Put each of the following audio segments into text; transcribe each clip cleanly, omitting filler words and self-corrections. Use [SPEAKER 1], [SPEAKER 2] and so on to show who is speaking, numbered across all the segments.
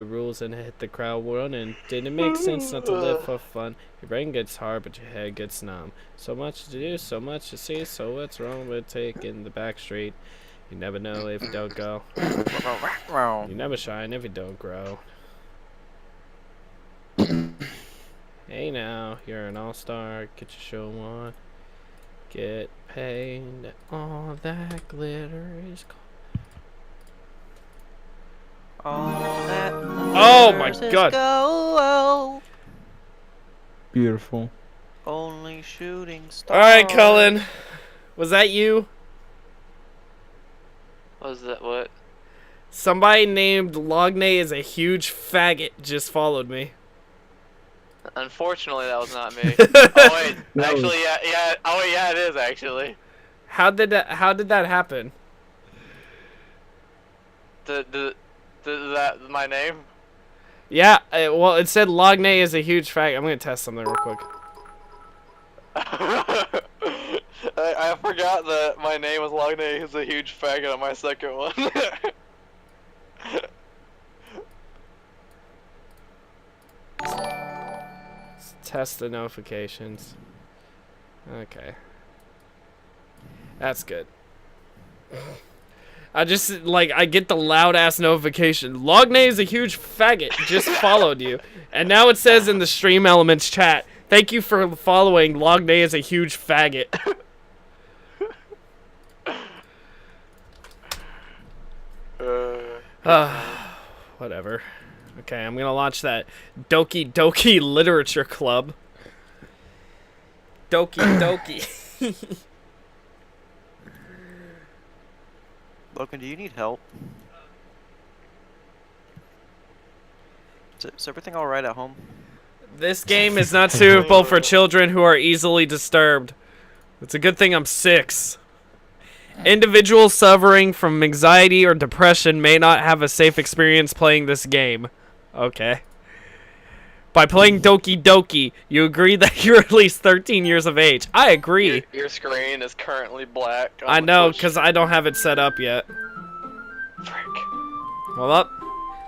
[SPEAKER 1] the rules and hit the crowd running. Didn't make sense not to live for fun. Your brain gets hard, but your head gets numb. So much to do, so much to see. So what's wrong with taking the back street? You never know if you don't go. You never shine if you don't grow. Hey now, you're an all-star. Get your show on. Get paid. All that glitter is gold.
[SPEAKER 2] All that
[SPEAKER 1] Oh my god!
[SPEAKER 2] Gold.
[SPEAKER 3] Beautiful.
[SPEAKER 2] Only shooting stars.
[SPEAKER 1] Alright, Cullen. Was that you?
[SPEAKER 2] Was that what?
[SPEAKER 1] Somebody named Logney is a huge faggot just followed me.
[SPEAKER 2] Unfortunately, that was not me. Oh wait, actually, yeah. Oh wait, yeah, it is actually.
[SPEAKER 1] How did that happen?
[SPEAKER 2] That my name?
[SPEAKER 1] Yeah, well, it said Logney is a huge faggot. I'm gonna test something real quick.
[SPEAKER 2] I forgot that my name was Logney is a huge faggot on my second one.
[SPEAKER 1] Let's test the notifications. Okay. That's good. I get the loud ass notification. Logney is a huge faggot. Just followed you. And now it says in the Stream Elements chat, thank you for following. Logney is a huge faggot. Whatever. Okay, I'm gonna launch that Doki Doki Literature Club. Doki Doki.
[SPEAKER 2] Logan, do you need help? Is everything alright at home?
[SPEAKER 1] This game is not suitable for children who are easily disturbed. It's a good thing I'm 6. Individuals suffering from anxiety or depression may not have a safe experience playing this game. Okay. By playing Doki Doki, you agree that you're at least 13 years of age. I agree.
[SPEAKER 2] Your screen is currently black.
[SPEAKER 1] I know, because I don't have it set up yet.
[SPEAKER 2] Frick.
[SPEAKER 1] Hold up.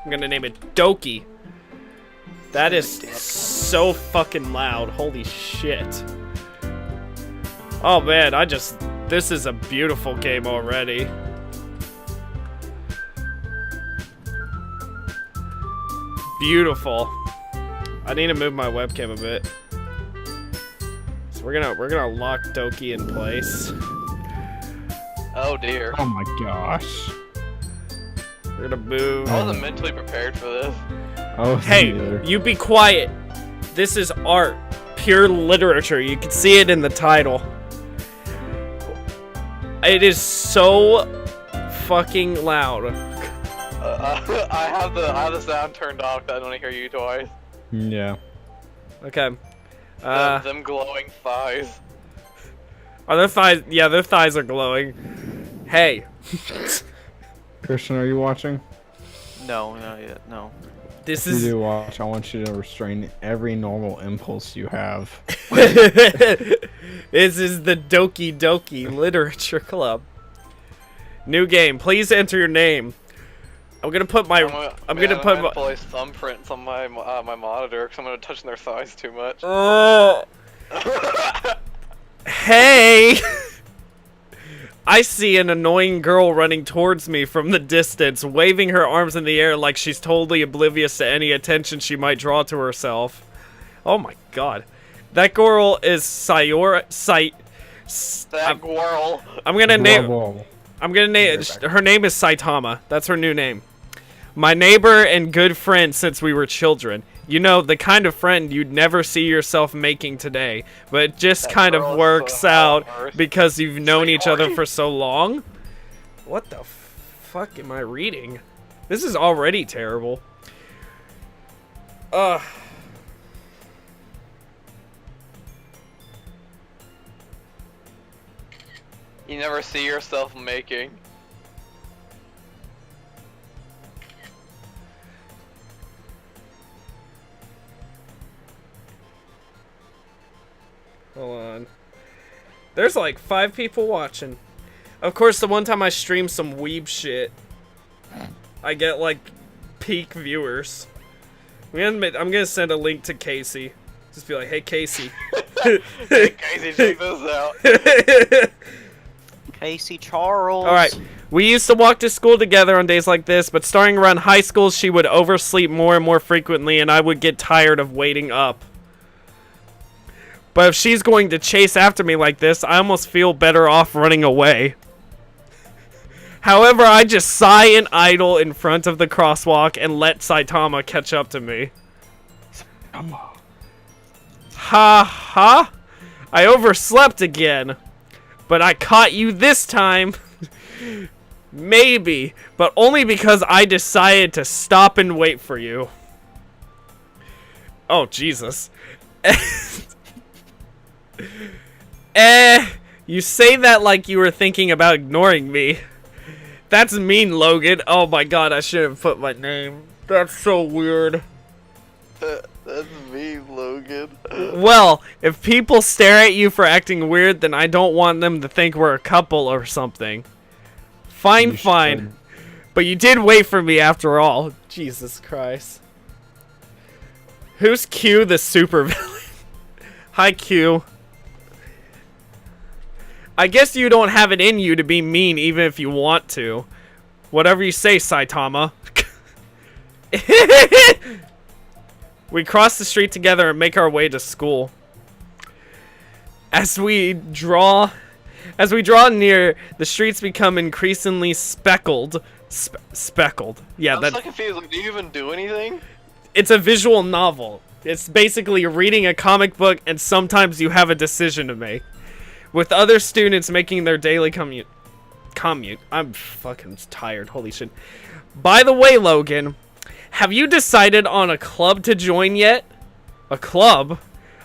[SPEAKER 1] I'm gonna name it Doki. That is so fucking loud. Holy shit. Oh man, this is a beautiful game already. Beautiful. I need to move my webcam a bit. So we're gonna lock Doki in place.
[SPEAKER 2] Oh dear.
[SPEAKER 3] Oh my gosh.
[SPEAKER 1] We're gonna move.
[SPEAKER 2] I wasn't mentally prepared for this.
[SPEAKER 3] Oh,
[SPEAKER 1] Hey, you be quiet. This is art. Pure literature. You can see it in the title. It is so fucking loud.
[SPEAKER 2] I have the sound turned off. I don't hear you twice.
[SPEAKER 3] Yeah.
[SPEAKER 1] Okay.
[SPEAKER 2] Them glowing thighs.
[SPEAKER 1] Are their thighs? Yeah, their thighs are glowing. Hey.
[SPEAKER 3] Christian, are you watching?
[SPEAKER 2] No, not yet. No.
[SPEAKER 1] This
[SPEAKER 3] If you
[SPEAKER 1] is.
[SPEAKER 3] do watch, I want you to restrain every normal impulse you have.
[SPEAKER 1] This is the Doki Doki Literature Club. New game. Please enter your name. I'm gonna put my. I'm gonna put my.
[SPEAKER 2] place thumbprints on my my monitor because I'm gonna touch their thighs too much.
[SPEAKER 1] Hey! I see an annoying girl running towards me from the distance, waving her arms in the air like she's totally oblivious to any attention she might draw to herself. Oh my god. That girl is Sayora.
[SPEAKER 2] That girl.
[SPEAKER 1] I'm gonna name.
[SPEAKER 3] Bravo.
[SPEAKER 1] I'm gonna name. Her name is Saitama. That's her new name. My neighbor and good friend since we were children. You know, the kind of friend you'd never see yourself making today, but it just
[SPEAKER 2] That
[SPEAKER 1] kind of
[SPEAKER 2] girl is
[SPEAKER 1] works
[SPEAKER 2] so
[SPEAKER 1] out
[SPEAKER 2] hard.
[SPEAKER 1] because you've known each other
[SPEAKER 2] Sorry.
[SPEAKER 1] for so long. What the fuck am I reading? This is already terrible. Ugh.
[SPEAKER 2] You never see yourself making.
[SPEAKER 1] Hold on. There's like 5 people watching. Of course, the one time I stream some weeb shit, I get like peak viewers. I'm gonna send a link to Casey. Just be like, hey Casey.
[SPEAKER 2] Hey, Casey, check this out.
[SPEAKER 4] Casey Charles.
[SPEAKER 1] Alright. We used to walk to school together on days like this, but starting around high school, she would oversleep more and more frequently, and I would get tired of waiting up. But if she's going to chase after me like this, I almost feel better off running away. However, I just sigh and idle in front of the crosswalk and let Saitama catch up to me. Ha ha! I overslept again. But I caught you this time. Maybe, but only because I decided to stop and wait for you. Oh, Jesus. You say that like you were thinking about ignoring me. That's mean, Logan. Oh my god, I should have put my name. That's so weird.
[SPEAKER 2] That's me, Logan.
[SPEAKER 1] Well, if people stare at you for acting weird, then I don't want them to think we're a couple or something. Fine,
[SPEAKER 3] You
[SPEAKER 1] fine.
[SPEAKER 3] should.
[SPEAKER 1] But you did wait for me after all. Jesus Christ. Who's Q, the supervillain? Hi, Q. I guess you don't have it in you to be mean even if you want to. Whatever you say, Saitama. We cross the street together and make our way to school. As we draw near, the streets become increasingly speckled. Speckled. Yeah,
[SPEAKER 2] I'm so confused. Like, do you even do anything?
[SPEAKER 1] It's a visual novel. It's basically reading a comic book, and sometimes you have a decision to make. With other students making their daily commute. I'm fucking tired. Holy shit. By the way, Logan, have you decided on a club to join yet? A club?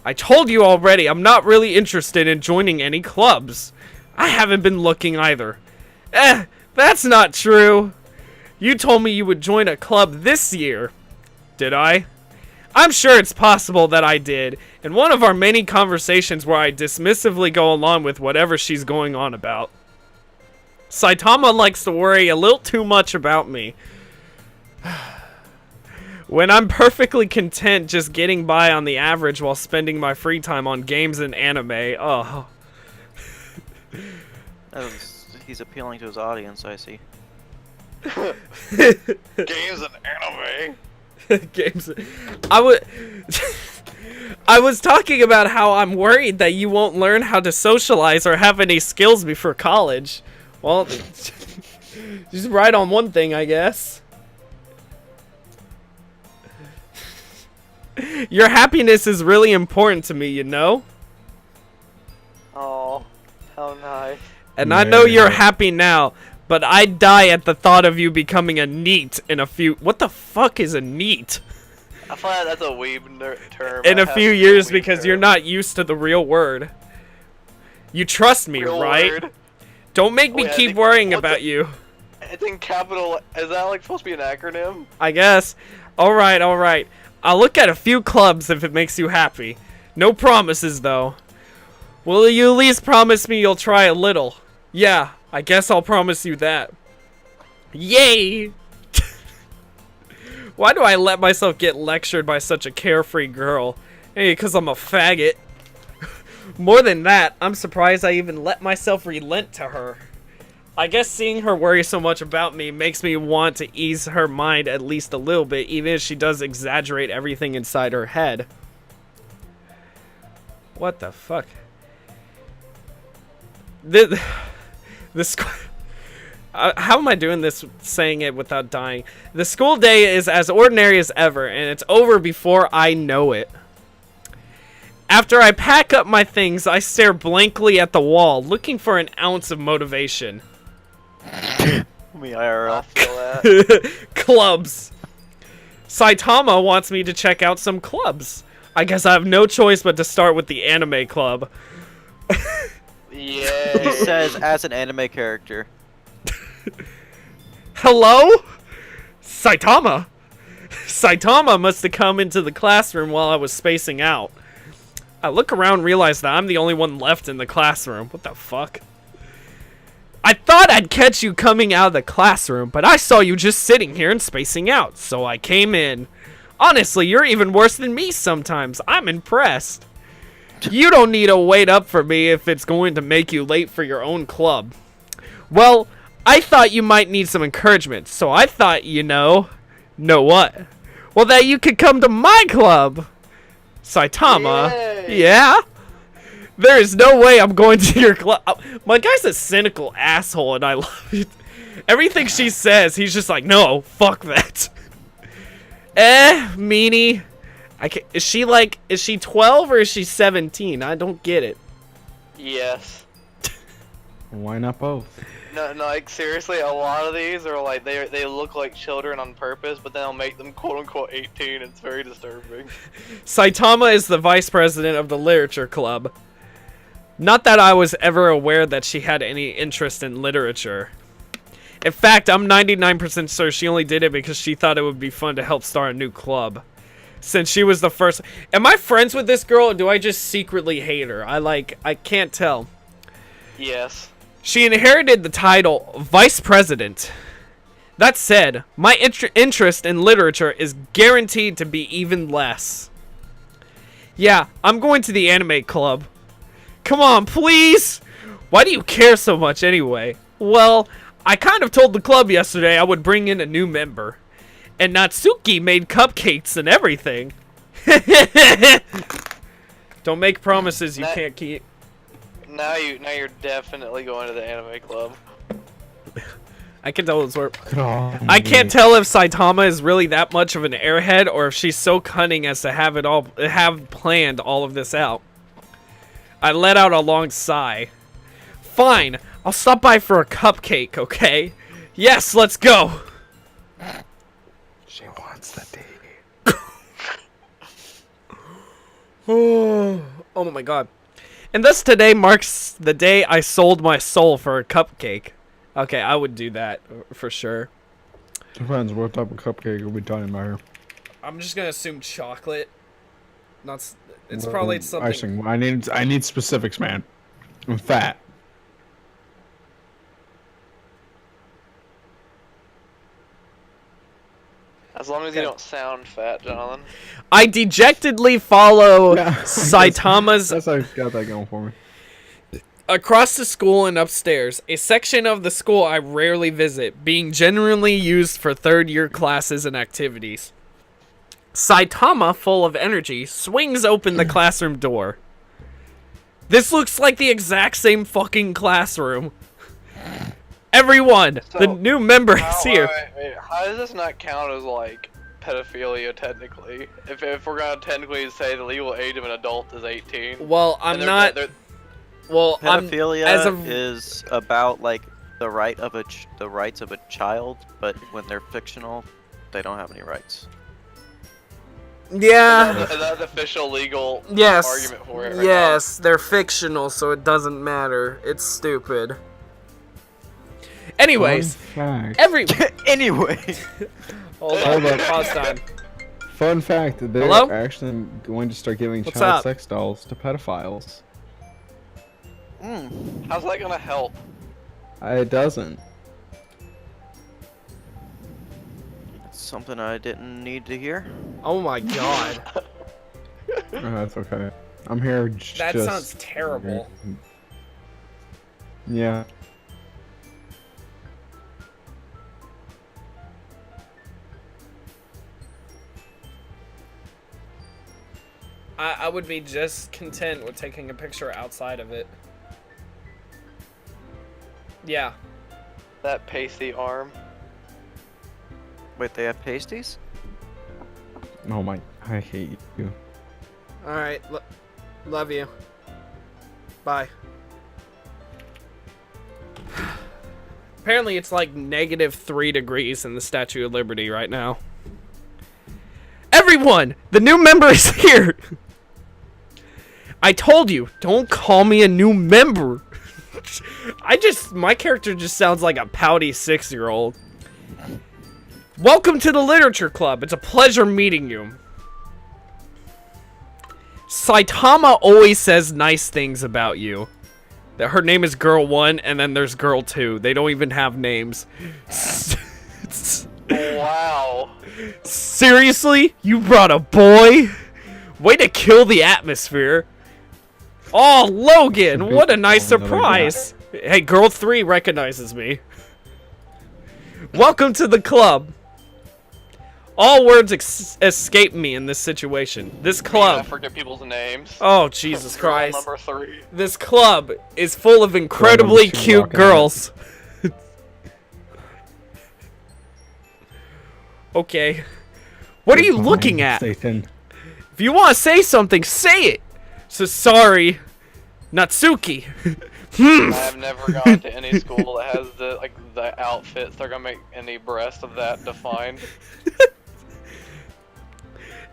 [SPEAKER 1] I told you already, I'm not really interested in joining any clubs. I haven't been looking either. That's not true. You told me you would join a club this year. Did I? I'm sure it's possible that I did, in one of our many conversations where I dismissively go along with whatever she's going on about. Saitama likes to worry a little too much about me. When I'm perfectly content just getting by on the average while spending my free time on games and anime. Oh.
[SPEAKER 4] He's appealing to his audience, I see.
[SPEAKER 2] Games and anime.
[SPEAKER 1] Games. I was talking about how I'm worried that you won't learn how to socialize or have any skills before college. Well, just right on one thing, I guess. Your happiness is really important to me, you know?
[SPEAKER 2] Oh, how nice.
[SPEAKER 1] And I know you're happy now, but I'd die at the thought of you becoming a NEET in a few... What the fuck is a NEET?
[SPEAKER 2] I find that's a weeb term.
[SPEAKER 1] In a few years because you're not used to the real word. You trust me,
[SPEAKER 2] Real
[SPEAKER 1] right?
[SPEAKER 2] word.
[SPEAKER 1] Don't make me
[SPEAKER 2] Wait, I
[SPEAKER 1] keep
[SPEAKER 2] think-
[SPEAKER 1] worrying
[SPEAKER 2] what's
[SPEAKER 1] about
[SPEAKER 2] it-
[SPEAKER 1] you.
[SPEAKER 2] It's in capital. Is that like supposed to be an acronym?
[SPEAKER 1] I guess. Alright, alright. I'll look at a few clubs if it makes you happy. No promises, though. Will you at least promise me you'll try a little? Yeah, I guess I'll promise you that. Yay! Why do I let myself get lectured by such a carefree girl? Hey, because I'm a faggot. More than that, I'm surprised I even let myself relent to her. I guess seeing her worry so much about me makes me want to ease her mind at least a little bit, even if she does exaggerate everything inside her head. What the fuck? How am I doing this, saying it without dying? The school day is as ordinary as ever, and it's over before I know it. After I pack up my things, I stare blankly at the wall, looking for an ounce of motivation.
[SPEAKER 4] Me
[SPEAKER 2] I
[SPEAKER 4] IRL.
[SPEAKER 2] feel that.
[SPEAKER 1] Clubs. Saitama wants me to check out some clubs. I guess I have no choice but to start with the anime club.
[SPEAKER 2] Yeah.
[SPEAKER 4] He says, as an anime character.
[SPEAKER 1] Hello? Saitama? Saitama must have come into the classroom while I was spacing out. I look around and realize that I'm the only one left in the classroom. What the fuck? I thought I'd catch you coming out of the classroom, but I saw you just sitting here and spacing out, so I came in. Honestly, you're even worse than me sometimes. I'm impressed. You don't need to wait up for me if it's going to make you late for your own club. Well, I thought you might need some encouragement, so I thought, know what? Well, that you could come to my club. Saitama.
[SPEAKER 2] Yay.
[SPEAKER 1] Yeah? There is no way I'm going to your club. My guy's a cynical asshole, and I love it. Everything she says, he's just like, no, fuck that. Meanie. Is she 12 or is she 17? I don't get it.
[SPEAKER 2] Yes.
[SPEAKER 3] Why not both?
[SPEAKER 2] No, like seriously, a lot of these are like they look like children on purpose, but then they'll make them quote unquote 18. It's very disturbing.
[SPEAKER 1] Saitama is the vice president of the literature club. Not that I was ever aware that she had any interest in literature. In fact, I'm 99% sure she only did it because she thought it would be fun to help start a new club. Since she was the first... Am I friends with this girl, or do I just secretly hate her? I can't tell.
[SPEAKER 2] Yes.
[SPEAKER 1] She inherited the title Vice President. That said, my interest in literature is guaranteed to be even less. Yeah, I'm going to the anime club. Come on, please! Why do you care so much anyway? Well, I kind of told the club yesterday I would bring in a new member. And Natsuki made cupcakes and everything. Don't make promises you can't keep.
[SPEAKER 2] Now you're definitely going to the anime club.
[SPEAKER 1] I can tell it's I can't tell if Saitama is really that much of an airhead or if she's so cunning as to have planned all of this out. I let out a long sigh. Fine, I'll stop by for a cupcake, okay? Yes, let's go.
[SPEAKER 3] She wants the date.
[SPEAKER 1] Oh my god. And thus today marks the day I sold my soul for a cupcake. Okay, I would do that for sure.
[SPEAKER 3] Depends what type of cupcake are we talking about here.
[SPEAKER 1] I'm just gonna assume chocolate. It's probably something.
[SPEAKER 3] Icing. I need specifics, man. I'm fat.
[SPEAKER 2] As long as you don't sound fat, Jonathan.
[SPEAKER 1] I dejectedly follow
[SPEAKER 3] Yeah,
[SPEAKER 1] Saitama's
[SPEAKER 3] That's how I got that going for me.
[SPEAKER 1] across the school and upstairs, a section of the school I rarely visit, being generally used for third-year classes and activities. Saitama, full of energy, swings open the classroom door. This looks like the exact same fucking classroom. Everyone, the new member is here.
[SPEAKER 2] Wait, how does this not count as like pedophilia technically? If we're gonna technically say the legal age of an adult is 18.
[SPEAKER 1] Well, I'm not. Well,
[SPEAKER 4] pedophilia is about like the rights of a child, but when they're fictional, they don't have any rights.
[SPEAKER 1] Yeah.
[SPEAKER 2] Is that the official legal
[SPEAKER 1] Yes.
[SPEAKER 2] argument for it? Right
[SPEAKER 1] Yes, they're fictional, so it doesn't matter. It's stupid. Anyways,
[SPEAKER 4] Anyway.
[SPEAKER 1] Hold
[SPEAKER 3] Hold
[SPEAKER 1] on,
[SPEAKER 3] up.
[SPEAKER 1] pause time.
[SPEAKER 3] Fun fact, they're
[SPEAKER 1] Hello?
[SPEAKER 3] actually going to start giving
[SPEAKER 1] What's
[SPEAKER 3] child
[SPEAKER 1] up?
[SPEAKER 3] sex dolls to pedophiles.
[SPEAKER 2] now? How's that gonna help?
[SPEAKER 3] It doesn't.
[SPEAKER 4] Something I didn't need to hear.
[SPEAKER 1] Oh my god.
[SPEAKER 3] That's okay. I'm here
[SPEAKER 1] That
[SPEAKER 3] just...
[SPEAKER 1] sounds terrible.
[SPEAKER 3] Yeah.
[SPEAKER 1] I would be just content with taking a picture outside of it. Yeah.
[SPEAKER 2] That pasty arm.
[SPEAKER 4] Wait, they have pasties?
[SPEAKER 3] Oh my... I hate you.
[SPEAKER 1] Alright, love you. Bye. Apparently it's like -3 degrees in the Statue of Liberty right now. Everyone! The new member is here! I told you, don't call me a new member. My character just sounds like a pouty 6-year-old. Welcome to the Literature Club. It's a pleasure meeting you. Saitama always says nice things about you. Her name is Girl 1, and then there's Girl 2. They don't even have names.
[SPEAKER 2] Wow.
[SPEAKER 1] Seriously? You brought a boy? Way to kill the atmosphere. Oh, Logan, what a nice surprise. Hey, Girl 3 recognizes me. Welcome to the club. All words escape me in this situation. This
[SPEAKER 2] I
[SPEAKER 1] club.
[SPEAKER 2] forget people's names.
[SPEAKER 1] Oh, Jesus
[SPEAKER 2] Girl
[SPEAKER 1] Christ.
[SPEAKER 2] Number 3.
[SPEAKER 1] This club is full of incredibly
[SPEAKER 3] two
[SPEAKER 1] cute
[SPEAKER 3] walking
[SPEAKER 1] girls. Okay. What are you looking at?
[SPEAKER 3] Satan.
[SPEAKER 1] If you want to say something, say it. So sorry, Natsuki.
[SPEAKER 2] I have never gone to any school that has the outfits that are gonna make any breast of that defined.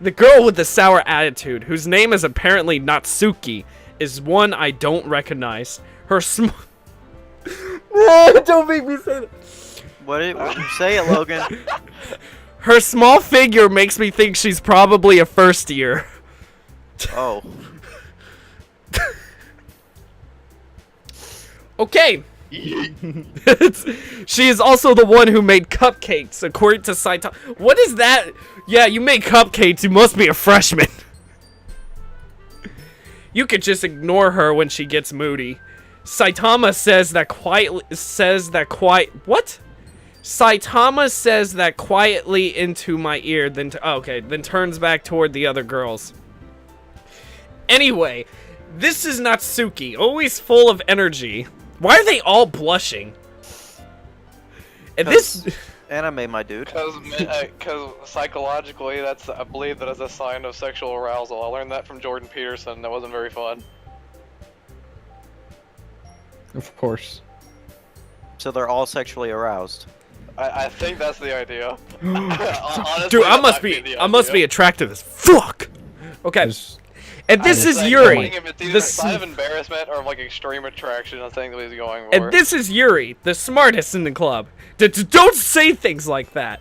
[SPEAKER 1] The girl with the sour attitude, whose name is apparently Natsuki, is one I don't recognize. Her don't make me say that.
[SPEAKER 4] What say it, Logan?
[SPEAKER 1] Her small figure makes me think she's probably a first year.
[SPEAKER 4] Oh.
[SPEAKER 1] Okay. She is also the one who made cupcakes, according to Saitama. What is that? Yeah, you make cupcakes. You must be a freshman. You could just ignore her when she gets moody. Saitama says that what? Saitama says that quietly into my ear, then then turns back toward the other girls. Anyway, this is Natsuki, always full of energy. Why are they all blushing? And this
[SPEAKER 4] anime, my dude.
[SPEAKER 2] Because psychologically, I believe that is a sign of sexual arousal. I learned that from Jordan Peterson. That wasn't very fun.
[SPEAKER 3] Of course.
[SPEAKER 4] So they're all sexually aroused.
[SPEAKER 2] I think that's the idea. Honestly,
[SPEAKER 1] dude, I
[SPEAKER 2] that
[SPEAKER 1] must be attractive as fuck. Okay. And this is Yuri.
[SPEAKER 2] If it's either a sign of embarrassment or like extreme attraction, I think that he's going for.
[SPEAKER 1] And this is Yuri, the smartest in the club. Don't say things like that.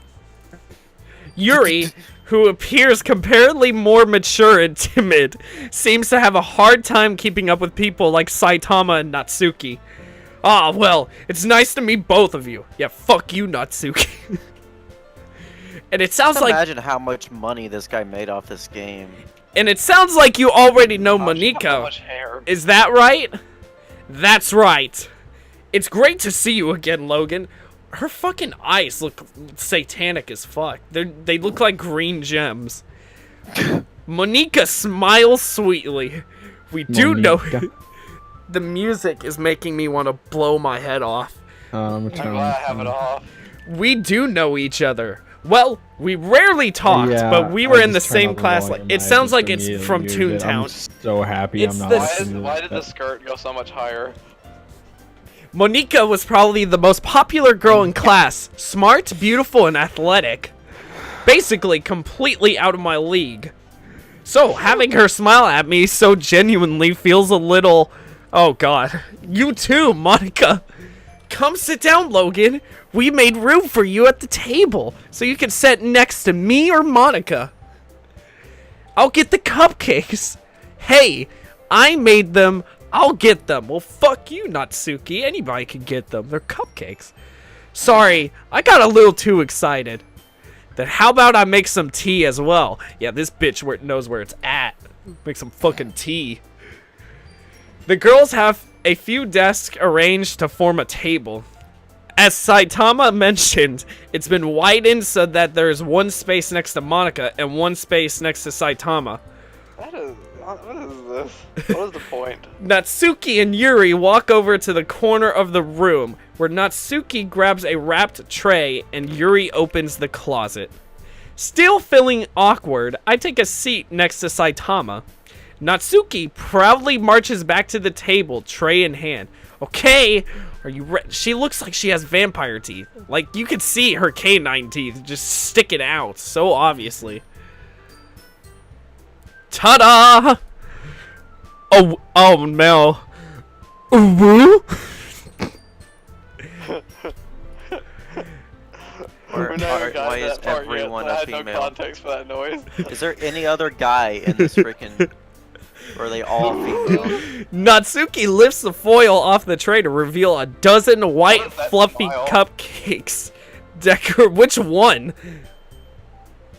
[SPEAKER 1] Yuri, who appears comparatively more mature and timid, seems to have a hard time keeping up with people like Saitama and Natsuki. Ah, well, it's nice to meet both of you. Yeah, fuck you, Natsuki. And it sounds like...
[SPEAKER 4] Imagine how much money this guy made off this game.
[SPEAKER 1] And it sounds like you already know
[SPEAKER 2] So
[SPEAKER 1] Moniko.
[SPEAKER 2] much hair.
[SPEAKER 1] Is that right? That's right. It's great to see you again, Logan. Her fucking eyes look satanic as fuck. They look like green gems. Monika smiles sweetly. We do know... The music is making me want to blow my head off.
[SPEAKER 2] I'm glad I have it off.
[SPEAKER 1] We do know each other. Well, we rarely talked,
[SPEAKER 3] Yeah,
[SPEAKER 1] but we were
[SPEAKER 3] I
[SPEAKER 1] in the
[SPEAKER 3] just turned
[SPEAKER 1] same
[SPEAKER 3] on the
[SPEAKER 1] class.
[SPEAKER 3] volume.
[SPEAKER 1] It
[SPEAKER 3] I
[SPEAKER 1] sounds
[SPEAKER 3] just
[SPEAKER 1] like it's
[SPEAKER 3] immediately
[SPEAKER 1] from
[SPEAKER 3] muted it. I'm
[SPEAKER 1] Toontown.
[SPEAKER 3] so happy
[SPEAKER 1] It's
[SPEAKER 3] I'm not
[SPEAKER 1] the-
[SPEAKER 3] listening to
[SPEAKER 2] Why did the
[SPEAKER 3] that.
[SPEAKER 2] skirt go so much higher?
[SPEAKER 1] Monika was probably the most popular girl in class. Smart, beautiful, and athletic. Basically, completely out of my league. So, having her smile at me so genuinely feels a little... Oh, God. You too, Monika. Come sit down, Logan. We made room for you at the table, so you can sit next to me or Monika. I'll get the cupcakes. Hey, I made them. I'll get them. Well, fuck you, Natsuki. Anybody can get them. They're cupcakes. Sorry, I got a little too excited. Then how about I make some tea as well? Yeah, this bitch knows where it's at. Make some fucking tea. The girls have a few desks arranged to form a table. As Saitama mentioned, it's been widened so that there's one space next to Monika and one space next to Saitama.
[SPEAKER 2] What is this? What is the point?
[SPEAKER 1] Natsuki and Yuri walk over to the corner of the room, where Natsuki grabs a wrapped tray and Yuri opens the closet. Still feeling awkward, I take a seat next to Saitama. Natsuki proudly marches back to the table, tray in hand. Okay, are you ready? She looks like she has vampire teeth. Like, you could see her canine teeth just sticking out so obviously. Ta-da! Oh no. Woo?
[SPEAKER 4] Why is everyone a
[SPEAKER 2] I had
[SPEAKER 4] female?
[SPEAKER 2] no context for that noise.
[SPEAKER 4] Is there any other guy in this freaking Or are they all female?
[SPEAKER 1] Natsuki lifts the foil off the tray to reveal a dozen white,
[SPEAKER 2] is that
[SPEAKER 1] fluffy
[SPEAKER 2] smile?
[SPEAKER 1] cupcakes. Which one?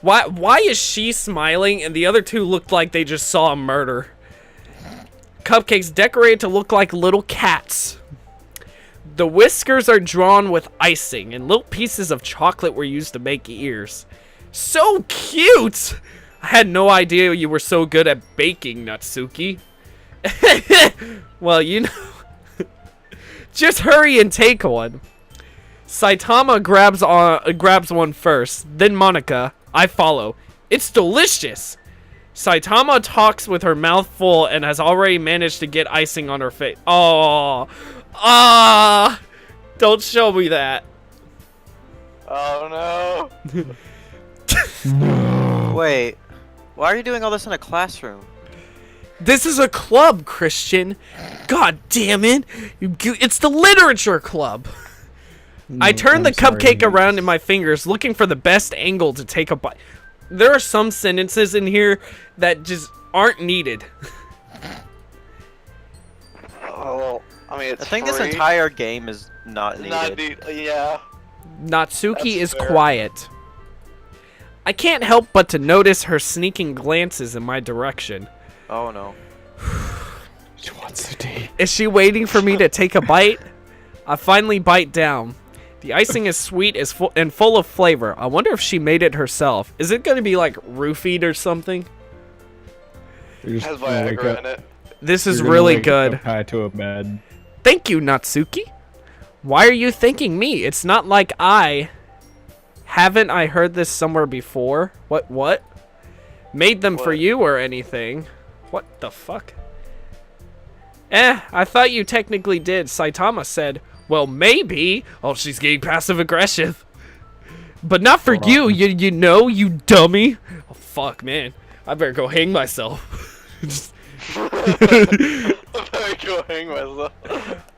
[SPEAKER 1] Why is she smiling and the other two looked like they just saw a murder? Cupcakes decorated to look like little cats. The whiskers are drawn with icing, and little pieces of chocolate were used to make ears. So cute! I had no idea you were so good at baking, Natsuki. Well, you know. Just hurry and take one. Saitama grabs one first, then Monica. I follow. It's delicious. Saitama talks with her mouth full and has already managed to get icing on her face. Oh, don't show me that.
[SPEAKER 2] Oh no.
[SPEAKER 4] Wait, why are you doing all this in a classroom?
[SPEAKER 1] This is a club, Christian. God damn it. It's the literature club. I turned the cupcake around in my fingers, looking for the best angle to take a bite. There are some sentences in here that just aren't needed.
[SPEAKER 2] Oh, well, I mean, it's
[SPEAKER 4] I think this
[SPEAKER 2] free.
[SPEAKER 4] entire game is not needed.
[SPEAKER 2] Not yeah.
[SPEAKER 1] Natsuki
[SPEAKER 2] That's
[SPEAKER 1] is
[SPEAKER 2] fair.
[SPEAKER 1] quiet. I can't help but to notice her sneaking glances in my direction.
[SPEAKER 4] Oh no.
[SPEAKER 3] She wants the tea.
[SPEAKER 1] Is she waiting for me to take a bite? I finally bite down. The icing is sweet and full of flavor. I wonder if she made it herself. Is it going to be like roofied or something?
[SPEAKER 3] You're
[SPEAKER 2] It
[SPEAKER 3] just
[SPEAKER 2] has
[SPEAKER 3] gonna wake
[SPEAKER 2] Viagra
[SPEAKER 3] up-
[SPEAKER 2] in it.
[SPEAKER 1] This is
[SPEAKER 3] you're gonna
[SPEAKER 1] really
[SPEAKER 3] wake
[SPEAKER 1] good.
[SPEAKER 3] up tied to a bed.
[SPEAKER 1] Thank you, Natsuki. Why are you thanking me? It's not like haven't I heard this somewhere before? What? Made them for
[SPEAKER 2] What?
[SPEAKER 1] you or anything? What the fuck? I thought you technically did. Saitama said, well, maybe. Oh, she's getting passive aggressive. But not for
[SPEAKER 3] Hold
[SPEAKER 1] you,
[SPEAKER 3] on.
[SPEAKER 1] you know, you dummy. Oh, fuck, man. I better go hang myself.
[SPEAKER 2] I'm gonna go hang myself.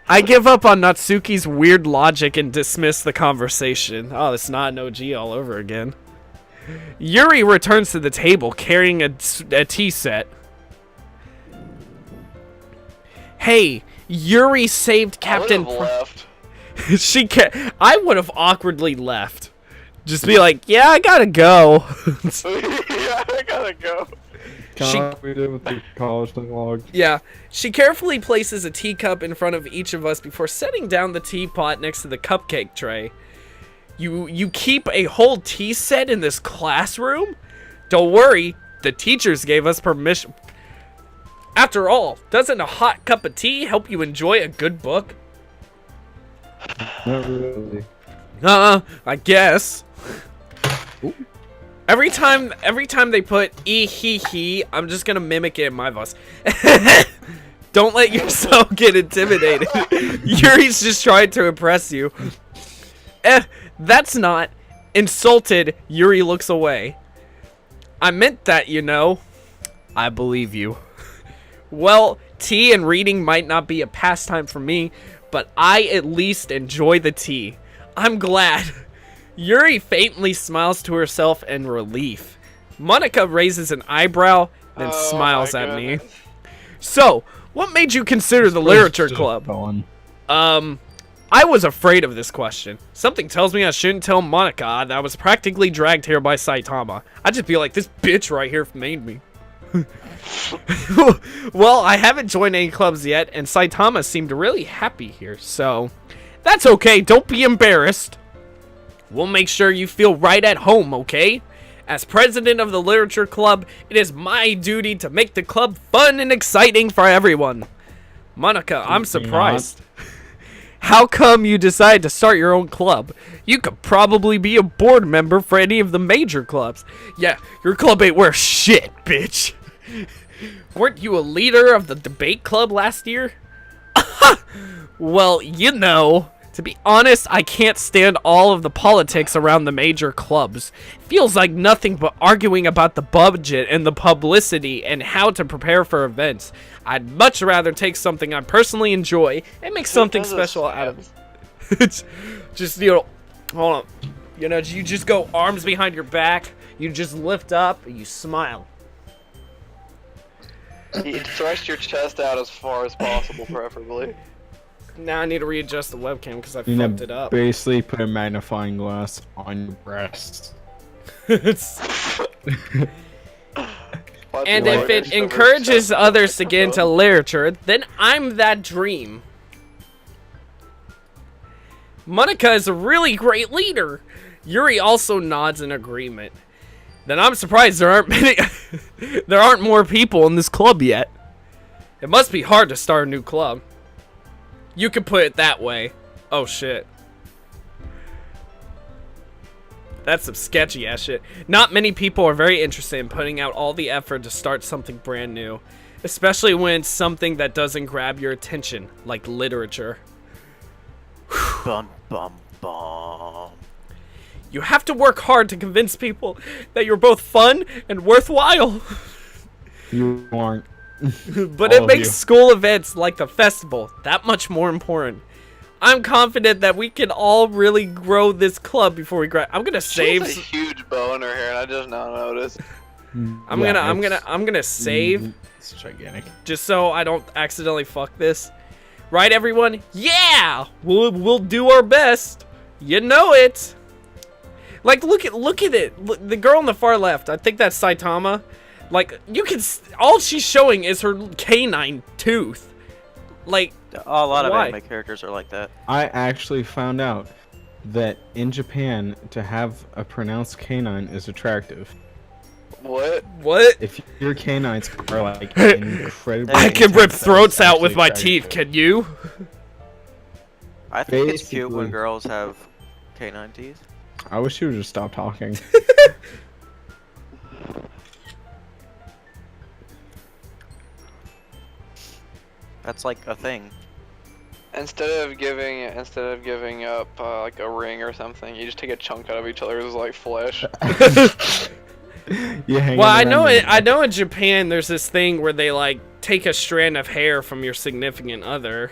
[SPEAKER 1] I give up on Natsuki's weird logic and dismiss the conversation. Oh, it's not an OG all over again. Yuri returns to the table carrying a tea set. Hey, Yuri saved Captain.
[SPEAKER 2] I would have left.
[SPEAKER 1] I would have awkwardly left. Just be like, yeah, I gotta go.
[SPEAKER 2] Yeah, I gotta go.
[SPEAKER 3] Kind of we did with the college thing log.
[SPEAKER 1] Yeah. She carefully places a teacup in front of each of us before setting down the teapot next to the cupcake tray. You keep a whole tea set in this classroom? Don't worry, the teachers gave us permission. After all, doesn't a hot cup of tea help you enjoy a good book?
[SPEAKER 3] Not really.
[SPEAKER 1] I guess. Every time they put he, I'm just gonna mimic it in my voice. Don't let yourself get intimidated. Yuri's just trying to impress you. That's not. Insulted, Yuri looks away. I meant that, you know. I believe you. Well, tea and reading might not be a pastime for me, but I at least enjoy the tea. I'm glad. Yuri faintly smiles to herself in relief. Monica raises an eyebrow, then
[SPEAKER 2] Oh,
[SPEAKER 1] smiles
[SPEAKER 2] my
[SPEAKER 1] at me.
[SPEAKER 2] goodness.
[SPEAKER 1] So, what made you consider the literature
[SPEAKER 3] Just
[SPEAKER 1] club?
[SPEAKER 3] going.
[SPEAKER 1] I was afraid of this question. Something tells me I shouldn't tell Monica that I was practically dragged here by Saitama. I'd just be like, this bitch right here made me. Well, I haven't joined any clubs yet, and Saitama seemed really happy here, so that's okay. Don't be embarrassed. We'll make sure you feel right at home, okay? As president of the literature club, it is my duty to make the club fun and exciting for everyone. Monica, I'm surprised. How come you decided to start your own club? You could probably be a board member for any of the major clubs. Yeah, your club ain't worth shit, bitch. Weren't you a leader of the debate club last year? Well, you know, to be honest, I can't stand all of the politics around the major clubs. It feels like nothing but arguing about the budget and the publicity and how to prepare for events. I'd much rather take something I personally enjoy and make something
[SPEAKER 2] does this
[SPEAKER 1] special out of it. It's just, you know, hold on. You know, you just go arms behind your back, you just lift up, and you smile.
[SPEAKER 2] You thrust your chest out as far as possible, preferably.
[SPEAKER 1] Now I need to readjust the webcam because I
[SPEAKER 3] You
[SPEAKER 1] fucked
[SPEAKER 3] know,
[SPEAKER 1] it up.
[SPEAKER 3] basically put a magnifying glass on your breasts.
[SPEAKER 1] And if it encourages others to get into literature, then I'm that dream. Monica is a really great leader. Yuri also nods in agreement. Then I'm surprised there aren't many there aren't more people in this club yet. It must be hard to start a new club. You could put it that way. Oh shit. That's some sketchy ass shit. Not many people are very interested in putting out all the effort to start something brand new. Especially when it's something that doesn't grab your attention, like literature.
[SPEAKER 4] Bum bum bum.
[SPEAKER 1] You have to work hard to convince people that you're both fun and worthwhile.
[SPEAKER 3] You aren't.
[SPEAKER 1] But
[SPEAKER 3] All
[SPEAKER 1] it
[SPEAKER 3] of
[SPEAKER 1] makes
[SPEAKER 3] you.
[SPEAKER 1] school events like the festival that much more important. I'm confident that we can all really grow this club before we graduate. I'm gonna
[SPEAKER 2] She has
[SPEAKER 1] save.
[SPEAKER 2] a huge bow in her hair, and I just now noticed.
[SPEAKER 1] I'm gonna save
[SPEAKER 3] It's gigantic.
[SPEAKER 1] just so I don't accidentally fuck this. Right, everyone? Yeah, we'll do our best. You know it. Like, look at it. Look, the girl on the far left. I think that's Saitama. Like, you can. All she's showing is her canine tooth. Like,
[SPEAKER 4] A lot of
[SPEAKER 1] Why?
[SPEAKER 4] anime characters are like that.
[SPEAKER 3] I actually found out that in Japan, to have a pronounced canine is attractive.
[SPEAKER 2] What?
[SPEAKER 1] what?
[SPEAKER 3] If your canines are like incredibly,
[SPEAKER 1] I can rip
[SPEAKER 3] intense,
[SPEAKER 1] throats
[SPEAKER 3] that's
[SPEAKER 1] out with my
[SPEAKER 3] actually
[SPEAKER 1] teeth.
[SPEAKER 3] attractive.
[SPEAKER 1] Can you?
[SPEAKER 4] I think it's cute when
[SPEAKER 3] Basically.
[SPEAKER 4] girls have canine teeth.
[SPEAKER 3] I wish you would just stop talking.
[SPEAKER 4] That's like a thing.
[SPEAKER 2] Instead of giving up like a ring or something, you just take a chunk out of each other's like flesh.
[SPEAKER 3] You hang
[SPEAKER 1] Well,
[SPEAKER 3] it
[SPEAKER 1] I know
[SPEAKER 3] around
[SPEAKER 1] it.
[SPEAKER 3] your
[SPEAKER 1] I
[SPEAKER 3] neck.
[SPEAKER 1] know in Japan there's this thing where they like take a strand of hair from your significant other,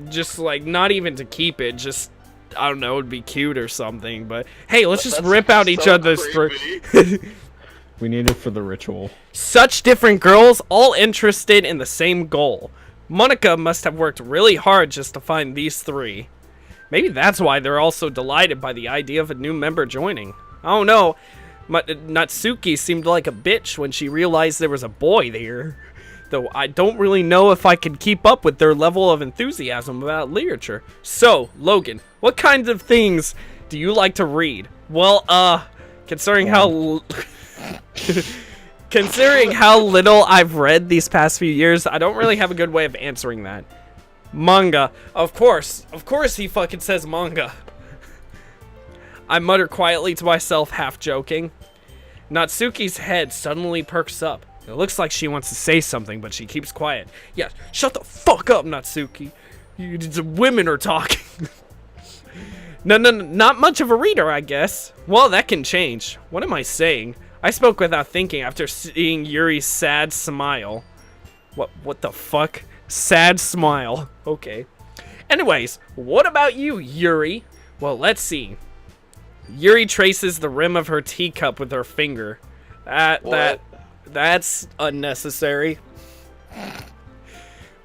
[SPEAKER 1] just like not even to keep it, just I don't know, it'd be cute or something. But hey, let's just
[SPEAKER 2] That's
[SPEAKER 1] rip out each
[SPEAKER 2] so
[SPEAKER 1] other's throat.
[SPEAKER 2] creepy.
[SPEAKER 3] We need it for the ritual.
[SPEAKER 1] Such different girls, all interested in the same goal. Monica must have worked really hard just to find these three. Maybe that's why they're all so delighted by the idea of a new member joining. I don't know. Natsuki seemed like a bitch when she realized there was a boy there. Though I don't really know if I can keep up with their level of enthusiasm about literature. So, Logan, what kinds of things do you like to read? Well, considering how... Considering how little I've read these past few years, I don't really have a good way of answering that. Manga. Of course he fucking says manga. I mutter quietly to myself, half joking. Natsuki's head suddenly perks up. It looks like she wants to say something, but she keeps quiet. Yeah, shut the fuck up, Natsuki. The women are talking. No, not much of a reader, I guess. Well, that can change. What am I saying? I spoke without thinking after seeing Yuri's sad smile. What the fuck? Sad smile. Okay. Anyways, what about you, Yuri? Well, let's see. Yuri traces the rim of her teacup with her finger. That's unnecessary.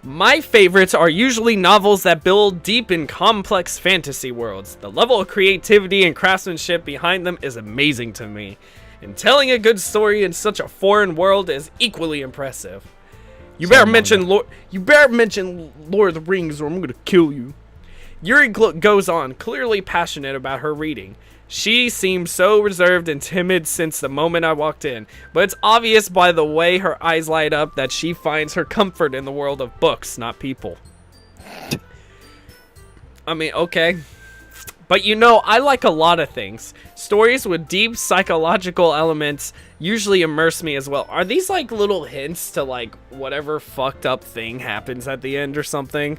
[SPEAKER 1] My favorites are usually novels that build deep in complex fantasy worlds. The level of creativity and craftsmanship behind them is amazing to me. And telling a good story in such a foreign world is equally impressive. You better mention Lord of the Rings or I'm gonna kill you. Yuri goes on, clearly passionate about her reading. She seemed so reserved and timid since the moment I walked in, but it's obvious by the way her eyes light up that she finds her comfort in the world of books, not people. I mean, okay. But you know, I like a lot of things. Stories with deep psychological elements usually immerse me as well. Are these like little hints to like whatever fucked up thing happens at the end or something?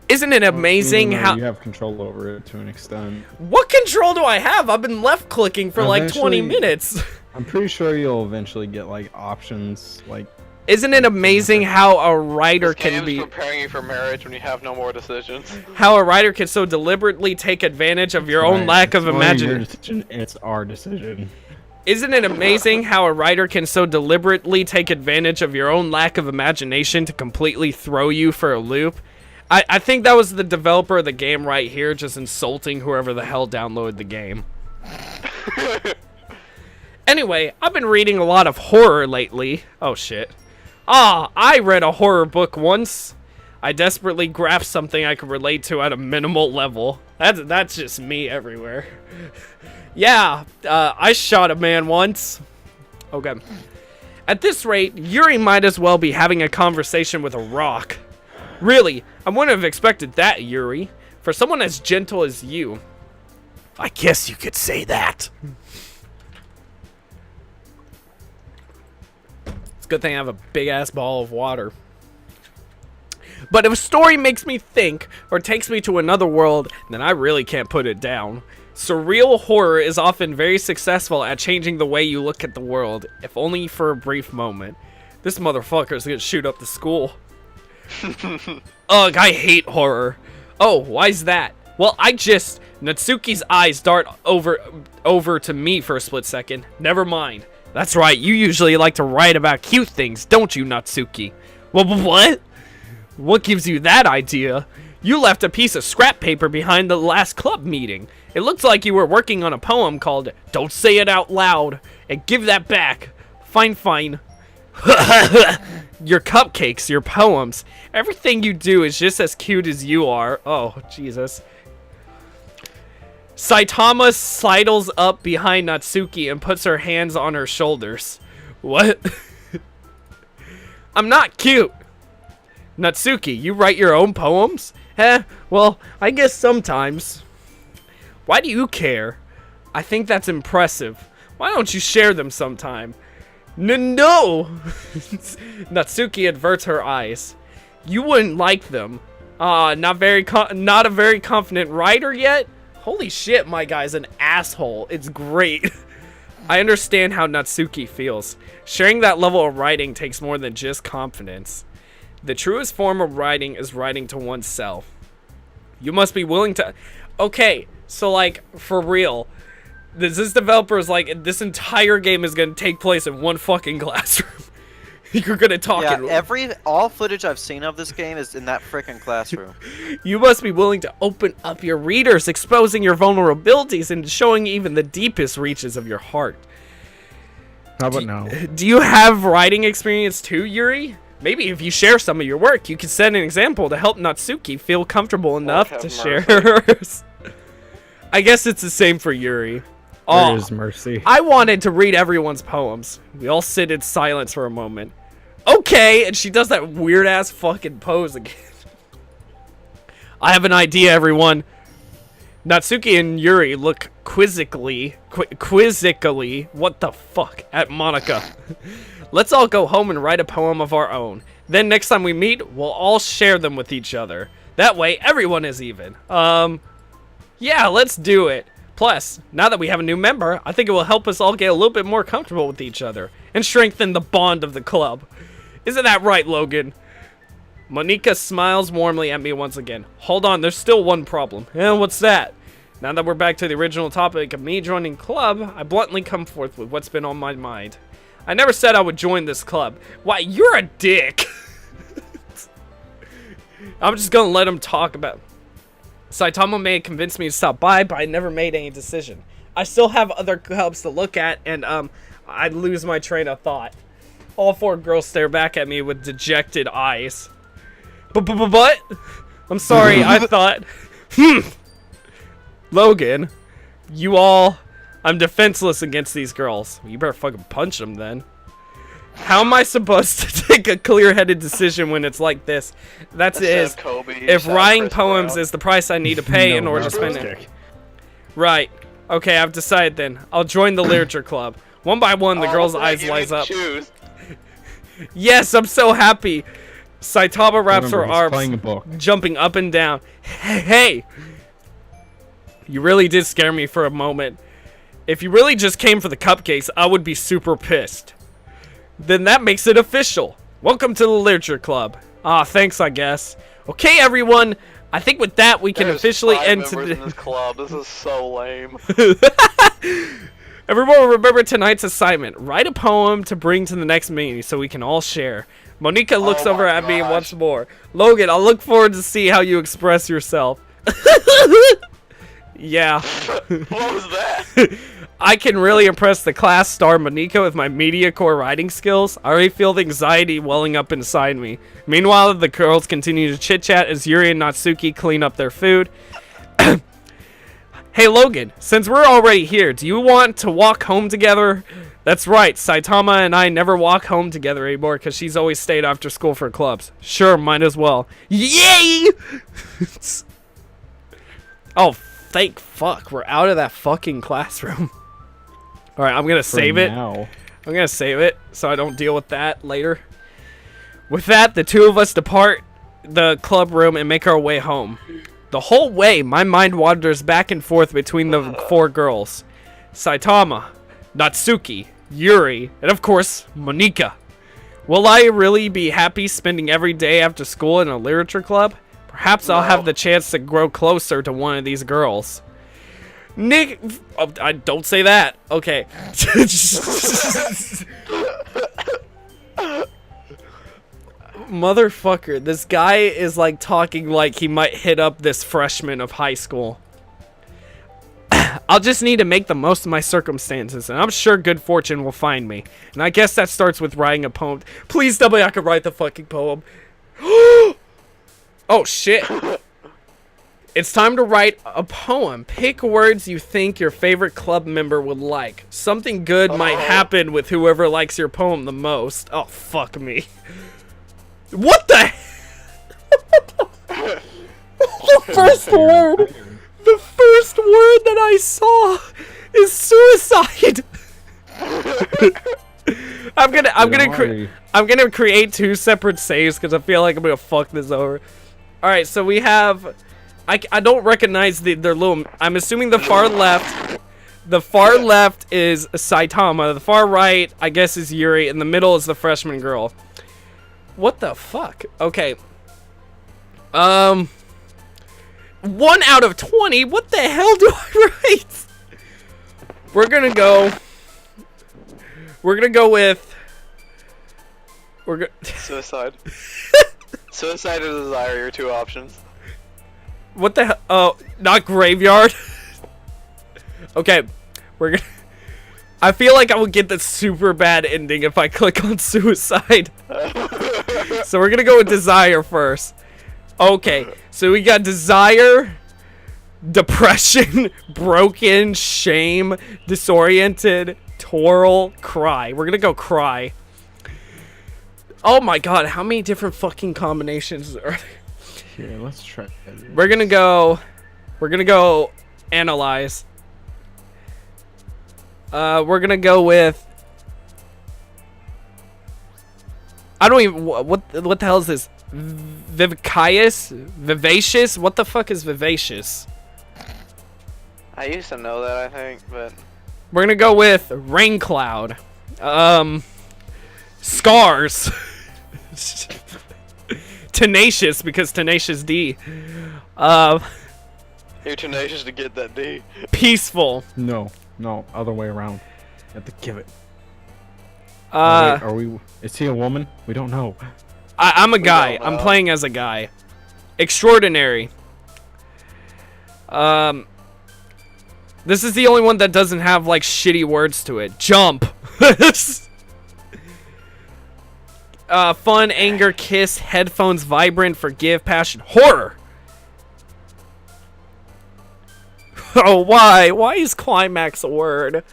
[SPEAKER 1] Isn't it amazing
[SPEAKER 3] Even though
[SPEAKER 1] how...
[SPEAKER 3] you have control over it to an extent.
[SPEAKER 1] What control do I have? I've been left clicking for like 20
[SPEAKER 3] Eventually-
[SPEAKER 1] minutes.
[SPEAKER 3] I'm pretty sure you'll eventually get like options like
[SPEAKER 1] Isn't it amazing how a writer
[SPEAKER 2] This
[SPEAKER 1] can
[SPEAKER 2] game's
[SPEAKER 1] be...
[SPEAKER 2] preparing you for marriage when you have no more decisions.
[SPEAKER 1] How a writer can so deliberately take advantage of your own
[SPEAKER 3] Right,
[SPEAKER 1] lack of
[SPEAKER 3] it's not your
[SPEAKER 1] imagination.
[SPEAKER 3] decision, it's our decision.
[SPEAKER 1] Isn't it amazing how a writer can so deliberately take advantage of your own lack of imagination to completely throw you for a loop? I think that was the developer of the game right here, just insulting whoever the hell downloaded the game. Anyway, I've been reading a lot of horror lately. Oh shit. I read a horror book once. I desperately grasped something I could relate to at a minimal level. That's just me everywhere. Yeah, I shot a man once. Okay. At this rate, Yuri might as well be having a conversation with a rock. Really, I wouldn't have expected that, Yuri. For someone as gentle as you. I guess you could say that. It's a good thing I have a big-ass ball of water. But if a story makes me think, or takes me to another world, then I really can't put it down. Surreal horror is often very successful at changing the way you look at the world, if only for a brief moment. This motherfucker's gonna shoot up the school. Ugh, I hate horror. Oh, why's that? Well, Natsuki's eyes dart over to me for a split second. Never mind. That's right, you usually like to write about cute things, don't you, Natsuki? Well, what? What gives you that idea? You left a piece of scrap paper behind the last club meeting. It looks like you were working on a poem called Don't Say It Out Loud, and give that back. Fine. Your cupcakes, your poems, everything you do is just as cute as you are. Oh, Jesus. Saitama sidles up behind Natsuki and puts her hands on her shoulders. What? I'm not cute. Natsuki, you write your own poems? Well, I guess sometimes. Why do you care? I think that's impressive. Why don't you share them sometime? No! Natsuki averts her eyes. You wouldn't like them. Not a very confident writer yet? Holy shit, my guy's an asshole. It's great. I understand how Natsuki feels. Sharing that level of writing takes more than just confidence. The truest form of writing is writing to oneself. You must be willing to... Okay, so like, for real. This developer is like, this entire game is going to take place in one fucking classroom. You're going to talk
[SPEAKER 4] Yeah, all footage I've seen of this game is in that frickin' classroom.
[SPEAKER 1] You must be willing to open up your readers, exposing your vulnerabilities and showing even the deepest reaches of your heart.
[SPEAKER 3] How about now?
[SPEAKER 1] Do you have writing experience too, Yuri? Maybe if you share some of your work, you could set an example to help Natsuki feel comfortable enough to share hers. I guess it's the same for Yuri.
[SPEAKER 3] There is mercy.
[SPEAKER 1] I wanted to read everyone's poems. We all sit in silence for a moment. Okay, and she does that weird-ass fucking pose again. I have an idea, everyone. Natsuki and Yuri look quizzically, what the fuck, at Monica. Let's all go home and write a poem of our own. Then next time we meet, we'll all share them with each other. That way, everyone is even. Yeah, let's do it. Plus, now that we have a new member, I think it will help us all get a little bit more comfortable with each other and strengthen the bond of the club. Isn't that right, Logan? Monica smiles warmly at me once again. Hold on, there's still one problem. What's that? Now that we're back to the original topic of me joining club, I bluntly come forth with what's been on my mind. I never said I would join this club. Why, you're a dick. I'm just gonna let him talk about... Saitama may have convinced me to stop by, but I never made any decision. I still have other clubs to look at, and I'd lose my train of thought. All four girls stare back at me with dejected eyes. But? I'm sorry, I thought... Logan, I'm defenseless against these girls. You better fucking punch them then. How am I supposed to take a clear-headed decision when it's like this? That's it is. If writing poems is the price I need to pay in order to spend it. Right. Okay, I've decided then. I'll join the literature club. One by one, the girls' eyes light up. Yes, I'm so happy. Saitama wraps her arms, jumping up and down. Hey! You really did scare me for a moment. If you really just came for the cupcakes, I would be super pissed. Then that makes it official. Welcome to the literature club. Thanks, I guess. Okay, everyone. I think with that we can officially end
[SPEAKER 2] this club. This is so lame.
[SPEAKER 1] Everyone remember tonight's assignment. Write a poem to bring to the next meeting so we can all share. Monica looks
[SPEAKER 2] Oh
[SPEAKER 1] over
[SPEAKER 2] my
[SPEAKER 1] at me
[SPEAKER 2] gosh.
[SPEAKER 1] once more. Logan, I look forward to see how you express yourself. Yeah.
[SPEAKER 2] What was that?
[SPEAKER 1] I can really impress the class star Monica with my media core writing skills. I already feel the anxiety welling up inside me. Meanwhile, the girls continue to chit-chat as Yuri and Natsuki clean up their food. Hey Logan, since we're already here, do you want to walk home together? That's right, Saitama and I never walk home together anymore because she's always stayed after school for clubs. Sure, might as well. Yay! Oh, thank fuck, we're out of that fucking classroom. Alright, I'm gonna save it.
[SPEAKER 3] Now.
[SPEAKER 1] I'm gonna save it so I don't deal with that later. With that, the two of us depart the club room and make our way home. The whole way, my mind wanders back and forth between the four girls. Saitama, Natsuki, Yuri, and of course, Monika. Will I really be happy spending every day after school in a literature club? Perhaps I'll have the chance to grow closer to one of these girls. Nick, oh, I don't say that. Okay. Motherfucker, this guy is like talking like he might hit up this freshman of high school. I'll just need to make the most of my circumstances, and I'm sure good fortune will find me. And I guess that starts with writing a poem. Please tell me I can write the fucking poem. Oh shit. It's time to write a poem. Pick words you think your favorite club member would like. Something good might happen with whoever likes your poem the most. Oh, fuck me. What the The first word! The first word that I saw is suicide! I'm gonna create two separate saves because I feel like I'm gonna fuck this over. Alright, so we have... I don't recognize their little... I'm assuming the far left... The far left is Saitama. The far right, I guess, is Yuri. And the middle is the freshman girl. What the fuck? Okay. 1 out of 20? What the hell do I write? We're gonna go with...
[SPEAKER 2] Suicide. Suicide or desire are your two options.
[SPEAKER 1] What the hell? Oh, not graveyard. Okay, we're gonna... I feel like I would get the super bad ending if I click on suicide. So we're gonna go with desire first. Okay, so we got desire, depression, broken, shame, disoriented, twirl, cry. We're gonna go cry. Oh my god, how many different fucking combinations are there?
[SPEAKER 3] Here, let's try.
[SPEAKER 1] We're gonna go analyze. We're gonna go with... I don't even... What the hell is this? Vivacious? Vivacious? What the fuck is vivacious?
[SPEAKER 2] I used to know that, I think, but...
[SPEAKER 1] We're gonna go with rain cloud. Scars. Tenacious, because tenacious D.
[SPEAKER 2] You're tenacious to get that D.
[SPEAKER 1] Peaceful.
[SPEAKER 3] No, other way around. You have to give it. Wait, are we? Is he a woman? We don't know.
[SPEAKER 1] I'm a guy.
[SPEAKER 2] don't
[SPEAKER 1] I'm
[SPEAKER 2] know.
[SPEAKER 1] playing as a guy. Extraordinary. This is the only one that doesn't have like shitty words to it. Jump. Fun, anger, kiss, headphones, vibrant, forgive, passion, horror. Oh, why? Why is climax a word?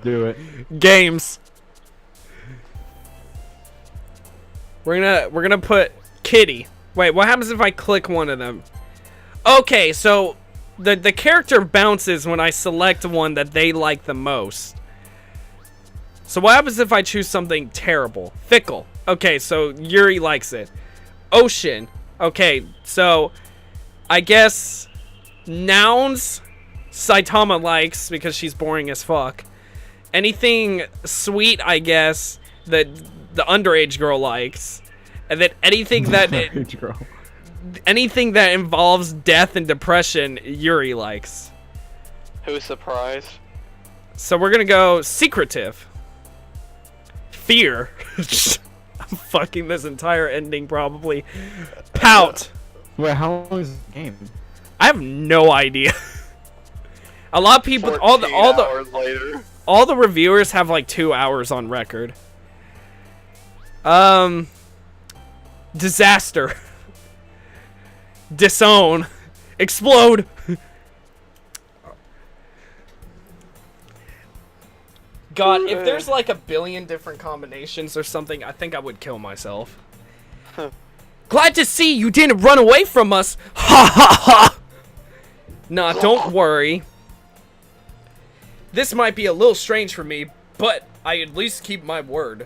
[SPEAKER 3] Do it.
[SPEAKER 1] Games. We're gonna put kitty. Wait, what happens if I click one of them? Okay, so the character bounces when I select one that they like the most. So what happens if I choose something terrible? Fickle. Okay, so Yuri likes it. Ocean. Okay, so I guess nouns Saitama likes because she's boring as fuck. Anything sweet, I guess, that the underage girl likes. And then anything that anything that involves death and depression, Yuri likes.
[SPEAKER 2] Who's surprised?
[SPEAKER 1] So we're gonna go secretive. Fear. I'm fucking this entire ending probably. Pout.
[SPEAKER 3] Wait, how long is the game?
[SPEAKER 1] I have no idea. A lot of people,
[SPEAKER 2] 14 hours later.
[SPEAKER 1] all the reviewers have like 2 hours on record. Disaster. Disown. Explode. God, if there's like a billion different combinations or something, I think I would kill myself. Glad to see you didn't run away from us. Ha ha ha. Nah, don't worry. This might be a little strange for me, but I at least keep my word.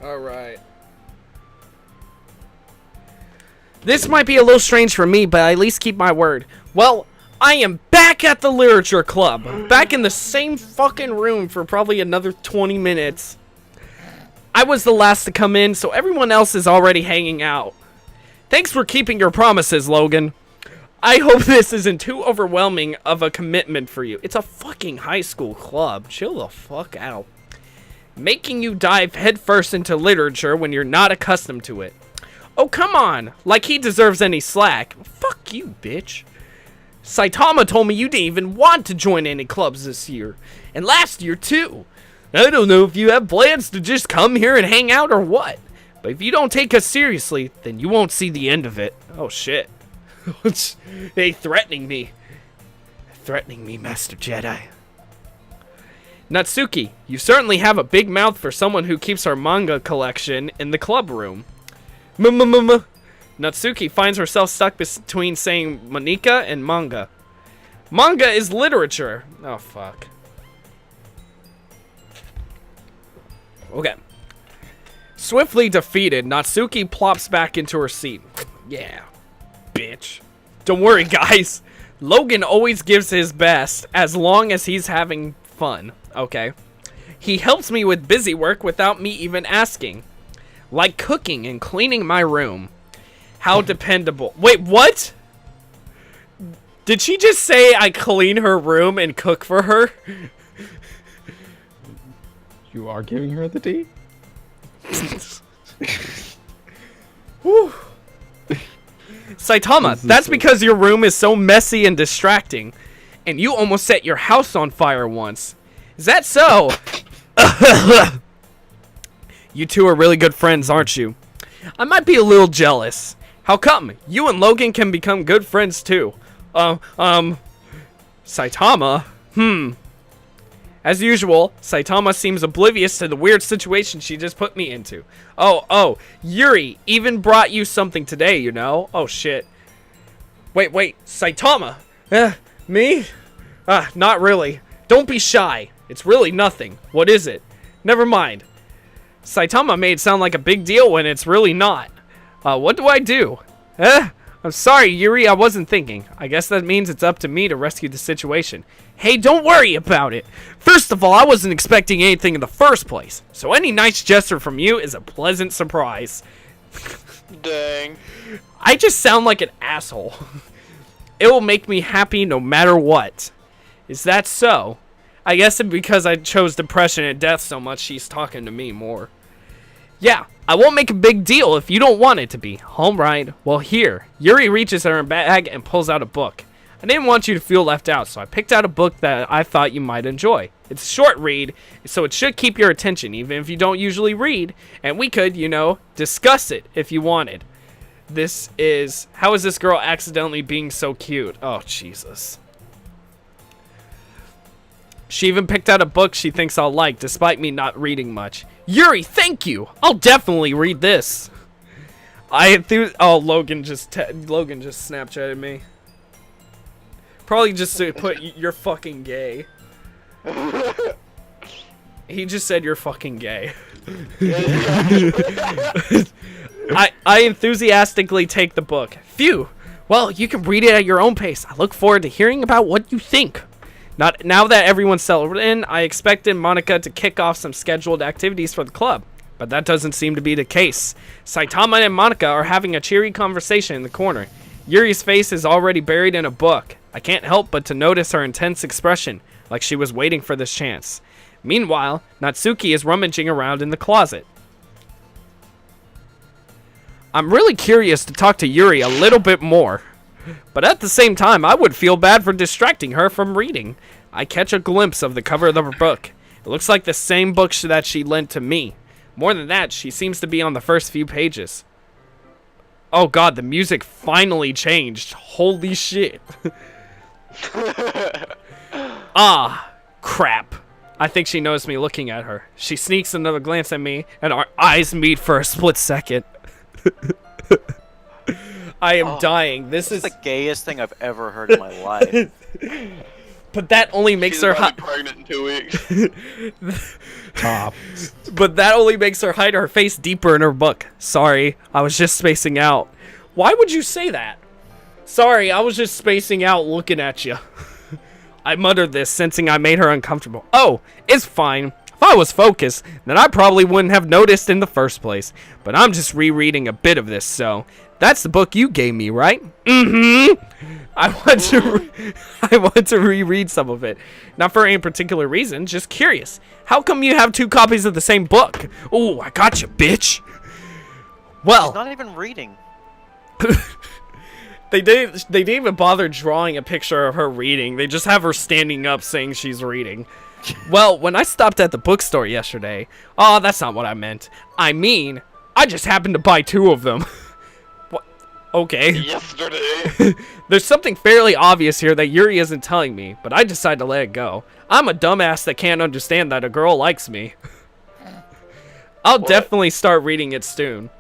[SPEAKER 1] Alright. This might be a little strange for me, but I at least keep my word. Well, I am back at the literature club. Back in the same fucking room for probably another 20 minutes. I was the last to come in, so everyone else is already hanging out. Thanks for keeping your promises, Logan. I hope this isn't too overwhelming of a commitment for you. It's a fucking high school club. Chill the fuck out. Making you dive headfirst into literature when you're not accustomed to it. Oh, come on. Like he deserves any slack. Fuck you, bitch. Saitama told me you didn't even want to join any clubs this year. And last year, too. I don't know if you have plans to just come here and hang out or what. But if you don't take us seriously, then you won't see the end of it. Oh, shit. They threatening me. Threatening me, Master Jedi. Natsuki, you certainly have a big mouth for someone who keeps her manga collection in the club room. Natsuki finds herself stuck between saying Monika and manga. Manga is literature. Oh, fuck. Okay. Swiftly defeated, Natsuki plops back into her seat. Yeah, bitch. Don't worry, guys. Logan always gives his best as long as he's having fun. Okay. He helps me with busy work without me even asking. Like cooking and cleaning my room. How dependable. Wait, what? Did she just say I clean her room and cook for her?
[SPEAKER 3] You are giving her the tea?
[SPEAKER 1] Whew. Saitama, that's because your room is so messy and distracting. And you almost set your house on fire once. Is that so? You two are really good friends, aren't you? I might be a little jealous. How come? You and Logan can become good friends too. Saitama? As usual, Saitama seems oblivious to the weird situation she just put me into. Oh, Yuri even brought you something today, you know? Oh, shit. Wait, Saitama? Me? Not really. Don't be shy. It's really nothing. What is it? Never mind. Saitama made it sound like a big deal when it's really not. What do I do? I'm sorry, Yuri, I wasn't thinking. I guess that means it's up to me to rescue the situation. Hey, don't worry about it. First of all, I wasn't expecting anything in the first place. So any nice gesture from you is a pleasant surprise.
[SPEAKER 2] Dang.
[SPEAKER 1] I just sound like an asshole. It will make me happy no matter what. Is that so? I guess it's because I chose depression and death so much she's talking to me more. Yeah, I won't make a big deal if you don't want it to be. Alright, well here. Yuri reaches in her bag and pulls out a book. I didn't want you to feel left out, so I picked out a book that I thought you might enjoy. It's a short read, so it should keep your attention even if you don't usually read. And we could, discuss it if you wanted. This is... How is this girl accidentally being so cute? Oh, Jesus. She even picked out a book she thinks I'll like, despite me not reading much. Yuri, thank you! I'll definitely read this. Logan just Snapchatted me. Probably just to put, you're fucking gay. He just said you're fucking gay. I enthusiastically take the book. Phew! Well, you can read it at your own pace. I look forward to hearing about what you think. Now that everyone's settled in, I expected Monica to kick off some scheduled activities for the club, but that doesn't seem to be the case. Saitama and Monica are having a cheery conversation in the corner. Yuri's face is already buried in a book. I can't help but to notice her intense expression, like she was waiting for this chance. Meanwhile, Natsuki is rummaging around in the closet. I'm really curious to talk to Yuri a little bit more, but at the same time, I would feel bad for distracting her from reading. I catch a glimpse of the cover of the book. It looks like the same book that she lent to me. More than that, she seems to be on the first few pages. Oh god, the music finally changed. Holy shit. Ah, crap. I think she noticed me looking at her. She sneaks another glance at me, and our eyes meet for a split second. I am dying. This is
[SPEAKER 4] the gayest thing I've ever heard in my life.
[SPEAKER 1] But that only makes
[SPEAKER 2] She's
[SPEAKER 1] her
[SPEAKER 2] about to be pregnant in 2 weeks.
[SPEAKER 3] Top.
[SPEAKER 1] But that only makes her hide her face deeper in her book. Sorry, I was just spacing out. Why would you say that? Sorry, I was just spacing out looking at you. I muttered this, sensing I made her uncomfortable. Oh, it's fine. If I was focused, then I probably wouldn't have noticed in the first place. But I'm just rereading a bit of this, so... That's the book you gave me, right? Mm-hmm. I want to reread some of it. Not for any particular reason, just curious. How come you have 2 copies of the same book? Oh, I got you, bitch. Well...
[SPEAKER 4] She's not even reading.
[SPEAKER 1] They didn't even bother drawing a picture of her reading. They just have her standing up saying she's reading. Well, when I stopped at the bookstore yesterday... Oh, that's not what I meant. I mean, I just happened to buy 2 of them. What? Okay.
[SPEAKER 2] Yesterday.
[SPEAKER 1] There's something fairly obvious here that Yuri isn't telling me, but I decide to let it go. I'm a dumbass that can't understand that a girl likes me. I'll definitely start reading it soon.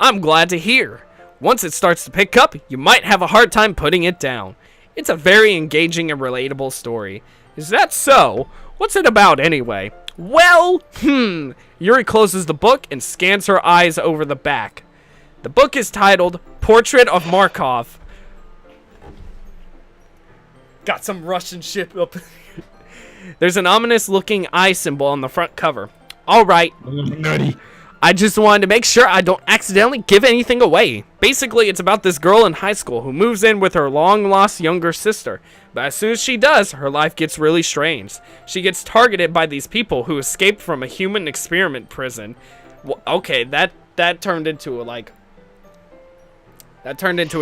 [SPEAKER 1] I'm glad to hear. Once it starts to pick up, you might have a hard time putting it down. It's a very engaging and relatable story. Is that so? What's it about anyway? Well, Yuri closes the book and scans her eyes over the back. The book is titled Portrait of Markov. Got some Russian shit up. There's an ominous looking eye symbol on the front cover. Alright.
[SPEAKER 3] Nutty.
[SPEAKER 1] I just wanted to make sure I don't accidentally give anything away. Basically, it's about this girl in high school who moves in with her long-lost younger sister. But as soon as she does, her life gets really strange. She gets targeted by these people who escaped from a human experiment prison. Well, okay, that turned into a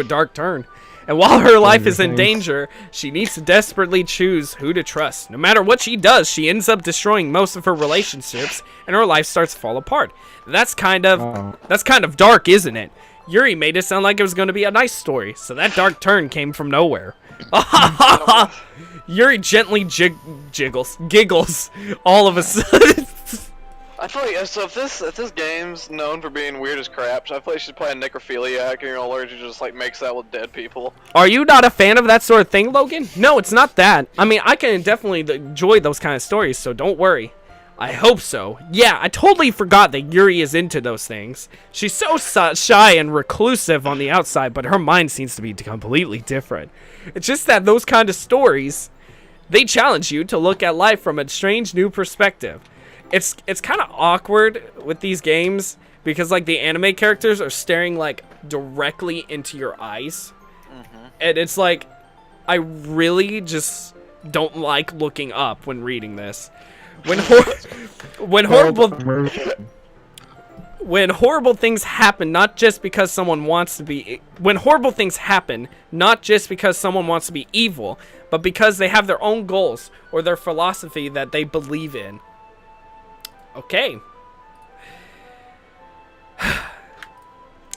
[SPEAKER 1] dark turn. And while her life is in danger, she needs to desperately choose who to trust. No matter what she does, she ends up destroying most of her relationships, and her life starts to fall apart. That's kind of dark, isn't it? Yuri made it sound like it was going to be a nice story, so that dark turn came from nowhere. Yuri gently giggles all of a sudden.
[SPEAKER 2] I feel like so if this game's known for being weird as crap, so I feel like she's playing necrophiliac and you're allergic to just like makes out with dead people.
[SPEAKER 1] Are you not a fan of that sort of thing, Logan? No, it's not that. I mean, I can definitely enjoy those kind of stories, so don't worry. I hope so. Yeah, I totally forgot that Yuri is into those things. She's so shy and reclusive on the outside, but her mind seems to be completely different. It's just that those kind of stories, they challenge you to look at life from a strange new perspective. It's kind of awkward with these games because like the anime characters are staring like directly into your eyes. And it's like I really just don't like looking up when reading this. When horrible things happen not just because someone wants to be evil, but because they have their own goals or their philosophy that they believe in. Okay.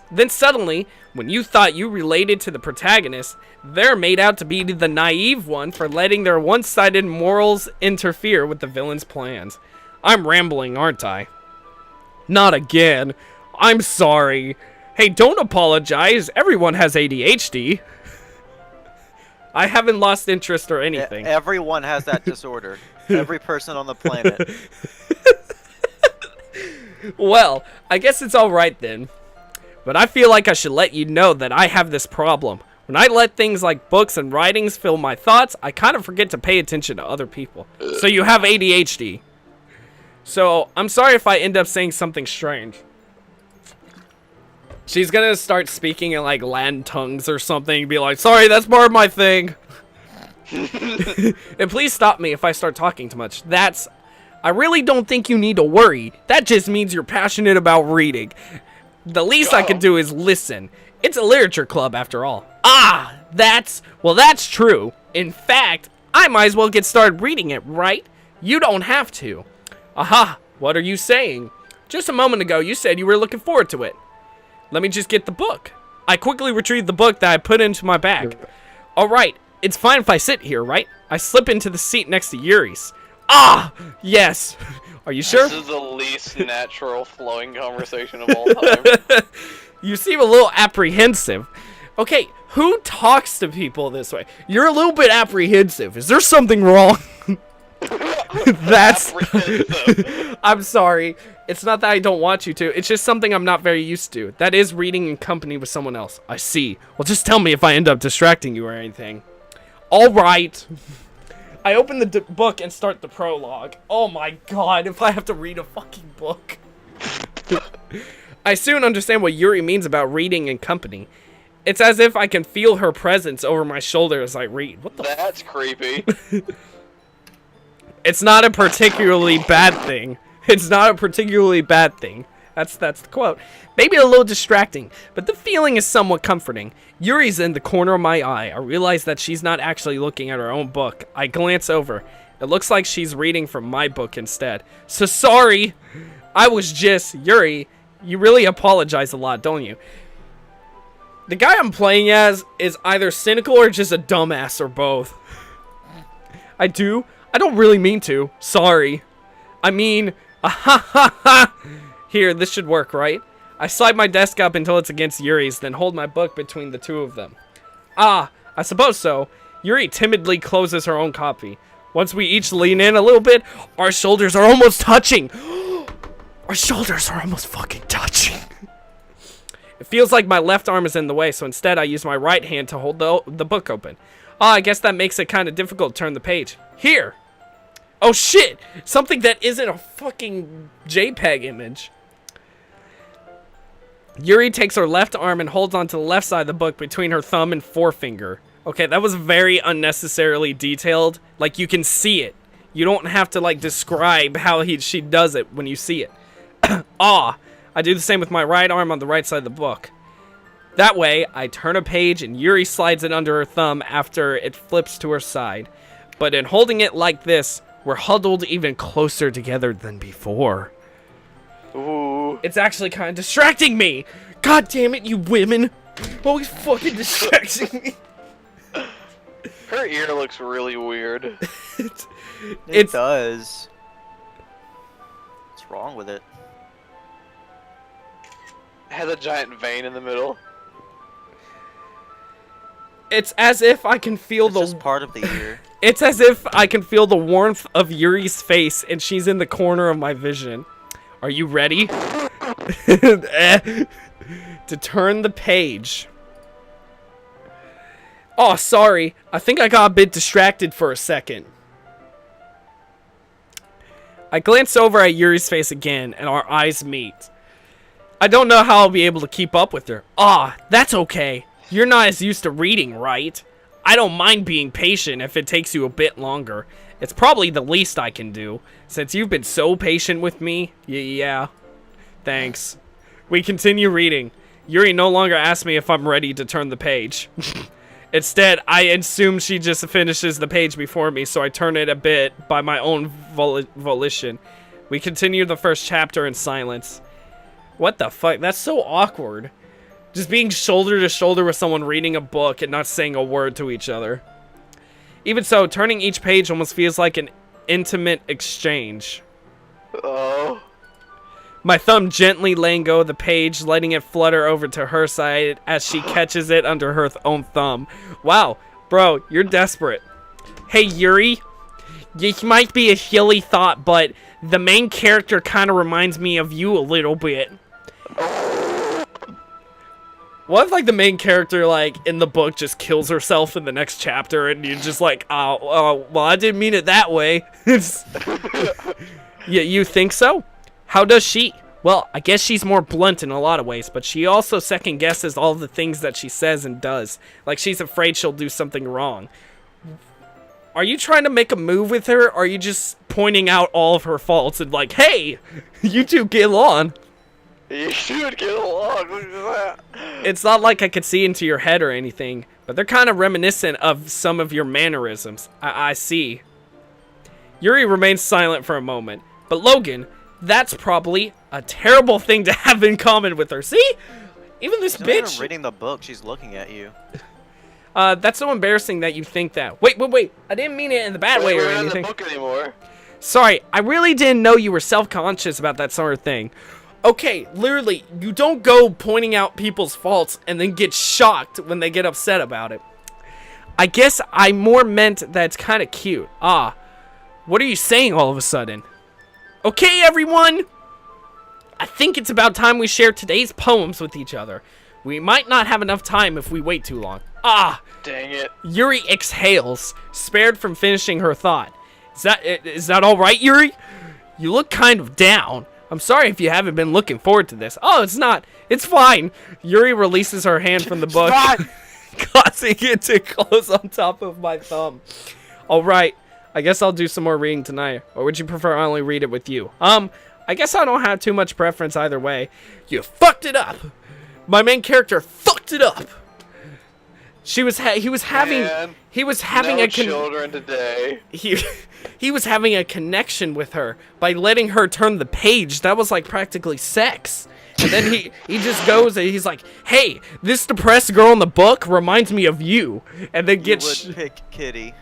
[SPEAKER 1] Then suddenly, when you thought you related to the protagonist, they're made out to be the naive one for letting their one-sided morals interfere with the villain's plans. I'm rambling, aren't I? Not again. I'm sorry. Hey, don't apologize. Everyone has ADHD. I haven't lost interest or anything.
[SPEAKER 4] Everyone has that disorder. Every person on the planet.
[SPEAKER 1] Well, I guess it's alright then. But I feel like I should let you know that I have this problem. When I let things like books and writings fill my thoughts, I kind of forget to pay attention to other people. So you have ADHD. So I'm sorry if I end up saying something strange. She's gonna start speaking in like Latin tongues or something, be like, sorry, that's part of my thing. And please stop me if I start talking too much. I really don't think you need to worry. That just means you're passionate about reading. The least I can do is listen. It's a literature club after all. Ah, that's true. In fact, I might as well get started reading it, right? You don't have to. Aha, what are you saying? Just a moment ago, you said you were looking forward to it. Let me just get the book. I quickly retrieved the book that I put into my bag. All right, it's fine if I sit here, right? I slip into the seat next to Yuri's. Ah, yes. Are you sure?
[SPEAKER 2] This is the least natural flowing conversation of all time.
[SPEAKER 1] You seem a little apprehensive. Okay, who talks to people this way? You're a little bit apprehensive. Is there something wrong? That's... I'm sorry. It's not that I don't want you to. It's just something I'm not very used to. That is reading in company with someone else. I see. Well, just tell me if I end up distracting you or anything. All right. I open the book and start the prologue. Oh my god, if I have to read a fucking book. I soon understand what Yuri means about reading in company. It's as if I can feel her presence over my shoulder as I read. What the
[SPEAKER 2] That's creepy.
[SPEAKER 1] It's not a particularly bad thing. It's not a particularly bad thing. That's the quote. Maybe a little distracting, but the feeling is somewhat comforting. Yuri's in the corner of my eye. I realize that she's not actually looking at her own book. I glance over. It looks like she's reading from my book instead. So sorry. I was just... Yuri, you really apologize a lot, don't you? The guy I'm playing as is either cynical or just a dumbass or both. I don't really mean to. Sorry. I mean... Here, this should work, right? I slide my desk up until it's against Yuri's, then hold my book between the two of them. Ah, I suppose so. Yuri timidly closes her own copy. Once we each lean in a little bit, our shoulders are almost touching. Our shoulders are almost fucking touching. It feels like my left arm is in the way, so instead I use my right hand to hold the book open. Ah, I guess that makes it kind of difficult to turn the page. Here! Oh shit! Something that isn't a fucking JPEG image. Yuri takes her left arm and holds onto the left side of the book between her thumb and forefinger. Okay, that was very unnecessarily detailed. Like, you can see it. You don't have to, like, describe how she does it when you see it. Ah! I do the same with my right arm on the right side of the book. That way, I turn a page and Yuri slides it under her thumb after it flips to her side. But in holding it like this, we're huddled even closer together than before.
[SPEAKER 2] Ooh.
[SPEAKER 1] It's actually kind of distracting me. God damn it, you women. Always fucking distracting me.
[SPEAKER 2] Her ear looks really weird.
[SPEAKER 4] It does. What's wrong with it?
[SPEAKER 2] It has a giant vein in the middle.
[SPEAKER 1] It's as if I can feel
[SPEAKER 4] It's just part of the ear.
[SPEAKER 1] It's as if I can feel the warmth of Yuri's face and she's in the corner of my vision. Are you ready? To turn the page. Oh, sorry. I think I got a bit distracted for a second. I glance over at Yuri's face again and our eyes meet. I don't know how I'll be able to keep up with her. Ah, that's okay. You're not as used to reading, right? I don't mind being patient if it takes you a bit longer. It's probably the least I can do, since you've been so patient with me. Yeah. Thanks. We continue reading. Yuri no longer asks me if I'm ready to turn the page. Instead, I assume she just finishes the page before me, so I turn it a bit by my own volition. We continue the first chapter in silence. What the fuck? That's so awkward. Just being shoulder to shoulder with someone reading a book and not saying a word to each other. Even so, turning each page almost feels like an intimate exchange.
[SPEAKER 2] Oh.
[SPEAKER 1] My thumb gently letting go of the page, letting it flutter over to her side as she catches it under her own thumb. Wow, bro, you're desperate. Hey, Yuri. This might be a silly thought, but the main character kind of reminds me of you a little bit. What if, like, the main character, like, in the book just kills herself in the next chapter, and you're just like, well, I didn't mean it that way. Yeah, you think so? How does she? Well, I guess she's more blunt in a lot of ways, but she also second guesses all the things that she says and does. Like, she's afraid she'll do something wrong. Are you trying to make a move with her, or are you just pointing out all of her faults and like, hey, you two get on?
[SPEAKER 2] You should get along. Look at that.
[SPEAKER 1] It's not like I could see into your head or anything, but they're kind of reminiscent of some of your mannerisms. I see. Yuri remains silent for a moment, but Logan, that's probably a terrible thing to have in common with her. See? Even this
[SPEAKER 4] She's not even
[SPEAKER 1] bitch.
[SPEAKER 4] reading the book. She's looking at you.
[SPEAKER 1] That's so embarrassing that you think that. Wait. I didn't mean it in the bad way or
[SPEAKER 2] We're not in
[SPEAKER 1] anything.
[SPEAKER 2] the book anymore.
[SPEAKER 1] Sorry, I really didn't know you were self-conscious about that sort of thing. Okay, literally, you don't go pointing out people's faults and then get shocked when they get upset about it. I guess I more meant that it's kind of cute. What are you saying all of a sudden? Okay, everyone! I think it's about time we share today's poems with each other. We might not have enough time if we wait too long.
[SPEAKER 2] Dang it.
[SPEAKER 1] Yuri exhales, spared from finishing her thought. Is that all right, Yuri? You look kind of down. I'm sorry if you haven't been looking forward to this. Oh, it's not. It's fine. Yuri releases her hand from the book, causing it to close on top of my thumb. All right. I guess I'll do some more reading tonight. Or would you prefer I only read it with you? I guess I don't have too much preference either way. You fucked it up. My main character fucked it up. He was having
[SPEAKER 2] No
[SPEAKER 1] a
[SPEAKER 2] children today.
[SPEAKER 1] he was having a connection with her by letting her turn the page. That was like practically sex. And then he just goes and he's like, "Hey, this depressed girl in the book reminds me of you." And then
[SPEAKER 4] You would pick Kitty.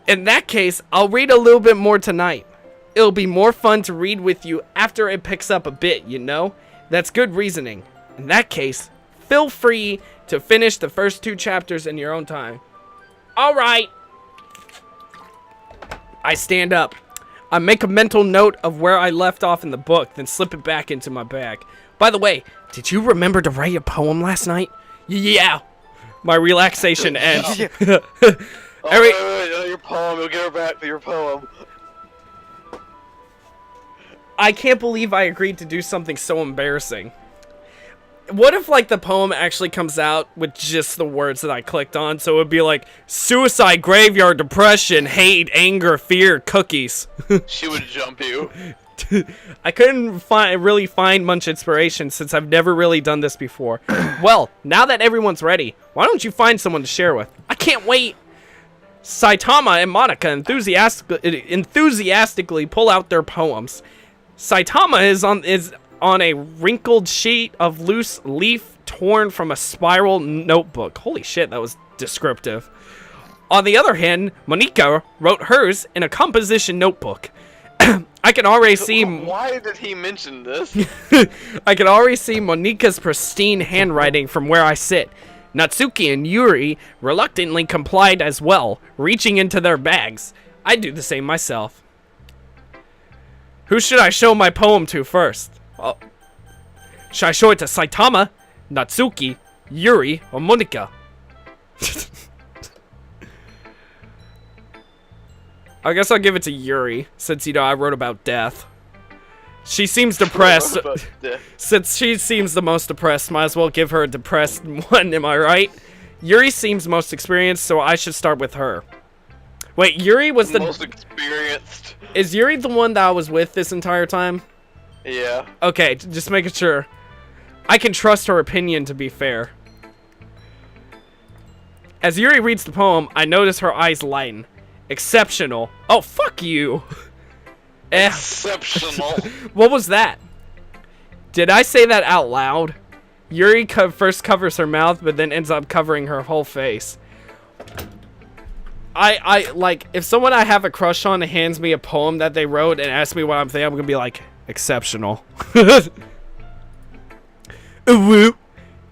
[SPEAKER 1] In that case, I'll read a little bit more tonight. It'll be more fun to read with you after it picks up a bit, you know? That's good reasoning. In that case, feel free to finish the first 2 chapters in your own time. All right. I stand up. I make a mental note of where I left off in the book, then slip it back into my bag. By the way, did you remember to write a poem last night? Yeah. My relaxation ends.
[SPEAKER 2] Your poem. You'll get her back for your poem.
[SPEAKER 1] I can't believe I agreed to do something so embarrassing. What if, like, the poem actually comes out with just the words that I clicked on? So it would be like, suicide, graveyard, depression, hate, anger, fear, cookies.
[SPEAKER 2] She would jump you.
[SPEAKER 1] I couldn't really find much inspiration since I've never really done this before. Well, now that everyone's ready, why don't you find someone to share with? I can't wait. Saitama and Monica enthusiastically pull out their poems. Saitama is on a wrinkled sheet of loose leaf torn from a spiral notebook. Holy shit, that was descriptive. On the other hand, Monica wrote hers in a composition notebook. I can already see...
[SPEAKER 2] Why did he mention this?
[SPEAKER 1] I can already see Monica's pristine handwriting from where I sit. Natsuki and Yuri reluctantly complied as well, reaching into their bags. I'd do the same myself. Who should I show my poem to first? Should I show it to Saitama, Natsuki, Yuri, or Monica? I guess I'll give it to Yuri, since, you know, I wrote about death. She seems depressed. Since she seems the most depressed, might as well give her a depressed one, am I right? Yuri seems most experienced, so I should start with her. Wait, Yuri was the
[SPEAKER 2] most experienced.
[SPEAKER 1] Is Yuri the one that I was with this entire time?
[SPEAKER 2] Yeah.
[SPEAKER 1] Okay, just making sure. I can trust her opinion, to be fair. As Yuri reads the poem, I notice her eyes lighten. Exceptional. Oh, fuck you.
[SPEAKER 2] Exceptional.
[SPEAKER 1] What was that? Did I say that out loud? Yuri first covers her mouth, but then ends up covering her whole face. I like, if someone I have a crush on hands me a poem that they wrote and asks me what I'm thinking, I'm gonna be like, exceptional. Woo.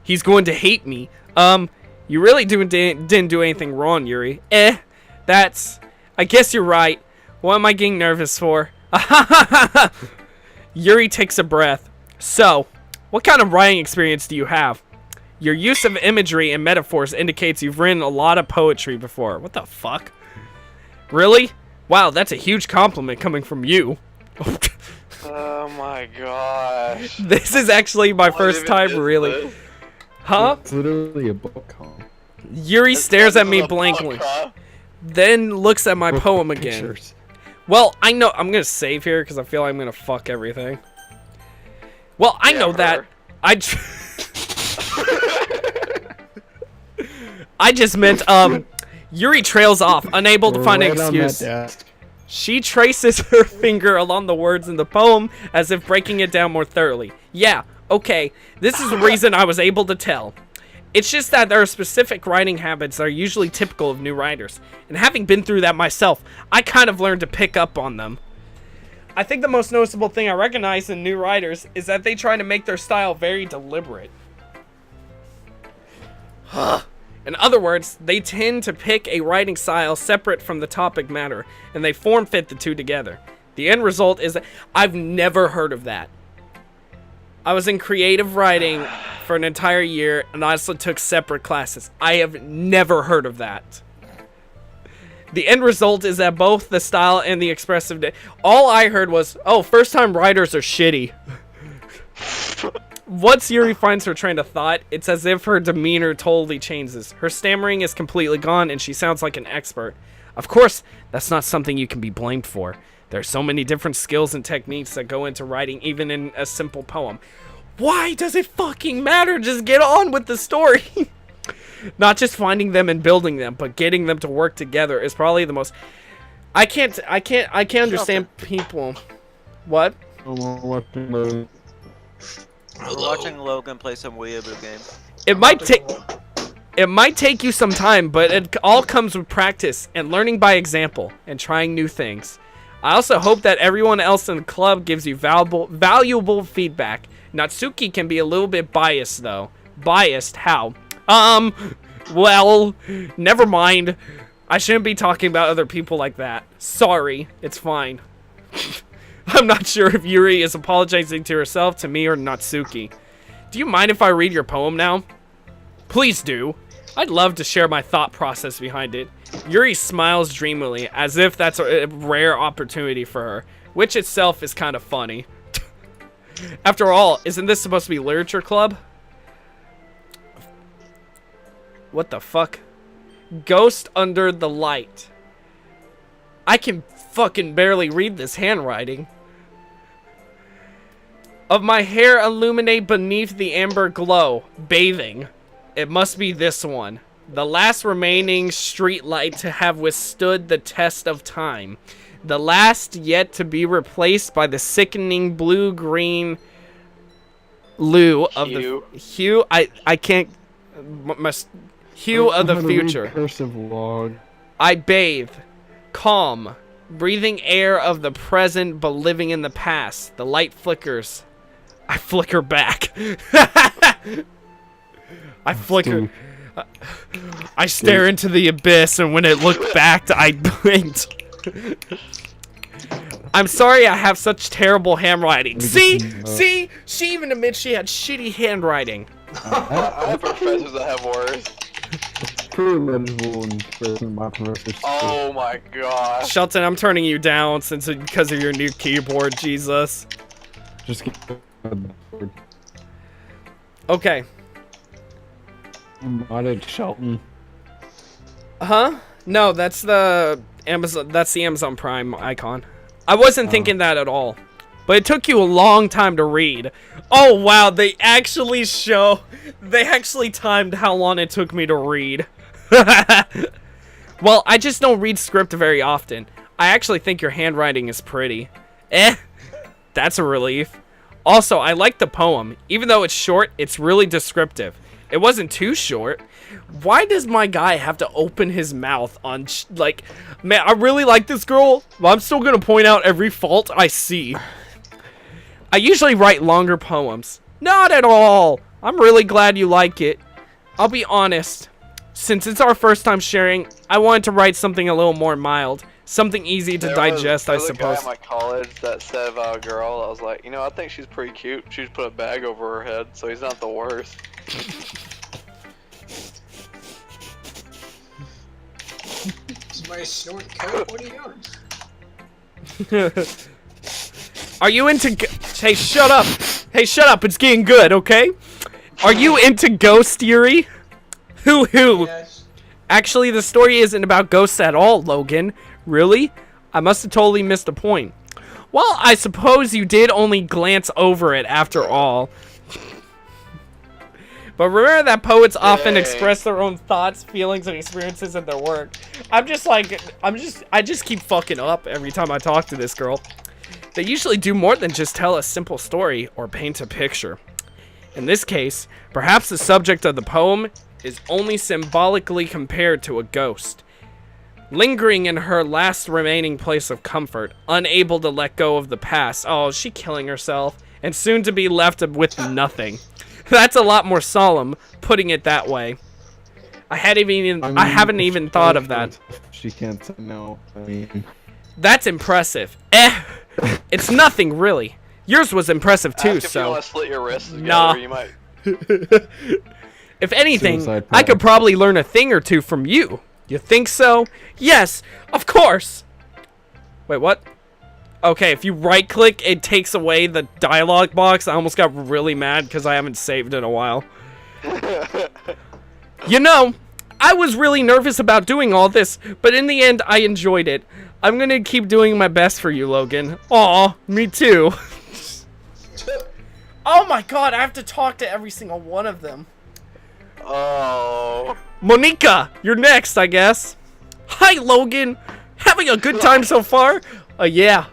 [SPEAKER 1] He's going to hate me. You really didn't do anything wrong, Yuri. I guess you're right. What am I getting nervous for? Yuri takes a breath. So, What kind of writing experience do you have? Your use of imagery and metaphors indicates you've written a lot of poetry before. What the fuck? Really? Wow, that's a huge compliment coming from you.
[SPEAKER 2] Oh my gosh.
[SPEAKER 1] This is actually my
[SPEAKER 2] What
[SPEAKER 1] first
[SPEAKER 2] even
[SPEAKER 1] time
[SPEAKER 2] is
[SPEAKER 1] really.
[SPEAKER 2] this?
[SPEAKER 1] Huh?
[SPEAKER 3] It's literally a book call.
[SPEAKER 1] Yuri stares at me
[SPEAKER 2] This is a
[SPEAKER 1] blankly,
[SPEAKER 2] book, huh?
[SPEAKER 1] then looks at my poem again.
[SPEAKER 3] Pictures.
[SPEAKER 1] Well, I know I'm gonna save here because I feel like I'm gonna fuck everything. Well, I
[SPEAKER 2] Yeah,
[SPEAKER 1] know that.
[SPEAKER 2] her.
[SPEAKER 1] I just meant Yuri trails off, unable to find an
[SPEAKER 3] Right on that
[SPEAKER 1] excuse.
[SPEAKER 3] desk.
[SPEAKER 1] She traces her finger along the words in the poem as if breaking it down more thoroughly. Yeah, okay, this is the reason I was able to tell. It's just that there are specific writing habits that are usually typical of new writers, and having been through that myself, I kind of learned to pick up on them. I think the most noticeable thing I recognize in new writers is that they try to make their style very deliberate. In other words, they tend to pick a writing style separate from the topic matter, and they form fit the two together. The end result is that I've never heard of that. I was in creative writing for an entire year, and I also took separate classes. I have never heard of that. The end result is that both the style and the expressive... All I heard was, oh, first-time writers are shitty. Once Yuri finds her train of thought, it's as if her demeanor totally changes. Her stammering is completely gone, and she sounds like an expert. Of course, that's not something you can be blamed for. There are so many different skills and techniques that go into writing, even in a simple poem. Why does it fucking matter? Just get on with the story. Not just finding them and building them, but getting them to work together is probably the most... I can't understand people. What?
[SPEAKER 4] We're watching Logan play some weeaboo game.
[SPEAKER 1] It might take you some time, but it all comes with practice and learning by example and trying new things. I also hope that everyone else in the club gives you valuable feedback. Natsuki can be a little bit biased though. Biased? How? Well, never mind. I shouldn't be talking about other people like that. Sorry, it's fine. I'm not sure if Yuri is apologizing to herself, to me, or Natsuki. Do you mind if I read your poem now? Please do. I'd love to share my thought process behind it. Yuri smiles dreamily, as if that's a rare opportunity for her, which itself is kind of funny. After all, isn't this supposed to be literature club? What the fuck? Ghost under the light. I can fucking barely read this handwriting. Of my hair illuminate beneath the amber glow, bathing. It must be this one. The last remaining street light to have withstood the test of time. The last yet to be replaced by the sickening blue-green hue of the hue. I can't. Hue of the future.
[SPEAKER 3] Cursive log.
[SPEAKER 1] I bathe, calm, breathing air of the present but living in the past. The light flickers. I flicker back. I flicker. I stare into the abyss, and when it looked back, I blinked. I'm sorry I have such terrible handwriting. See? See? She even admits she had shitty handwriting.
[SPEAKER 2] I have professors that have worse.
[SPEAKER 3] Pretty legible in person by professors.
[SPEAKER 2] Oh my gosh.
[SPEAKER 1] Shelton, I'm turning you down because of your new keyboard, Jesus.
[SPEAKER 3] Just get
[SPEAKER 1] Okay.
[SPEAKER 3] modded Shelton.
[SPEAKER 1] Huh? No, that's the Amazon Prime icon. I wasn't thinking that at all. But it took you a long time to read. Oh wow, they actually timed how long it took me to read. Well, I just don't read script very often. I actually think your handwriting is pretty. That's a relief. Also, I like the poem. Even though it's short, it's really descriptive. It wasn't too short. Why does my guy have to open his mouth on, like, man, I really like this girl, but I'm still gonna point out every fault I see. I usually write longer poems. Not at all. I'm really glad you like it. I'll be honest. Since it's our first time sharing, I wanted to write something a little more mild. Something easy to
[SPEAKER 2] There
[SPEAKER 1] digest, I
[SPEAKER 2] was a guy
[SPEAKER 1] suppose.
[SPEAKER 2] at my college that said about a girl. I was like, I think she's pretty cute. She just put a bag over her head, so he's not the worst.
[SPEAKER 5] Somebody snorting coke? What are you doing?
[SPEAKER 1] Are you into... Hey, shut up. Hey, shut up. It's getting good, okay? Are you into ghost theory? Hoo.
[SPEAKER 5] Yes.
[SPEAKER 1] Actually, the story isn't about ghosts at all, Logan. Really? I must have totally missed the point. Well, I suppose you did only glance over it after all. But remember that poets often express their own thoughts, feelings, and experiences in their work. I just keep fucking up every time I talk to this girl. They usually do more than just tell a simple story or paint a picture. In this case, perhaps the subject of the poem is only symbolically compared to a ghost. Lingering in her last remaining place of comfort, unable to let go of the past. Oh, is she killing herself? And soon to be left with nothing. That's a lot more solemn, putting it that way. I haven't even thought of that.
[SPEAKER 3] She can't say no. I mean,
[SPEAKER 1] That's impressive. It's nothing really. Yours was impressive too,
[SPEAKER 2] If you
[SPEAKER 1] so.
[SPEAKER 2] want to split your wrists together,
[SPEAKER 1] Nah.
[SPEAKER 2] you might.
[SPEAKER 1] If anything,
[SPEAKER 3] Suicide
[SPEAKER 1] I could
[SPEAKER 3] pact.
[SPEAKER 1] probably learn a thing or two from you. You think so? Yes, of course. Wait, what? Okay, if you right click, it takes away the dialogue box. I almost got really mad because I haven't saved in a while. You know, I was really nervous about doing all this, but in the end, I enjoyed it. I'm gonna keep doing my best for you, Logan. Aw, me too. Oh my god, I have to talk to every single one of them.
[SPEAKER 2] Oh.
[SPEAKER 1] Monica, you're next, I guess. Hi, Logan. Having a good time so far? Yeah.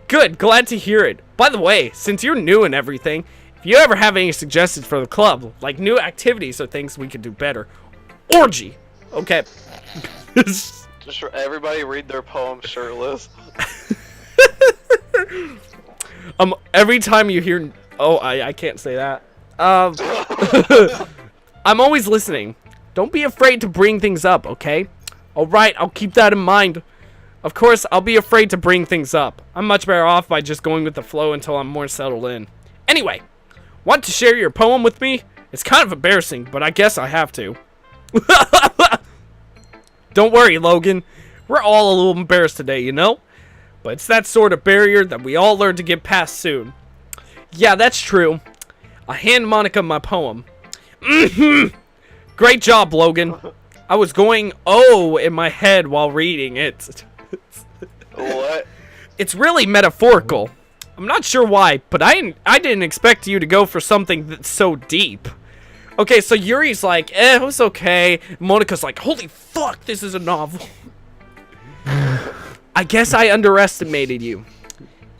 [SPEAKER 1] Good, glad to hear it. By the way, since you're new and everything, if you ever have any suggestions for the club, like new activities or things we could do better. Orgy. Okay.
[SPEAKER 2] Just for everybody read their poem shirtless.
[SPEAKER 1] Every time you hear... Oh, I can't say that. I'm always listening. Don't be afraid to bring things up, okay? Alright, I'll keep that in mind. Of course, I'll be afraid to bring things up. I'm much better off by just going with the flow until I'm more settled in. Anyway, want to share your poem with me? It's kind of embarrassing, but I guess I have to. Don't worry, Logan. We're all a little embarrassed today, you know? But it's that sort of barrier that we all learn to get past soon. Yeah, that's true. I hand Monica my poem. Great job, Logan. I was going oh in my head while reading it.
[SPEAKER 2] What?
[SPEAKER 1] It's really metaphorical. I'm not sure why, but I didn't expect you to go for something that's so deep. Okay, so Yuri's like, it was okay. Monica's like, holy fuck, this is a novel. I guess I underestimated you.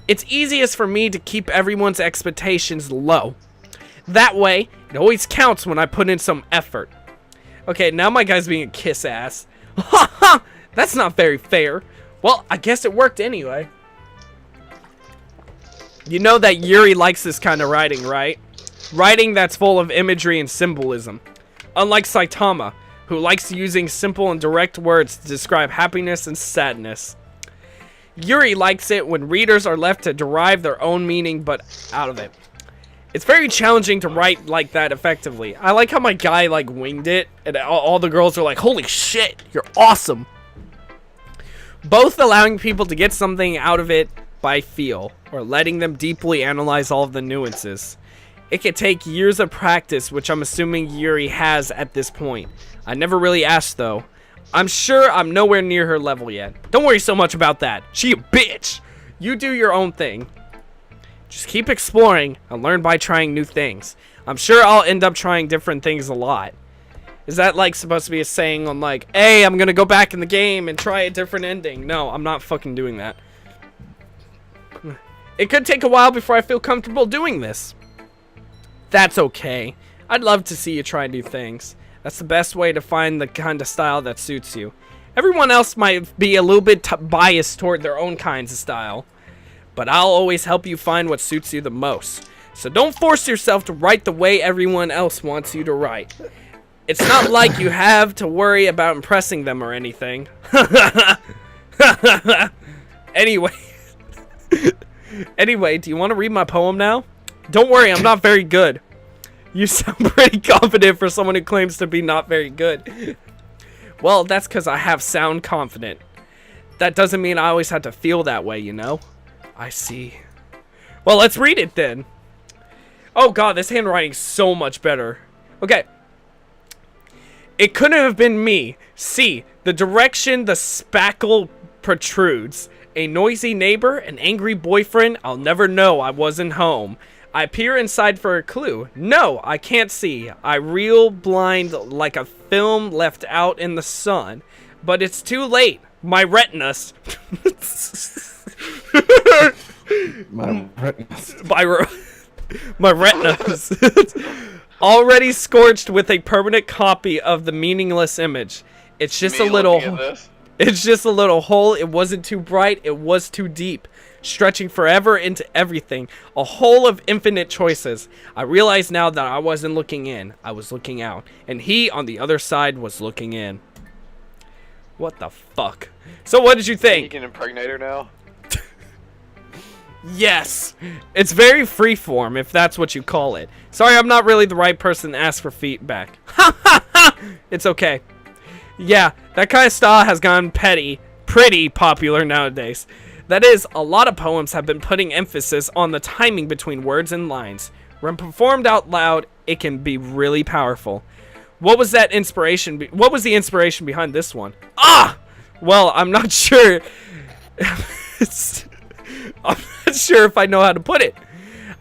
[SPEAKER 1] It's easiest for me to keep everyone's expectations low. That way, it always counts when I put in some effort. Okay, now my guy's being a kiss ass. Ha ha! That's not very fair. Well, I guess it worked anyway. You know that Yuri likes this kind of writing, right? Writing that's full of imagery and symbolism. Unlike Saitama, who likes using simple and direct words to describe happiness and sadness. Yuri likes it when readers are left to derive their own meaning but out of it. It's very challenging to write like that effectively. I like how my guy like winged it and all the girls are like, holy shit, you're awesome. Both allowing people to get something out of it by feel or letting them deeply analyze all of the nuances. It could take years of practice, which I'm assuming Yuri has at this point. I never really asked though. I'm sure I'm nowhere near her level yet. Don't worry so much about that. She a bitch. You do your own thing. Just keep exploring and learn by trying new things. I'm sure I'll end up trying different things a lot. Is that like supposed to be a saying on like, hey, I'm gonna go back in the game and try a different ending? No, I'm not fucking doing that. It could take a while before I feel comfortable doing this. That's okay. I'd love to see you try new things. That's the best way to find the kind of style that suits you. Everyone else might be a little bit biased toward their own kinds of style. But I'll always help you find what suits you the most. So don't force yourself to write the way everyone else wants you to write. It's not like you have to worry about impressing them or anything. Anyway. Anyway, do you want to read my poem now? Don't worry, I'm not very good. You sound pretty confident for someone who claims to be not very good. Well, that's because I have sound confident. That doesn't mean I always have to feel that way, you know? I see. Well, let's read it then. Oh god, this handwriting's so much better. Okay. It couldn't have been me. See, the direction the spackle protrudes. A noisy neighbor, an angry boyfriend, I'll never know I wasn't home. I peer inside for a clue. No, I can't see. I reel blind like a film left out in the sun. But it's too late. My retinas.
[SPEAKER 3] My retinas.
[SPEAKER 1] My retinas. Already scorched with a permanent copy of the meaningless image. It's just a little... It's just a little hole. It wasn't too bright. It was too deep. Stretching forever into everything. A hole of infinite choices. I realize now that I wasn't looking in. I was looking out. And he on the other side was looking in. What the fuck? So what did you think?
[SPEAKER 2] You can impregnate her now.
[SPEAKER 1] Yes. It's very freeform, if that's what you call it. Sorry, I'm not really the right person to ask for feedback. Ha ha ha! It's okay. Yeah, that kind of style has gone pretty popular nowadays. That is, a lot of poems have been putting emphasis on the timing between words and lines. When performed out loud, it can be really powerful. What was the inspiration behind this one? Ah! Well, I'm not sure. I'm not sure if I know how to put it.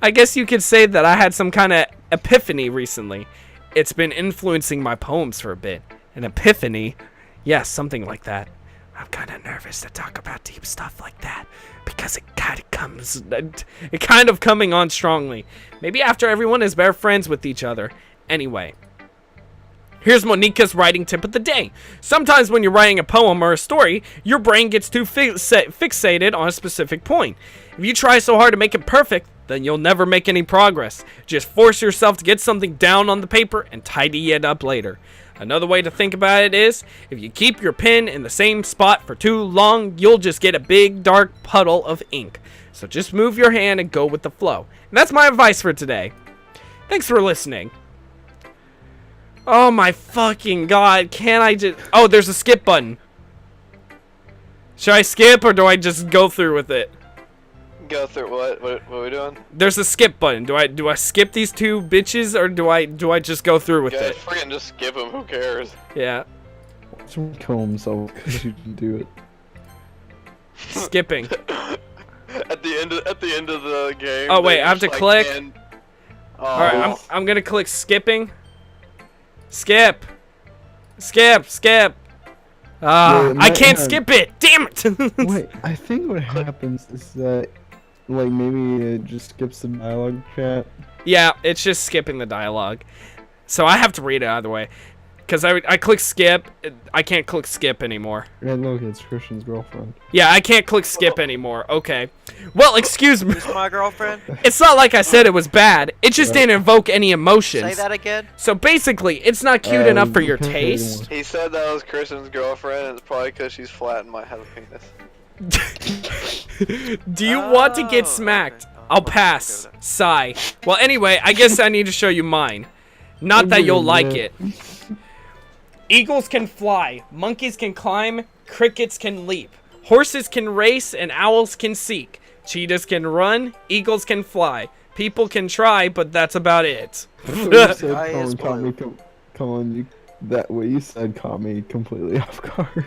[SPEAKER 1] I guess you could say that I had some kind of epiphany recently. It's been influencing my poems for a bit. An epiphany? Yes, something like that. I'm kind of nervous to talk about deep stuff like that because it kind of coming on strongly. Maybe after everyone is better friends with each other. Anyway, here's Monica's writing tip of the day. Sometimes when you're writing a poem or a story, your brain gets too fixated on a specific point. If you try so hard to make it perfect, then you'll never make any progress. Just force yourself to get something down on the paper and tidy it up later. Another way to think about it is, if you keep your pen in the same spot for too long, you'll just get a big dark puddle of ink. So just move your hand and go with the flow. And that's my advice for today. Thanks for listening. Oh my fucking god, can't I just... Oh, there's a skip button. Should I skip or do I just go through with it?
[SPEAKER 2] Go through what? What are we doing?
[SPEAKER 1] There's a skip button. Do I skip these two bitches or do I just go through with
[SPEAKER 2] Yeah,
[SPEAKER 1] it?
[SPEAKER 2] freaking just skip them. Who cares?
[SPEAKER 1] Yeah.
[SPEAKER 3] Someone kill himself because you didn't do it.
[SPEAKER 1] Skipping.
[SPEAKER 2] At the end of the game.
[SPEAKER 1] Oh, wait,
[SPEAKER 2] they
[SPEAKER 1] I have
[SPEAKER 2] just,
[SPEAKER 1] to click?
[SPEAKER 2] Oh.
[SPEAKER 1] Alright, I'm gonna click skipping. Skip. Skip. Ah,
[SPEAKER 3] Wait,
[SPEAKER 1] I can't
[SPEAKER 3] have-
[SPEAKER 1] skip it. Damn it.
[SPEAKER 3] Wait, I think what happens is that, like, maybe it just skips the dialogue chat.
[SPEAKER 1] Yeah, it's just skipping the dialogue. So I have to read it either way. Because I click skip, I can't click skip anymore.
[SPEAKER 3] And look, it's Christian's girlfriend.
[SPEAKER 1] Yeah, I can't click skip anymore. Okay. Well, excuse me.
[SPEAKER 4] Who's my girlfriend?
[SPEAKER 1] It's not like I said it was bad. It just didn't invoke any emotions.
[SPEAKER 4] Say that again.
[SPEAKER 1] So basically, it's not cute enough for your taste.
[SPEAKER 2] He said that was Kristen's girlfriend, and it's probably because she's flat and might have a penis.
[SPEAKER 1] Do you want to get
[SPEAKER 4] Oh,
[SPEAKER 1] smacked?
[SPEAKER 4] okay.
[SPEAKER 1] I'll pass. Sigh. Well, anyway, I guess I need to show you mine. Not that you'll like it. Eagles can fly, monkeys can climb, crickets can leap, horses can race, and owls can seek. Cheetahs can run, eagles can fly. People can try, but that's about it.
[SPEAKER 3] You said
[SPEAKER 4] I is
[SPEAKER 3] Colin, that what you said caught me completely off guard.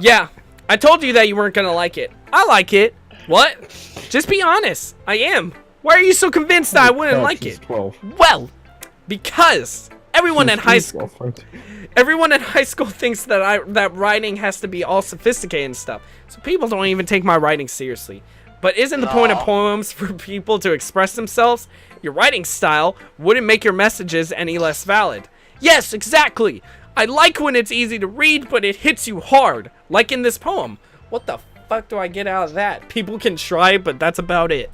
[SPEAKER 1] Yeah, I told you that you weren't gonna like it. I like it. What? Just be honest. I am. Why are you so convinced that I wouldn't like
[SPEAKER 3] She's
[SPEAKER 1] it?
[SPEAKER 3] 12.
[SPEAKER 1] Well, because everyone in
[SPEAKER 3] She's
[SPEAKER 1] high
[SPEAKER 3] his
[SPEAKER 1] school,
[SPEAKER 3] girlfriend.
[SPEAKER 1] everyone in high school thinks that writing has to be all sophisticated and stuff. So people don't even take my writing seriously. But isn't the point of poems for people to express themselves? Your writing style wouldn't make your messages any less valid. Yes, exactly. I like when it's easy to read, but it hits you hard, like in this poem. What the fuck do I get out of that? People can try, but that's about it.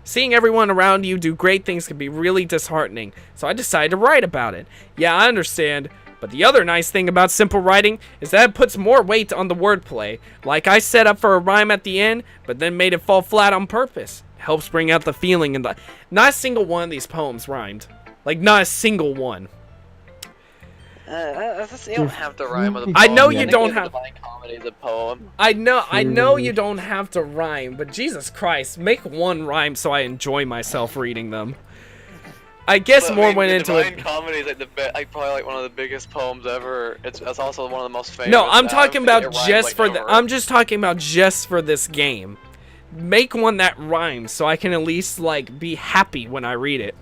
[SPEAKER 1] Seeing everyone around you do great things can be really disheartening, so I decided to write about it. Yeah, I understand. But the other nice thing about simple writing is that it puts more weight on the wordplay. Like I set up for a rhyme at the end, but then made it fall flat on purpose. It helps bring out the feeling in the... Not a single one of these poems rhymed. Like, not a single one.
[SPEAKER 2] You don't have to rhyme with a poem.
[SPEAKER 1] I know you
[SPEAKER 2] think
[SPEAKER 1] don't
[SPEAKER 2] the
[SPEAKER 1] have-
[SPEAKER 2] Divine Comedy is a poem.
[SPEAKER 1] I know you don't have to rhyme, but Jesus Christ, make one rhyme so I enjoy myself reading them. I guess
[SPEAKER 2] But,
[SPEAKER 1] more
[SPEAKER 2] I mean,
[SPEAKER 1] went
[SPEAKER 2] the
[SPEAKER 1] into
[SPEAKER 2] Divine
[SPEAKER 1] it.
[SPEAKER 2] Comedy is like probably like one of the biggest poems ever. It's also one of the most famous.
[SPEAKER 1] No, I'm
[SPEAKER 2] to
[SPEAKER 1] talking
[SPEAKER 2] have.
[SPEAKER 1] about
[SPEAKER 2] It rhymes,
[SPEAKER 1] just
[SPEAKER 2] like,
[SPEAKER 1] for the.
[SPEAKER 2] over.
[SPEAKER 1] I'm just talking about just for this game. Make one that rhymes so I can at least like be happy when I read it.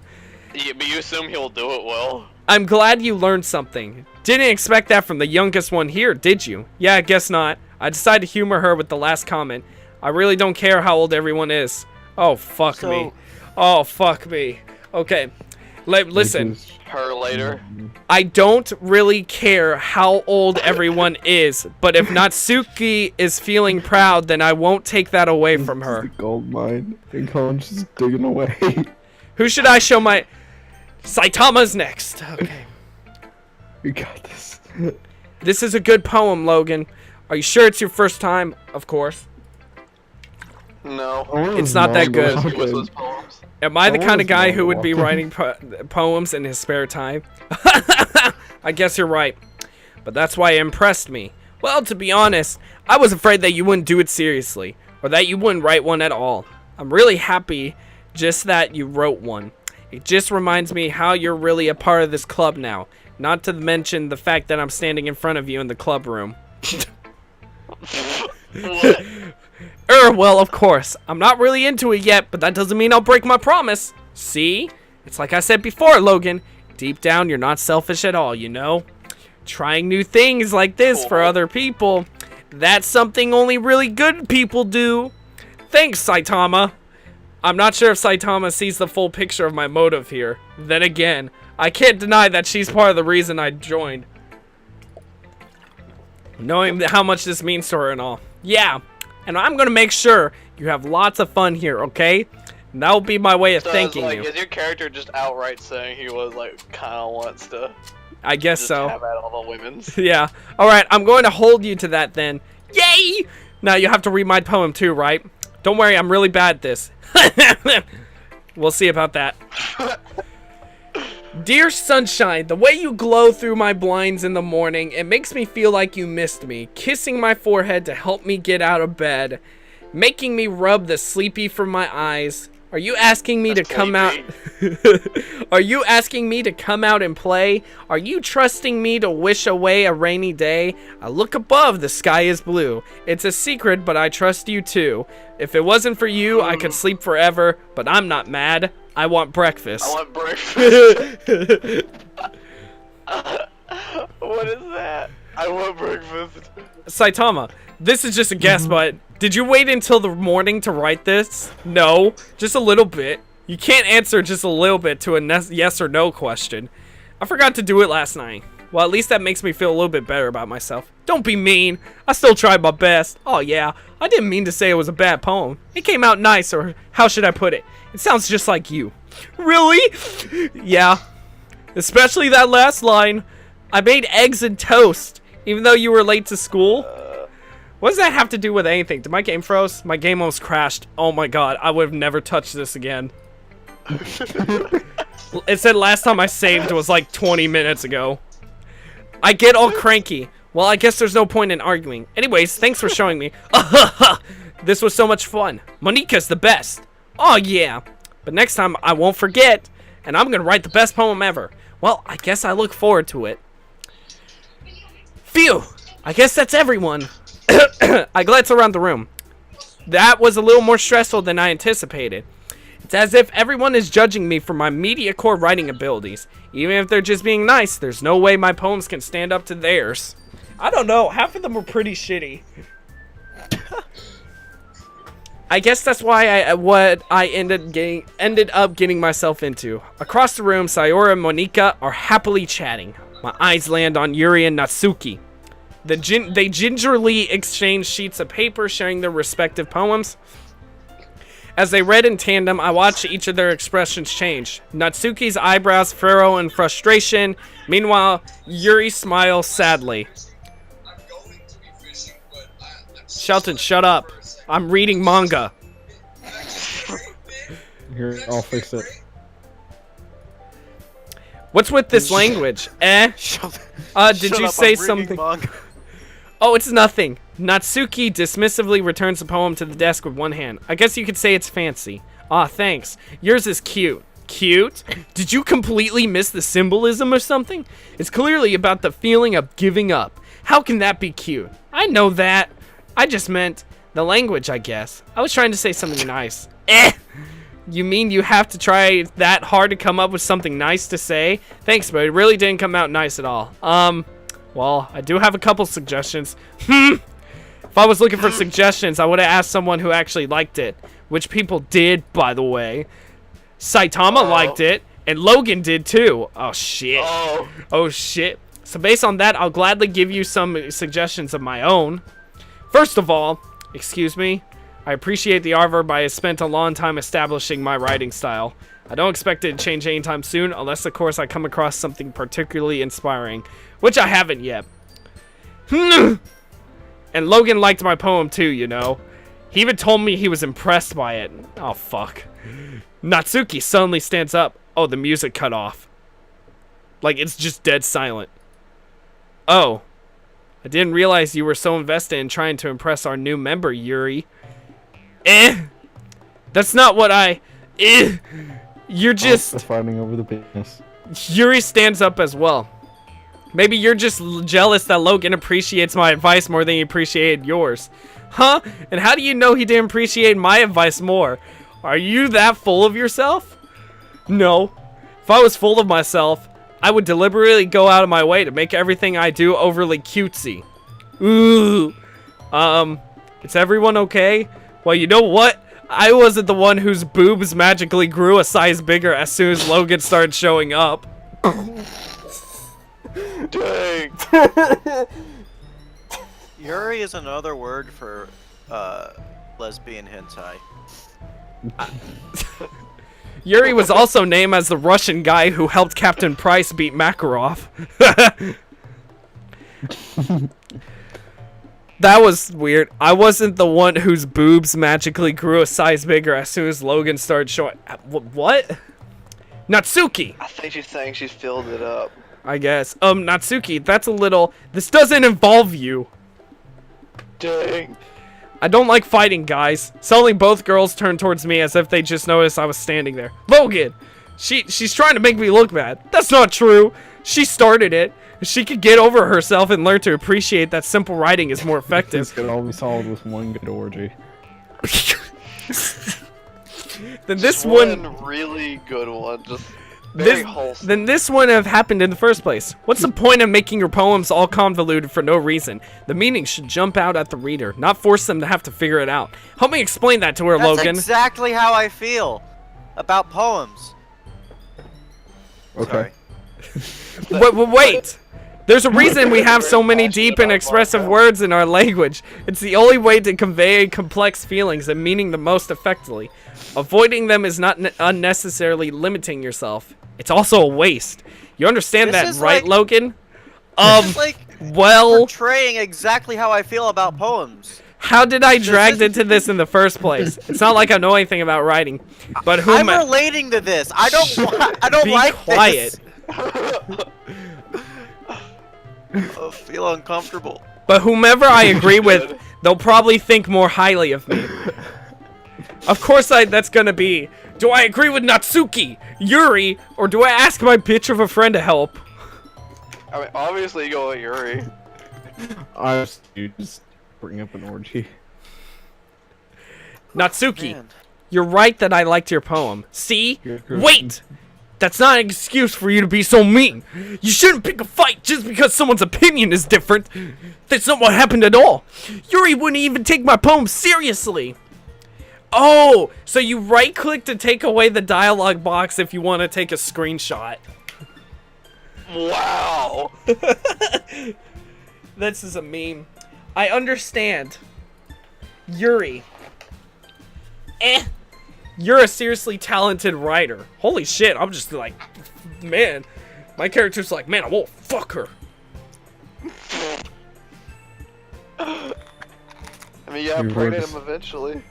[SPEAKER 2] Yeah, but you assume he'll do it well.
[SPEAKER 1] I'm glad you learned something. Didn't expect that from the youngest one here, did you? Yeah, I guess not. I decided to humor her with the last comment. I really don't care how old everyone is. Oh, fuck me. Oh, fuck me. Okay. Listen,
[SPEAKER 2] Her later.
[SPEAKER 1] I don't really care how old everyone is, but if Natsuki is feeling proud, then I won't take that away from her.
[SPEAKER 3] The gold mine. And Colin's just digging away.
[SPEAKER 1] Who should I show my... Saitama's next. Okay.
[SPEAKER 3] We got this.
[SPEAKER 1] This is a good poem, Logan. Are you sure it's your first time? Of course.
[SPEAKER 2] No.
[SPEAKER 1] It's not that good.
[SPEAKER 2] He was those poems.
[SPEAKER 1] Am I the
[SPEAKER 3] That
[SPEAKER 1] kind of
[SPEAKER 3] was
[SPEAKER 1] guy who
[SPEAKER 3] normal.
[SPEAKER 1] would be writing poems in his spare time? I guess you're right. But that's why it impressed me. Well, to be honest, I was afraid that you wouldn't do it seriously, or that you wouldn't write one at all. I'm really happy just that you wrote one. It just reminds me how you're really a part of this club now. Not to mention the fact that I'm standing in front of you in the club room.
[SPEAKER 2] What?
[SPEAKER 1] Well, of course. I'm not really into it yet, but that doesn't mean I'll break my promise. See? It's like I said before, Logan. Deep down, you're not selfish at all, you know? Trying new things like this for
[SPEAKER 2] Cool.
[SPEAKER 1] other people. That's something only really good people do. Thanks, Saitama. I'm not sure if Saitama sees the full picture of my motive here. Then again, I can't deny that she's part of the reason I joined. Knowing how much this means to her and all. Yeah, and I'm gonna make sure you have lots of fun here, okay? And that'll be my way of
[SPEAKER 2] So
[SPEAKER 1] thanking
[SPEAKER 2] like,
[SPEAKER 1] you.
[SPEAKER 2] is your character just outright saying he was like kind of wants to
[SPEAKER 1] I guess
[SPEAKER 2] just
[SPEAKER 1] so.
[SPEAKER 2] have at all the women's?
[SPEAKER 1] Yeah. Alright, I'm going to hold you to that then. Yay! Now you have to read my poem too, right? Don't worry, I'm really bad at this. We'll see about that. Dear sunshine, the way you glow through my blinds in the morning, it makes me feel like you missed me, kissing my forehead to help me get out of bed, making me rub the sleepy from my eyes. Are you asking me to come out? Are you asking me to come out and play? Are you trusting me to wish away a rainy day? I look above, the sky is blue. It's a secret, but I trust you too. If it wasn't for you, I could sleep forever, but I'm not mad. I want breakfast.
[SPEAKER 2] I want breakfast. What is that? I want breakfast.
[SPEAKER 1] Saitama, this is just a guess, but did you wait until the morning to write this? No, just a little bit. You can't answer just a little bit to a yes or no question. I forgot to do it last night. Well, at least that makes me feel a little bit better about myself. Don't be mean. I still tried my best. Oh yeah, I didn't mean to say it was a bad poem. It came out nice, or how should I put it? It sounds just like you. Really? Yeah. Especially that last line. I made eggs and toast, even though you were late to school. What does that have to do with anything? Did my game froze? My game almost crashed. Oh my god, I would have never touched this again. It said last time I saved was like 20 minutes ago. I get all cranky. Well, I guess there's no point in arguing. Anyways, thanks for showing me. This was so much fun. Monika's the best. Oh yeah. But next time I won't forget, and I'm gonna write the best poem ever. Well, I guess I look forward to it. Phew! I guess that's everyone. I glance around the room. That was a little more stressful than I anticipated. It's as if everyone is judging me for my media core writing abilities. Even if they're just being nice, there's no way my poems can stand up to theirs. I don't know, half of them were pretty shitty. I guess that's why I ended up getting myself into. Across the room, Sayori and Monika are happily chatting. My eyes land on Yuri and Natsuki. They gingerly exchange sheets of paper, sharing their respective poems. As they read in tandem, I watched each of their expressions change. Natsuki's eyebrows furrow in frustration. Meanwhile, Yuri smiles sadly. Shelton, shut up. I'm reading manga.
[SPEAKER 3] Here, I'll fix it.
[SPEAKER 1] What's with this language? Did
[SPEAKER 4] Shut
[SPEAKER 1] you
[SPEAKER 4] up,
[SPEAKER 1] say
[SPEAKER 4] I'm reading
[SPEAKER 1] something?
[SPEAKER 4] manga.
[SPEAKER 1] Oh, it's nothing. Natsuki dismissively returns the poem to the desk with one hand. I guess you could say it's fancy. Aw, thanks. Yours is cute. Cute? Did you completely miss the symbolism or something? It's clearly about the feeling of giving up. How can that be cute? I know that. I just meant the language, I guess. I was trying to say something nice. You mean you have to try that hard to come up with something nice to say? Thanks, but it really didn't come out nice at all. Well, I do have a couple suggestions. If I was looking for suggestions, I would have asked someone who actually liked it. Which people did, by the way. Saitama liked it, and Logan did too. Oh, shit. Oh, shit. So based on that, I'll gladly give you some suggestions of my own. First of all, excuse me, I appreciate the artwork, but I have spent a long time establishing my writing style. I don't expect it to change anytime soon, unless, of course, I come across something particularly inspiring, which I haven't yet. And Logan liked my poem too, you know. He even told me he was impressed by it. Oh, fuck. Natsuki suddenly stands up. Oh, the music cut off. Like, it's just dead silent. Oh. I didn't realize you were so invested in trying to impress our new member, Yuri. That's not what I... You're just...
[SPEAKER 3] They're fighting over the business.
[SPEAKER 1] Yuri stands up as well. Maybe you're just jealous that Logan appreciates my advice more than he appreciated yours. Huh? And how do you know he didn't appreciate my advice more? Are you that full of yourself? No. If I was full of myself, I would deliberately go out of my way to make everything I do overly cutesy. Ooh. Is everyone okay? Well, you know what? I wasn't the one whose boobs magically grew a size bigger as soon as Logan started showing up.
[SPEAKER 2] Dang.
[SPEAKER 4] Yuri is another word for lesbian hentai.
[SPEAKER 1] Yuri was also named as the Russian guy who helped Captain Price beat Makarov. That was weird. I wasn't the one whose boobs magically grew a size bigger as soon as Logan started showing... What? Natsuki!
[SPEAKER 2] I think she's saying she's filled it up.
[SPEAKER 1] I guess. Natsuki, that's a little... This doesn't involve you.
[SPEAKER 2] Dang.
[SPEAKER 1] I don't like fighting, guys. Suddenly both girls turned towards me as if they just noticed I was standing there. Logan! She's trying to make me look bad. That's not true. She started it. She could get over herself and learn to appreciate that simple writing is more effective.
[SPEAKER 3] This could all be solved with one good orgy.
[SPEAKER 1] Then this
[SPEAKER 2] one
[SPEAKER 1] one...
[SPEAKER 2] really good one. Just very wholesome.
[SPEAKER 1] Then this wouldn't have happened in the first place. What's the point of making your poems all convoluted for no reason? The meaning should jump out at the reader, not force them to have to figure it out. Help me explain that to her,
[SPEAKER 4] That's
[SPEAKER 1] Logan.
[SPEAKER 4] exactly how I feel about poems.
[SPEAKER 3] Okay.
[SPEAKER 4] Sorry.
[SPEAKER 1] Wait! There's a reason we have so many deep and expressive words in our language. It's the only way to convey complex feelings and meaning the most effectively. Avoiding them is not unnecessarily limiting yourself. It's also a waste. You understand
[SPEAKER 4] This
[SPEAKER 1] that,
[SPEAKER 4] is
[SPEAKER 1] right,
[SPEAKER 4] like-
[SPEAKER 1] Logan?
[SPEAKER 4] This is like
[SPEAKER 1] Well,
[SPEAKER 4] portraying exactly how I feel about poems.
[SPEAKER 1] how did I drag into this in the first place? It's not like I know anything about writing. But who
[SPEAKER 4] I'm relating to this. I don't
[SPEAKER 1] Be
[SPEAKER 4] like
[SPEAKER 1] quiet.
[SPEAKER 4] this. I feel uncomfortable.
[SPEAKER 1] But whomever I agree with, they'll probably think more highly of me. Of course that's gonna be, do I agree with Natsuki, Yuri, or do I ask my bitch of a friend to help?
[SPEAKER 2] I mean, obviously you go with Yuri.
[SPEAKER 3] You just bring up an orgy.
[SPEAKER 1] Natsuki,
[SPEAKER 4] Man.
[SPEAKER 1] you're right that I liked your poem. See?
[SPEAKER 3] You're good.
[SPEAKER 1] Wait! That's not an excuse for you to be so mean. You shouldn't pick a fight just because someone's opinion is different. That's not what happened at all. Yuri wouldn't even take my poem seriously. Oh, so you right-click to take away the dialogue box if you want to take a screenshot.
[SPEAKER 2] Wow.
[SPEAKER 1] This is a meme. I understand. Yuri. You're a seriously talented writer. Holy shit, I'm just like, man. My character's like, man, I won't fuck her.
[SPEAKER 2] I mean, yeah,
[SPEAKER 3] You're
[SPEAKER 2] pregnant
[SPEAKER 3] right.
[SPEAKER 2] him eventually.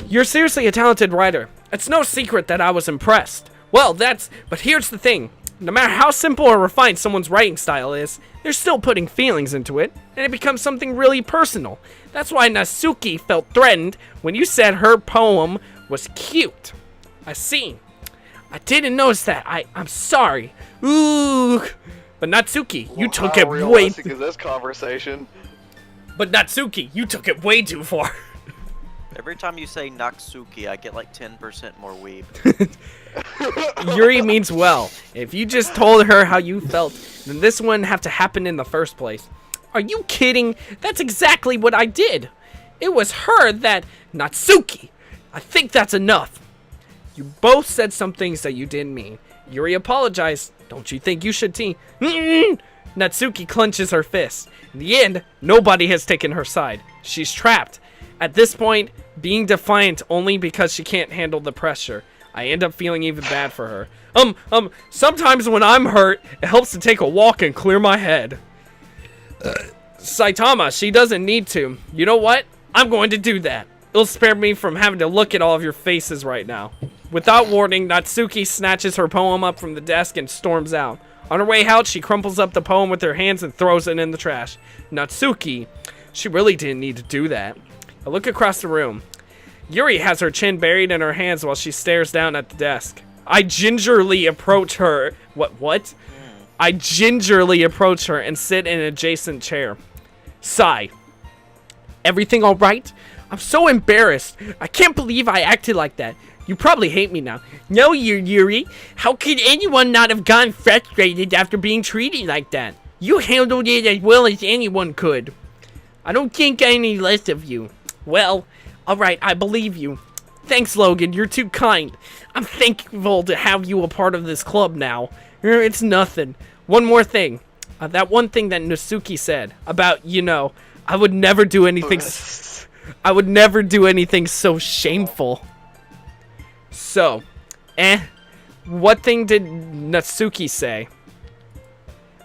[SPEAKER 1] You're seriously a talented writer. It's no secret that I was impressed. Well, but here's the thing. No matter how simple or refined someone's writing style is, they're still putting feelings into it, and it becomes something really personal. That's why Natsuki felt threatened when you said her poem was cute. I see. I didn't notice that. I'm sorry. Ooh. But Natsuki, you took it
[SPEAKER 2] How
[SPEAKER 1] way...
[SPEAKER 2] realistic is this conversation?
[SPEAKER 1] But Natsuki, you took it way too far.
[SPEAKER 4] Every time you say Natsuki, I get like 10% more weeb.
[SPEAKER 1] Yuri means well. If you just told her how you felt, then this wouldn't have to happen in the first place. Are you kidding? That's exactly what I did. It was her that... Natsuki! I think that's enough. You both said some things that you didn't mean. Yuri apologized. Don't you think you should too? Natsuki clenches her fist. In the end, nobody has taken her side. She's trapped. At this point, being defiant only because she can't handle the pressure. I end up feeling even bad for her. Sometimes when I'm hurt, it helps to take a walk and clear my head. Saitama, she doesn't need to. You know what? I'm going to do that. It'll spare me from having to look at all of your faces right now. Without warning, Natsuki snatches her poem up from the desk and storms out. On her way out, she crumples up the poem with her hands and throws it in the trash. Natsuki, she really didn't need to do that. I look across the room. Yuri has her chin buried in her hands while she stares down at the desk. I gingerly approach her. What? I gingerly approach her and sit in an adjacent chair. Sigh. Everything all right? I'm so embarrassed. I can't believe I acted like that. You probably hate me now. No, Yuri. How could anyone not have gotten frustrated after being treated like that? You handled it as well as anyone could. I don't think any less of you. Well, alright, I believe you. Thanks, Logan. You're too kind. I'm thankful to have you a part of this club now. It's nothing. One more thing. That one thing that Natsuki said about, I would never do anything... I would never do anything so shameful. So, what thing did Natsuki say?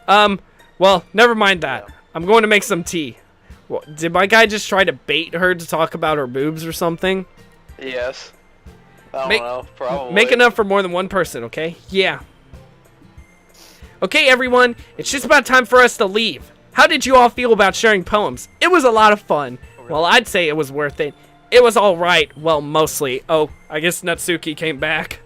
[SPEAKER 1] Well, never mind that. I'm going to make some tea. Well, did my guy just try to bait her to talk about her boobs or something?
[SPEAKER 2] Yes. I don't know. Probably.
[SPEAKER 1] Make enough for more than one person, okay? Yeah. Okay, everyone. It's just about time for us to leave. How did you all feel about sharing poems? It was a lot of fun. Well, I'd say it was worth it. It was alright. Well, mostly. Oh, I guess Natsuki came back.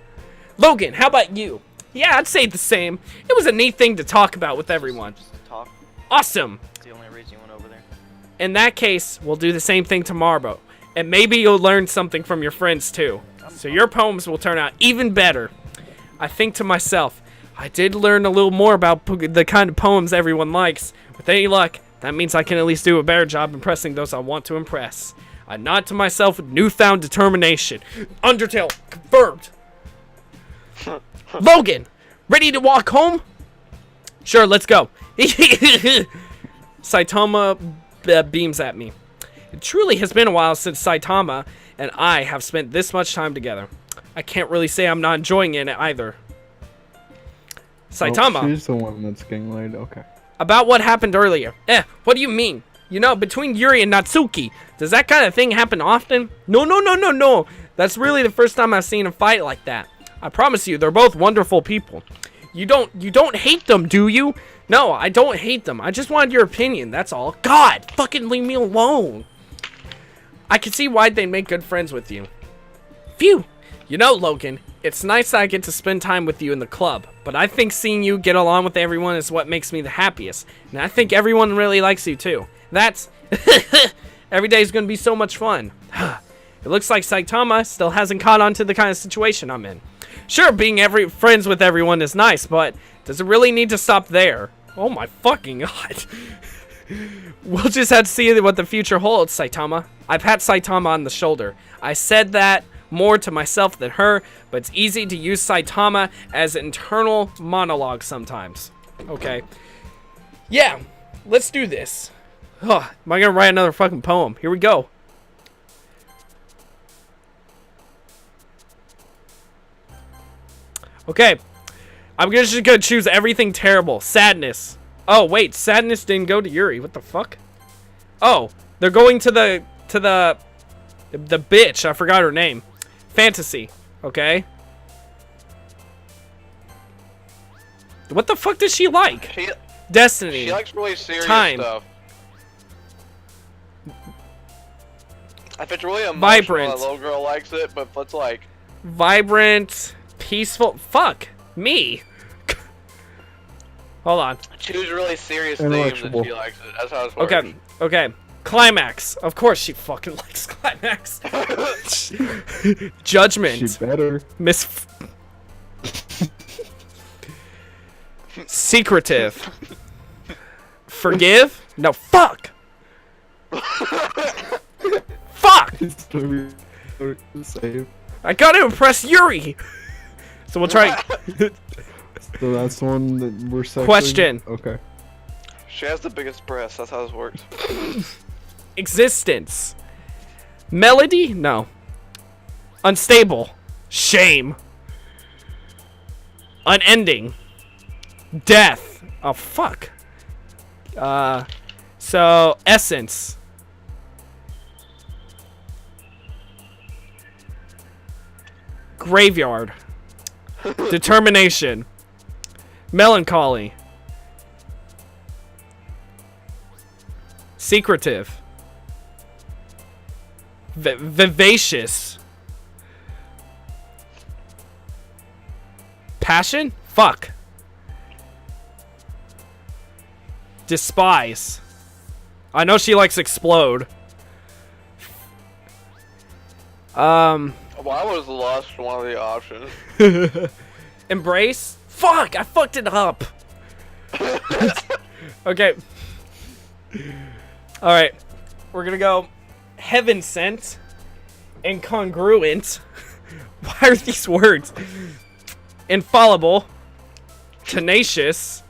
[SPEAKER 1] Logan, how about you? Yeah, I'd say the same. It was a neat thing to talk about with everyone.
[SPEAKER 4] Just to talk.
[SPEAKER 1] Awesome.
[SPEAKER 4] That's the only reason you went over there.
[SPEAKER 1] In that case, we'll do the same thing tomorrow. And maybe you'll learn something from your friends too. So your poems will turn out even better. I think to myself, I did learn a little more about the kind of poems everyone likes. With any luck, that means I can at least do a better job impressing those I want to impress. I nod to myself with newfound determination. Undertale, confirmed. Logan, ready to walk home? Sure, let's go. Saitama beams at me. It truly has been a while since Saitama and I have spent this much time together. I can't really say I'm not enjoying it either. Saitama.
[SPEAKER 3] Oh, she's the one that's getting laid. Okay.
[SPEAKER 1] About what happened earlier. What do you mean? Between Yuri and Natsuki, does that kind of thing happen often? No. That's really the first time I've seen a fight like that. I promise you, they're both wonderful people. You don't hate them, do you? No, I don't hate them. I just wanted your opinion, that's all. God, fucking leave me alone. I can see why they'd make good friends with you. Phew. Logan, it's nice that I get to spend time with you in the club, but I think seeing you get along with everyone is what makes me the happiest. And I think everyone really likes you too. That's... Every day is going to be so much fun. It looks like Saitama still hasn't caught on to the kind of situation I'm in. Sure, being friends with everyone is nice, but does it really need to stop there? Oh my fucking god. We'll just have to see what the future holds, Saitama. I pat Saitama on the shoulder. I said that more to myself than her, but it's easy to use Saitama as internal monologue sometimes. Okay. Yeah, let's do this. Am I gonna write another fucking poem? Here we go. Okay. I'm just gonna choose everything terrible. Sadness. Oh, wait. Sadness didn't go to Yuri. What the fuck? Oh. They're going to the bitch. I forgot her name. Fantasy. Okay. What the fuck does she like? Destiny.
[SPEAKER 2] She likes really serious
[SPEAKER 1] Time.
[SPEAKER 2] stuff. If it's really emotional,
[SPEAKER 1] Vibrant.
[SPEAKER 2] a little girl likes it, but if it's like...
[SPEAKER 1] Vibrant. Peaceful. Fuck. Me. Hold on.
[SPEAKER 2] Choose really serious themes and
[SPEAKER 3] Intellectual.
[SPEAKER 2] she likes it. That's how it works.
[SPEAKER 1] Okay. Okay. Climax. Of course she fucking likes climax. Judgment.
[SPEAKER 3] She better.
[SPEAKER 1] Secretive. Forgive? No, fuck. Fuck.
[SPEAKER 3] Save.
[SPEAKER 1] I gotta impress Yuri. So we'll try.
[SPEAKER 3] So that's the one that we're sexing?
[SPEAKER 1] Question.
[SPEAKER 3] Okay.
[SPEAKER 2] She has the biggest breasts. That's how this works.
[SPEAKER 1] Existence. Melody? No. Unstable. Shame. Unending. Death. Oh, fuck. So, essence. Graveyard. Determination. Melancholy. Secretive. Vivacious. Passion? Fuck. Despise. I know she likes explode.
[SPEAKER 2] Well, I was lost one of the options.
[SPEAKER 1] Embrace? Fuck, I fucked it up. Okay. Alright. We're gonna go heaven sent. Incongruent. Why are these words? Infallible. Tenacious.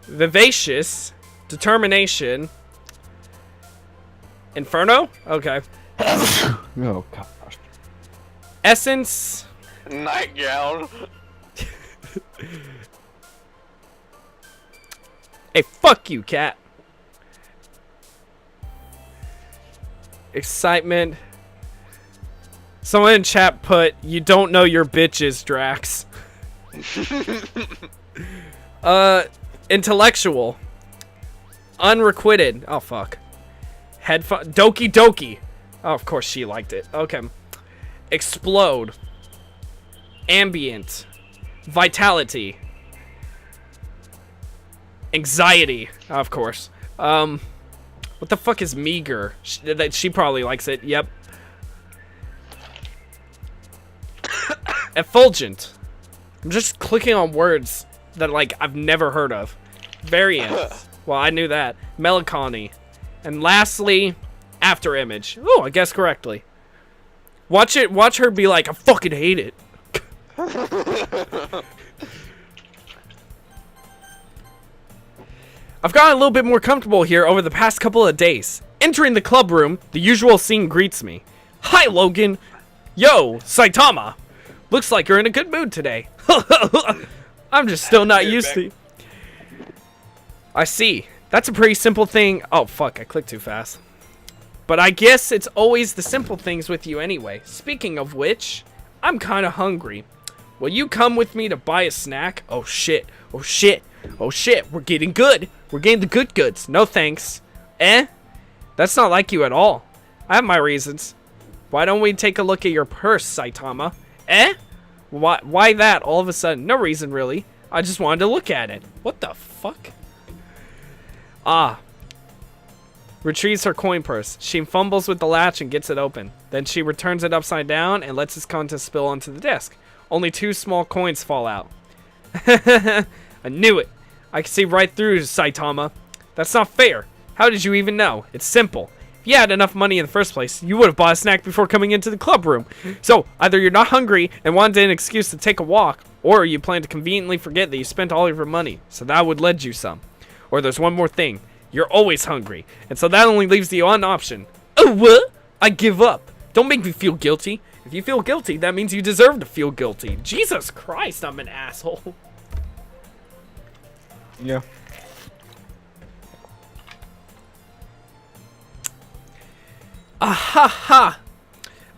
[SPEAKER 1] Vivacious. Determination. Inferno? Okay.
[SPEAKER 3] Oh gosh.
[SPEAKER 1] Essence.
[SPEAKER 2] Nightgown.
[SPEAKER 1] Hey, fuck you, cat. Excitement. Someone in chat put, "You don't know your bitches, Drax." Intellectual. Unrequited. Oh, fuck. Headphone. Doki Doki. Oh, of course she liked it. Okay. Explode. Ambient. Vitality. Anxiety. Oh, of course. What the fuck is meager? She probably likes it. Yep. Effulgent. I'm just clicking on words that, like, I've never heard of. Variant. Well, I knew that. Melancholy. And lastly, after image. Oh, I guessed correctly. Watch her be like, I fucking hate it. I've gotten a little bit more comfortable here over the past couple of days. Entering the club room, the usual scene greets me. Hi, Logan. Yo, Saitama. Looks like you're in a good mood today. I'm just still not used to. I see. That's a pretty simple thing. Oh, fuck. I clicked too fast. But I guess it's always the simple things with you anyway. Speaking of which, I'm kind of hungry. Will you come with me to buy a snack? Oh, shit. Oh, shit. Oh, shit. We're getting good. We're getting the good goods. No thanks. Eh? That's not like you at all. I have my reasons. Why don't we take a look at your purse, Saitama? Eh? Why that all of a sudden? No reason, really. I just wanted to look at it. What the fuck? Ah. Retrieves her coin purse. She fumbles with the latch and gets it open. Then she returns it upside down and lets its contents spill onto the desk. Only 2 small coins fall out. I knew it. I can see right through Saitama. That's not fair. How did you even know? It's simple. If you had enough money in the first place, you would have bought a snack before coming into the club room. So, either you're not hungry and wanted an excuse to take a walk, or you plan to conveniently forget that you spent all of your money, so that would lend you some. Or there's one more thing. You're always hungry, and so that only leaves the one option. Oh, what? I give up. Don't make me feel guilty. If you feel guilty, that means you deserve to feel guilty. Jesus Christ, I'm an asshole.
[SPEAKER 3] Yeah.
[SPEAKER 1] Ah ha!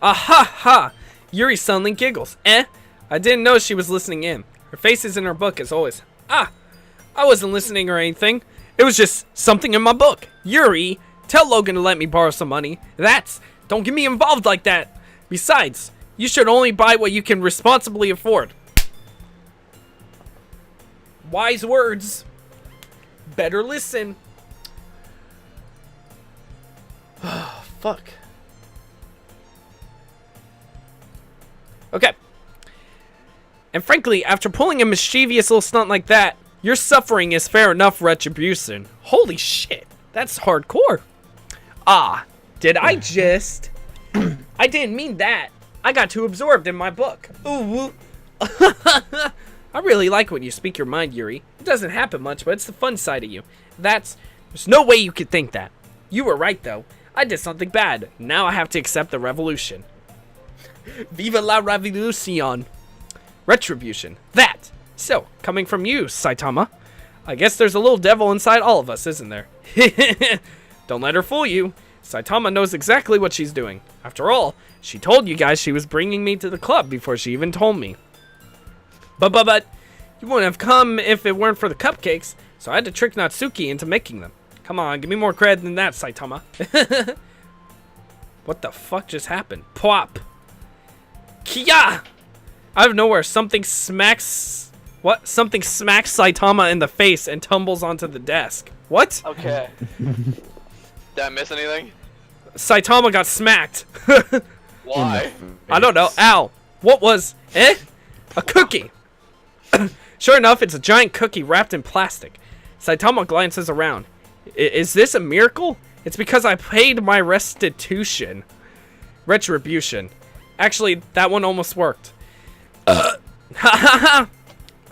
[SPEAKER 1] Ah ha! Yuri suddenly giggles. I didn't know she was listening in. Her face is in her book as always. I wasn't listening or anything. It was just something in my book. Yuri, tell Logan to let me borrow some money. Don't get me involved like that. Besides, you should only buy what you can responsibly afford. Wise words. Better listen. Fuck. Okay. And frankly, after pulling a mischievous little stunt like that, your suffering is fair enough retribution. Holy shit. That's hardcore. Did I just... I didn't mean that. I got too absorbed in my book. Ooh. I really like when you speak your mind, Yuri. It doesn't happen much, but it's the fun side of you. There's no way you could think that. You were right, though. I did something bad. Now I have to accept the revolution. Viva la revolution. Retribution. So, coming from you, Saitama. I guess there's a little devil inside all of us, isn't there? Don't let her fool you. Saitama knows exactly what she's doing. After all, she told you guys she was bringing me to the club before she even told me. But, you wouldn't have come if it weren't for the cupcakes, so I had to trick Natsuki into making them. Come on, give me more credit than that, Saitama. What the fuck just happened? Pwop. Kia! Out of nowhere, something smacks Saitama in the face and tumbles onto the desk. What?
[SPEAKER 2] Okay. Did I miss anything?
[SPEAKER 1] Saitama got smacked.
[SPEAKER 2] Why?
[SPEAKER 1] I don't know. Ow. What was... A cookie. Sure enough, it's a giant cookie wrapped in plastic. Saitama glances around. Is this a miracle? It's because I paid my restitution. Retribution. Actually, that one almost worked. I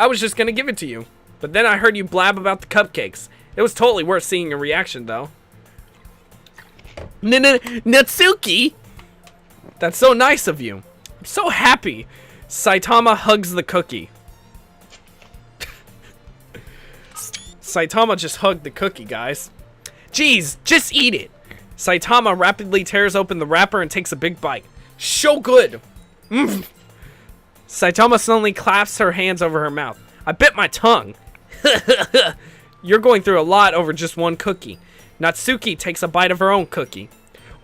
[SPEAKER 1] was just gonna give it to you. But then I heard you blab about the cupcakes. It was totally worth seeing your reaction, though. Natsuki! That's so nice of you. I'm so happy. Saitama hugs the cookie. Saitama just hugged the cookie, guys. Jeez, just eat it. Saitama rapidly tears open the wrapper and takes a big bite. So good. Saitama suddenly claps her hands over her mouth. I bit my tongue. You're going through a lot over just one cookie. Natsuki takes a bite of her own cookie.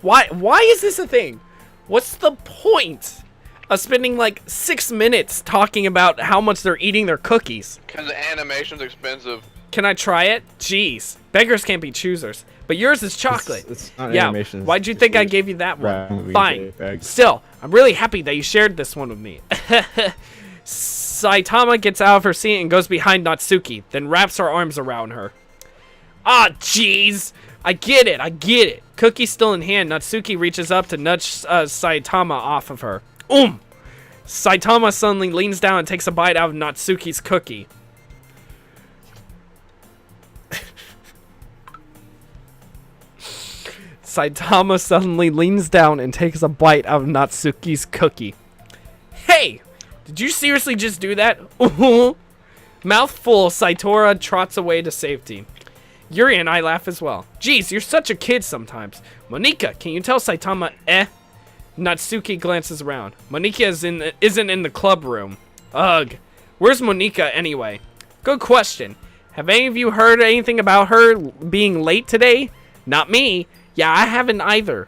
[SPEAKER 1] Why is this a thing? What's the point of spending like 6 minutes talking about how much they're eating their cookies?
[SPEAKER 2] Because the animation's expensive.
[SPEAKER 1] Can I try it? Jeez. Beggars can't be choosers. But yours is chocolate.
[SPEAKER 3] It's not
[SPEAKER 1] yeah.
[SPEAKER 3] animation.
[SPEAKER 1] Why'd you think I gave you that one?
[SPEAKER 3] Right,
[SPEAKER 1] Fine.
[SPEAKER 3] bag.
[SPEAKER 1] Still, I'm really happy that you shared this one with me. Saitama gets out of her seat and goes behind Natsuki, then wraps her arms around her. Jeez. I get it. Cookie still in hand, Natsuki reaches up to nudge Saitama off of her. Saitama suddenly leans down and takes a bite out of Natsuki's cookie. Saitama suddenly leans down and takes a bite out of Natsuki's cookie. Hey! Did you seriously just do that? Mouthful, Saitora trots away to safety. Yuri and I laugh as well. Jeez, you're such a kid sometimes. Monika, can you tell Saitama Natsuki glances around. Monika isn't in the club room. Ugh. Where's Monika anyway? Good question. Have any of you heard anything about her being late today? Not me. Yeah, I haven't either.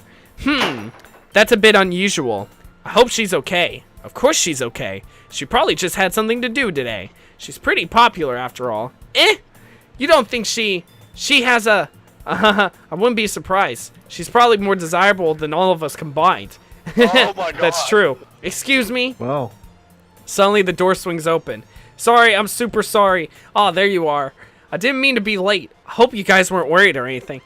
[SPEAKER 1] That's a bit unusual. I hope she's okay. Of course she's okay. She probably just had something to do today. She's pretty popular after all. You don't think she has a... I wouldn't be surprised. She's probably more desirable than all of us combined.
[SPEAKER 2] Oh my god.
[SPEAKER 1] That's true. Excuse me?
[SPEAKER 3] Well,
[SPEAKER 1] Suddenly the door swings open. Sorry, I'm super sorry. There you are. I didn't mean to be late. I hope you guys weren't worried or anything.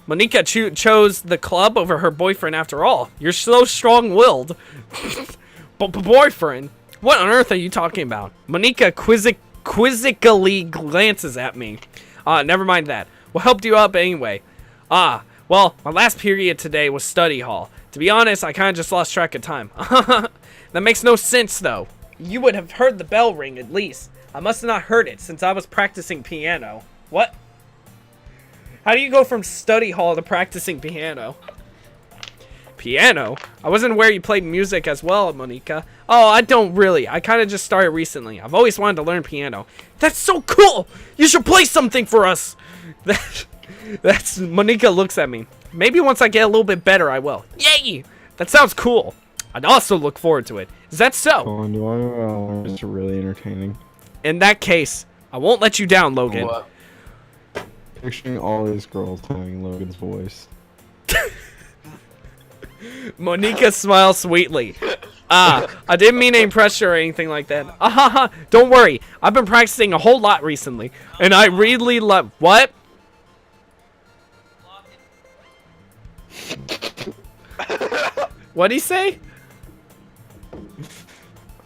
[SPEAKER 1] Monika chose the club over her boyfriend after all. You're so strong-willed. Boyfriend? What on earth are you talking about? Monika quizzically glances at me. Never mind that. What helped you up anyway? Well, my last period today was study hall. To be honest, I kind of just lost track of time. That makes no sense, though. You would have heard the bell ring, at least. I must have not heard it, since I was practicing piano. What? How do you go from study hall to practicing piano? Piano? I wasn't aware you played music as well, Monica. Oh, I don't really. I kind of just started recently. I've always wanted to learn piano. That's so cool! You should play something for us! That's... Monica looks at me. Maybe once I get a little bit better, I will. Yay! That sounds cool. I'd also look forward to it. Is that so?
[SPEAKER 3] Oh, it's really entertaining.
[SPEAKER 1] In that case, I won't let you down, Logan.
[SPEAKER 2] What?
[SPEAKER 3] Picturing all these girls having Logan's voice.
[SPEAKER 1] Monica smiles sweetly. I didn't mean any pressure or anything like that. Don't worry. I've been practicing a whole lot recently, and I really love... What? What'd he say?
[SPEAKER 3] I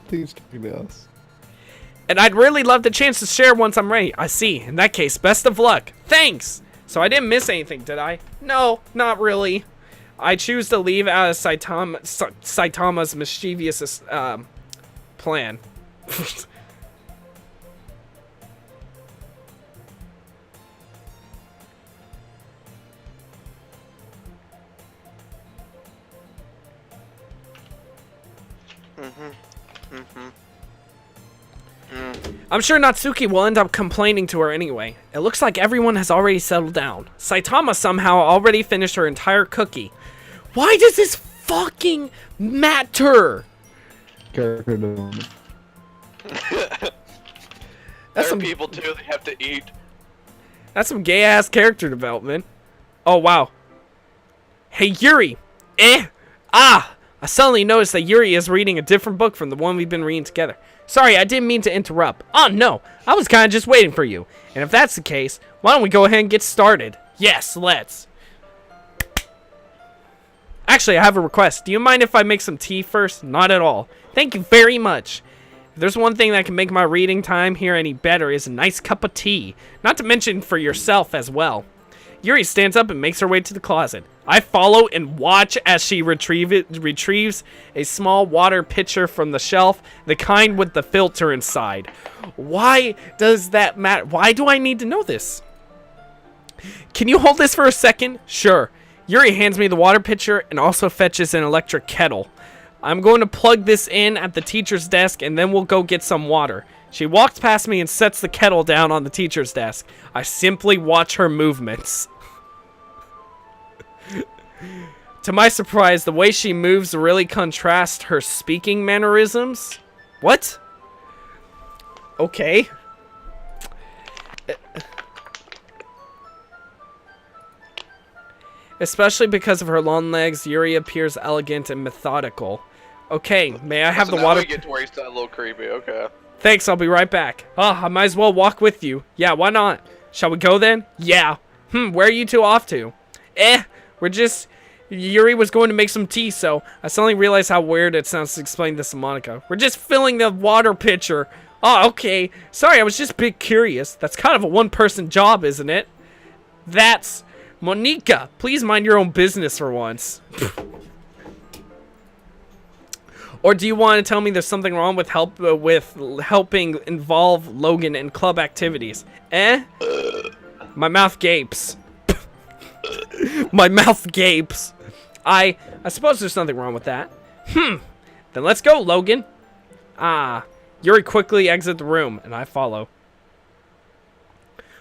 [SPEAKER 3] think it's talking to us.
[SPEAKER 1] And I'd really love the chance to share once I'm ready. I see. In that case, best of luck. Thanks! So I didn't miss anything, did I? No, not really. I choose to leave out of Saitama's mischievous plan. I'm sure Natsuki will end up complaining to her anyway. It looks like everyone has already settled down. Saitama somehow already finished her entire cookie. Why does this fucking matter?
[SPEAKER 3] Character development.
[SPEAKER 1] That's some
[SPEAKER 2] people too. They have to eat.
[SPEAKER 1] That's some gay ass character development. Oh wow. Hey Yuri. I suddenly noticed that Yuri is reading a different book from the one we've been reading together. Sorry, I didn't mean to interrupt. Oh no, I was kind of just waiting for you. And if that's the case, why don't we go ahead and get started? Yes, let's. Actually, I have a request. Do you mind if I make some tea first? Not at all. Thank you very much. If there's one thing that can make my reading time here any better is a nice cup of tea. Not to mention for yourself as well. Yuri stands up and makes her way to the closet. I follow and watch as she retrieves a small water pitcher from the shelf, the kind with the filter inside. Why does that matter? Why do I need to know this? Can you hold this for a second? Sure. Yuri hands me the water pitcher and also fetches an electric kettle. I'm going to plug this in at the teacher's desk and then we'll go get some water. She walks past me and sets the kettle down on the teacher's desk. I simply watch her movements. To my surprise, the way she moves really contrasts her speaking mannerisms. What? Okay. Especially because of her long legs, Yuri appears elegant and methodical. Okay, may I have the water?
[SPEAKER 2] We get to where he's a little creepy. Okay.
[SPEAKER 1] Thanks, I'll be right back. I might as well walk with you. Yeah, why not? Shall we go then? Yeah. Where are you two off to? We're just... Yuri was going to make some tea, so I suddenly realized how weird it sounds to explain this to Monica. We're just filling the water pitcher. Oh, okay. Sorry, I was just a bit curious. That's kind of a one-person job, isn't it? That's... Monica, please mind your own business for once. Or do you want to tell me there's something wrong with helping involve Logan in club activities? My mouth gapes. My mouth gapes. I suppose there's nothing wrong with that. Then let's go, Logan. Yuri quickly exits the room, and I follow.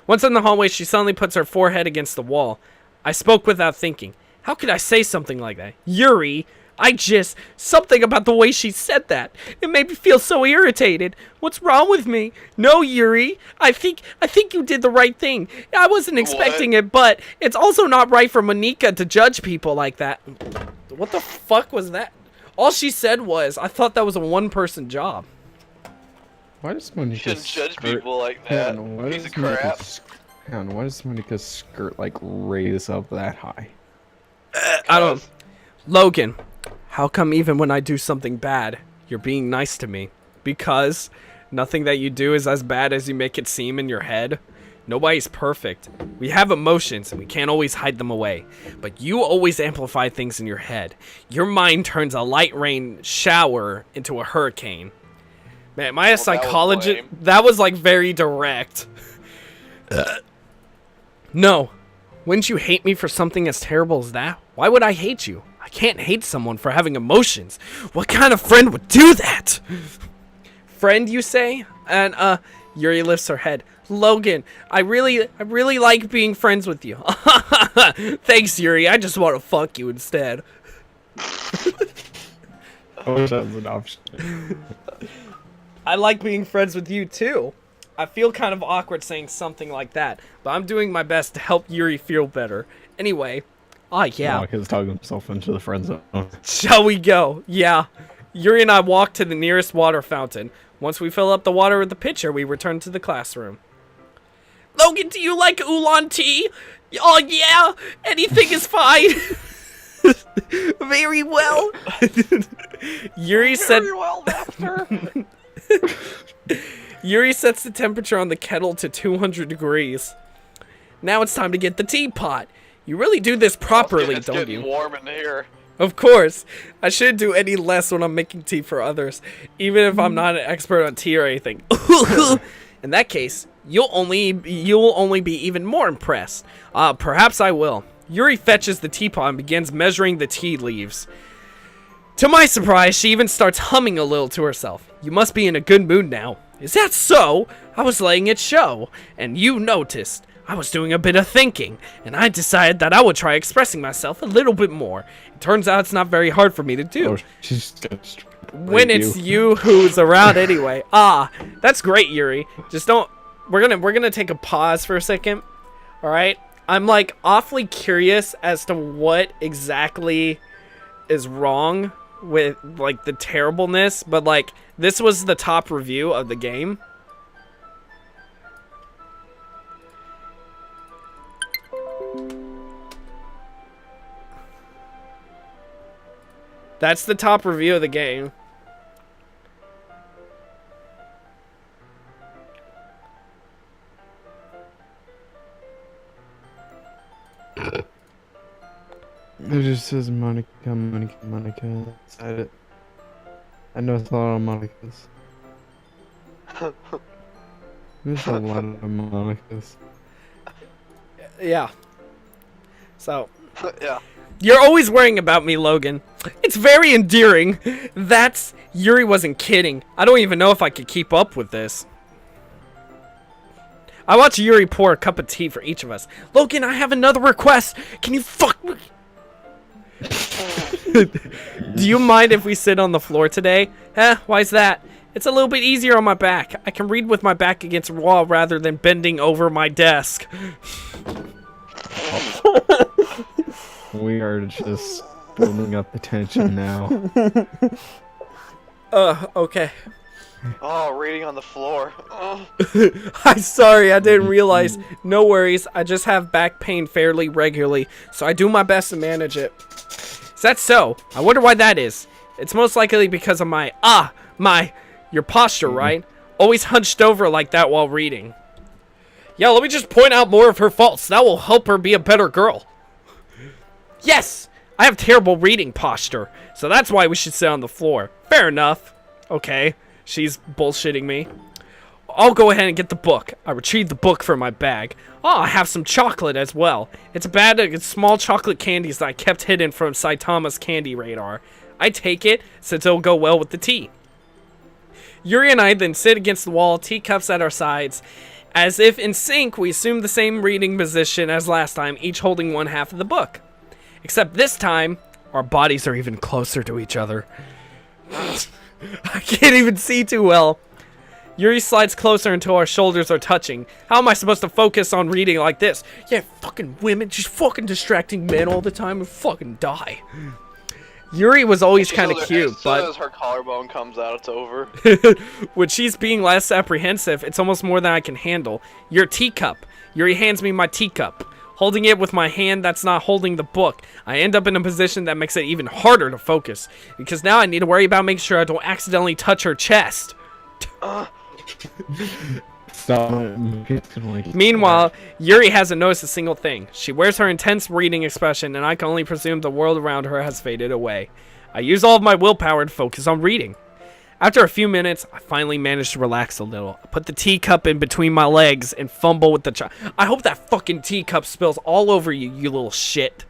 [SPEAKER 1] Once in the hallway, she suddenly puts her forehead against the wall. I spoke without thinking. How could I say something like that? Yuri, something about the way she said that. It made me feel so irritated. What's wrong with me? No, Yuri. I think you did the right thing. I wasn't expecting it, but it's also not right for Monica to judge people like that. What the fuck was that? All she said was, I thought that was a one-person job.
[SPEAKER 3] Why does Monica
[SPEAKER 2] shouldn't judge people like that? Piece of crap.
[SPEAKER 3] Why does Monica's skirt like raise up that high?
[SPEAKER 1] I don't... Logan, how come even when I do something bad, you're being nice to me? Because nothing that you do is as bad as you make it seem in your head? Nobody's perfect. We have emotions and we can't always hide them away. But you always amplify things in your head. Your mind turns a light rain shower into a hurricane. Man, am I a psychologist? That was like very direct. No. Wouldn't you hate me for something as terrible as that? Why would I hate you? I can't hate someone for having emotions. What kind of friend would do that? Friend, you say? And, Yuri lifts her head. Logan, I really like being friends with you. Thanks, Yuri. I just want to fuck you instead.
[SPEAKER 3] I wish that was an option.
[SPEAKER 1] I like being friends with you, too. I feel kind of awkward saying something like that, but I'm doing my best to help Yuri feel better. Anyway, yeah.
[SPEAKER 3] No, he's talking himself into the friend zone.
[SPEAKER 1] Shall we go? Yeah. Yuri and I walk to the nearest water fountain. Once we fill up the water with the pitcher, we return to the classroom. Logan, do you like oolong tea? Oh, yeah. Anything is fine. Very well. Yuri said...
[SPEAKER 2] Very well, master.
[SPEAKER 1] Yuri sets the temperature on the kettle to 200 degrees. Now it's time to get the teapot. You really do this properly,
[SPEAKER 2] it's
[SPEAKER 1] don't
[SPEAKER 2] getting
[SPEAKER 1] you?
[SPEAKER 2] warm in here.
[SPEAKER 1] Of course. I shouldn't do any less when I'm making tea for others, even if I'm not an expert on tea or anything. In that case, you'll only be even more impressed. Perhaps I will. Yuri fetches the teapot and begins measuring the tea leaves. To my surprise, she even starts humming a little to herself. You must be in a good mood now. Is that so? I was letting it show, and you noticed. I was doing a bit of thinking, and I decided that I would try expressing myself a little bit more. It turns out it's not very hard for me to do.
[SPEAKER 3] Oh, she's gonna
[SPEAKER 1] When it's you who's around anyway. That's great, Yuri. Just don't... We're gonna take a pause for a second. Alright? I'm, like, awfully curious as to what exactly is wrong with, like, the terribleness. But, like, this was the top review of the game. That's the top review of the game.
[SPEAKER 3] It just says Monica inside it. I know it's a lot of Monicas. There's a lot of Monicas.
[SPEAKER 1] Yeah. So...
[SPEAKER 2] Yeah.
[SPEAKER 1] You're always worrying about me, Logan. It's very endearing. Yuri wasn't kidding. I don't even know if I could keep up with this. I watch Yuri pour a cup of tea for each of us. Logan, I have another request. Can you fuck me? Do you mind if we sit on the floor today? Why's that? It's a little bit easier on my back. I can read with my back against the wall rather than bending over my desk.
[SPEAKER 3] We are just building up the tension now.
[SPEAKER 1] Okay.
[SPEAKER 2] Oh, reading on the floor. Oh.
[SPEAKER 1] I'm sorry, I didn't realize. No worries, I just have back pain fairly regularly, so I do my best to manage it. Is that so? I wonder why that is. It's most likely because of your posture, right? Always hunched over like that while reading. Yeah, let me just point out more of her faults. That will help her be a better girl. Yes! I have terrible reading posture, so that's why we should sit on the floor. Fair enough. Okay, she's bullshitting me. I'll go ahead and get the book. I retrieved the book from my bag. Oh, I have some chocolate as well. It's a bag of small chocolate candies that I kept hidden from Saitama's candy radar. I take it, since it'll go well with the tea. Yuri and I then sit against the wall, teacups at our sides. As if in sync, we assume the same reading position as last time, each holding one half of the book. Except this time, our bodies are even closer to each other. I can't even see too well. Yuri slides closer until our shoulders are touching. How am I supposed to focus on reading like this? Yeah, fucking women just fucking distracting men all the time and fucking die. Yuri was always kind of cute, but...
[SPEAKER 2] as her collarbone comes out, it's over.
[SPEAKER 1] When she's being less apprehensive, it's almost more than I can handle. Your teacup. Yuri hands me my teacup. Holding it with my hand that's not holding the book, I end up in a position that makes it even harder to focus. Because now I need to worry about making sure I don't accidentally touch her chest. Meanwhile, Yuri hasn't noticed a single thing. She wears her intense reading expression, and I can only presume the world around her has faded away. I use all of my willpower to focus on reading. After a few minutes, I finally manage to relax a little. I put the teacup in between my legs and fumble with the I hope that fucking teacup spills all over you, you little shit.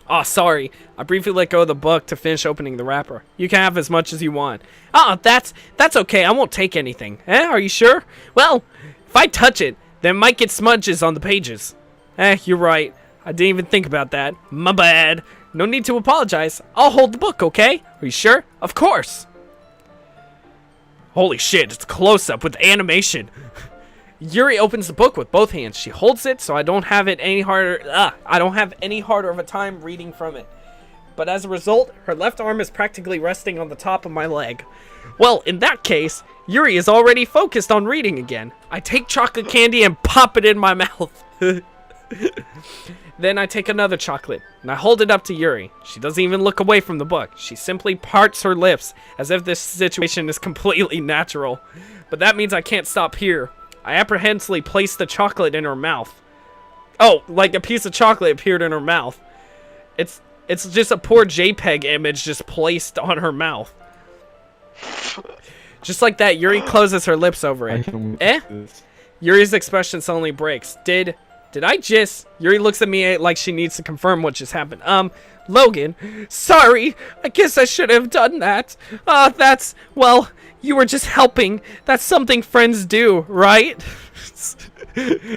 [SPEAKER 1] Oh, sorry. I briefly let go of the book to finish opening the wrapper. You can have as much as you want. Oh, that's okay. I won't take anything. Are you sure? Well, if I touch it, then it might get smudges on the pages. You're right. I didn't even think about that. My bad. No need to apologize. I'll hold the book, okay? Are you sure? Of course. Holy shit, it's a close-up with animation. Yuri opens the book with both hands. She holds it so I don't have any harder of a time reading from it. But as a result, her left arm is practically resting on the top of my leg. Well, in that case, Yuri is already focused on reading again. I take chocolate candy and pop it in my mouth. Then I take another chocolate, and I hold it up to Yuri. She doesn't even look away from the book. She simply parts her lips, as if this situation is completely natural. But that means I can't stop here. I apprehensively place the chocolate in her mouth. Oh, like a piece of chocolate appeared in her mouth. It's just a poor JPEG image just placed on her mouth. Just like that, Yuri closes her lips over it. Yuri's expression suddenly breaks. Did I just... Yuri looks at me like she needs to confirm what just happened. Logan, sorry. I guess I should have done that. Well, you were just helping. That's something friends do, right?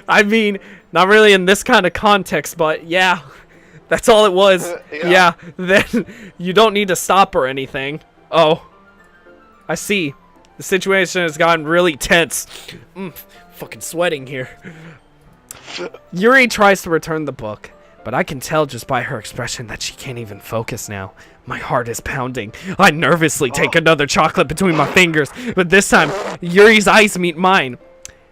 [SPEAKER 1] I mean, not really in this kind of context, but yeah. That's all it was. Yeah, then you don't need to stop or anything. Oh, I see. The situation has gotten really tense. Fucking sweating here. Yuri tries to return the book, but I can tell just by her expression that she can't even focus now. My heart is pounding. I nervously take another chocolate between my fingers, but this time, Yuri's eyes meet mine.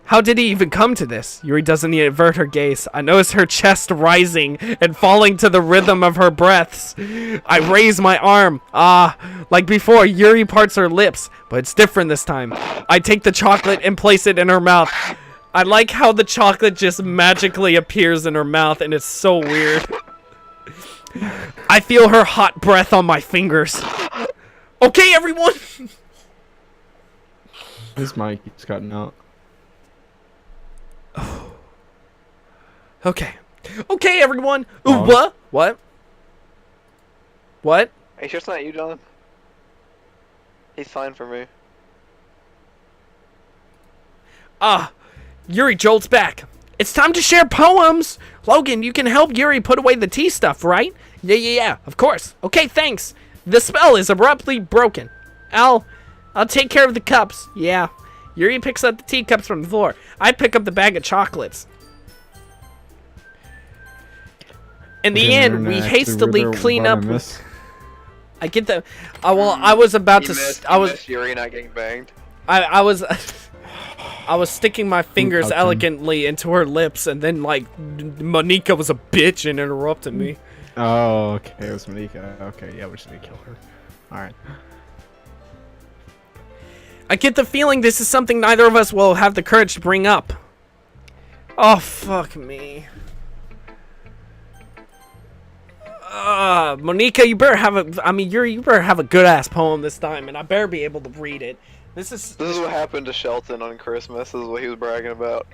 [SPEAKER 1] How did he even come to this? Yuri doesn't even avert her gaze. I notice her chest rising and falling to the rhythm of her breaths. I raise my arm. Like before, Yuri parts her lips, but it's different this time. I take the chocolate and place it in her mouth. I like how the chocolate just magically appears in her mouth, and it's so weird. I feel her hot breath on my fingers. Okay, everyone!
[SPEAKER 3] His mic keeps cutting out.
[SPEAKER 1] Okay. Okay, everyone! Ooh, what? What? What?
[SPEAKER 2] Are you sure it's not you, John? He's fine for me.
[SPEAKER 1] Yuri jolts back. It's time to share poems! Logan, you can help Yuri put away the tea stuff, right? Yeah, of course. Okay, thanks. The spell is abruptly broken. I'll take care of the cups. Yeah. Yuri picks up the teacups from the floor. I pick up the bag of chocolates. In the end, we hastily clean up. I get the. I was about to. I was.
[SPEAKER 2] Yuri not getting banged.
[SPEAKER 1] I was. I was sticking my fingers elegantly into her lips, and then, like, Monika was a bitch and interrupted me.
[SPEAKER 3] Oh, okay, it was Monika. Okay, yeah, we just need to kill her. Alright.
[SPEAKER 1] I get the feeling this is something neither of us will have the courage to bring up. Oh, fuck me. Monika, you better have you better have a good-ass poem this time, and I better be able to read it. This is
[SPEAKER 2] what happened to Shelton on Christmas. This is what he was bragging about.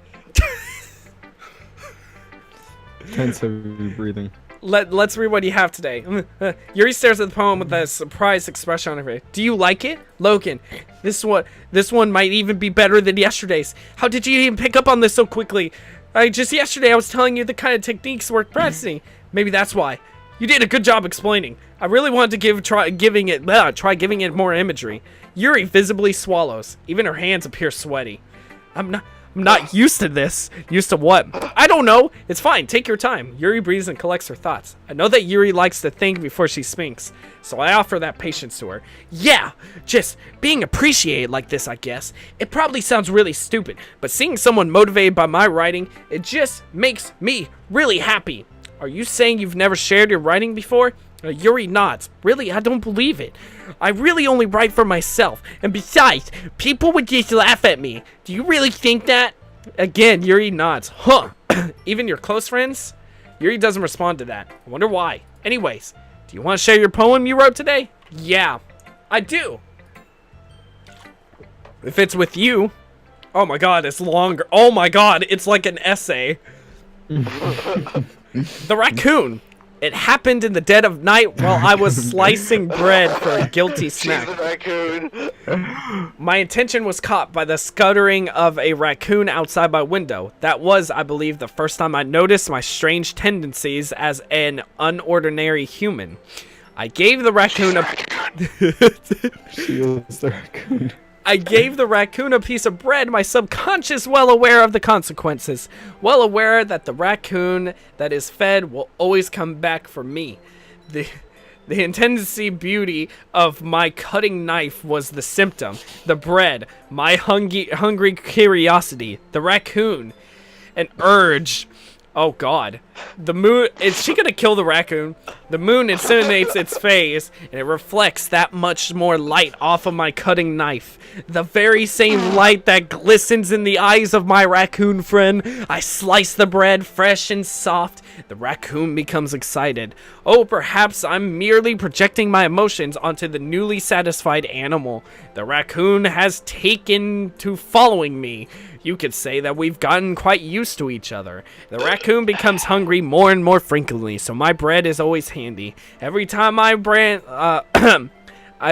[SPEAKER 3] Tense heavy breathing.
[SPEAKER 1] Let's read what you have today. Yuri stares at the poem with a surprised expression on her face. Do you like it? Logan, this one might even be better than yesterday's. How did you even pick up on this so quickly? Just yesterday I was telling you the kind of techniques worth practicing. Maybe that's why. You did a good job explaining. I really wanted to try giving it more imagery. Yuri visibly swallows. Even her hands appear sweaty. I'm not used to this. Used to what? I don't know. It's fine. Take your time. Yuri breathes and collects her thoughts. I know that Yuri likes to think before she speaks, so I offer that patience to her. Yeah, just being appreciated like this, I guess. It probably sounds really stupid, but seeing someone motivated by my writing, it just makes me really happy. Are you saying you've never shared your writing before? Yuri nods. Really, I don't believe it. I really only write for myself. And besides, people would just laugh at me. Do you really think that? Again, Yuri nods. Huh. Even your close friends? Yuri doesn't respond to that. I wonder why. Anyways, do you want to share your poem you wrote today? Yeah, I do. If it's with you. Oh my god, it's longer. Oh my god, it's like an essay. The raccoon. It happened in the dead of night while I was slicing bread for a guilty snack.
[SPEAKER 2] She's a raccoon.
[SPEAKER 1] My attention was caught by the scuttering of a raccoon outside my window. That was, I believe, the first time I noticed my strange tendencies as an unordinary human. I gave the raccoon a...
[SPEAKER 3] She was the raccoon.
[SPEAKER 1] I gave the raccoon a piece of bread, my subconscious well aware of the consequences. Well aware that the raccoon that is fed will always come back for me. The intensity beauty of my cutting knife was the symptom. The bread, my hungry curiosity. The raccoon, an urge. Oh god. The moon, is she gonna kill the raccoon? The moon incinerates its face, and it reflects that much more light off of my cutting knife. The very same light that glistens in the eyes of my raccoon friend. I slice the bread, fresh and soft. The raccoon becomes excited. Oh, perhaps I'm merely projecting my emotions onto the newly satisfied animal. The raccoon has taken to following me. You could say that we've gotten quite used to each other. The raccoon becomes hungry more and more frequently, so my bread is always handy. Every time I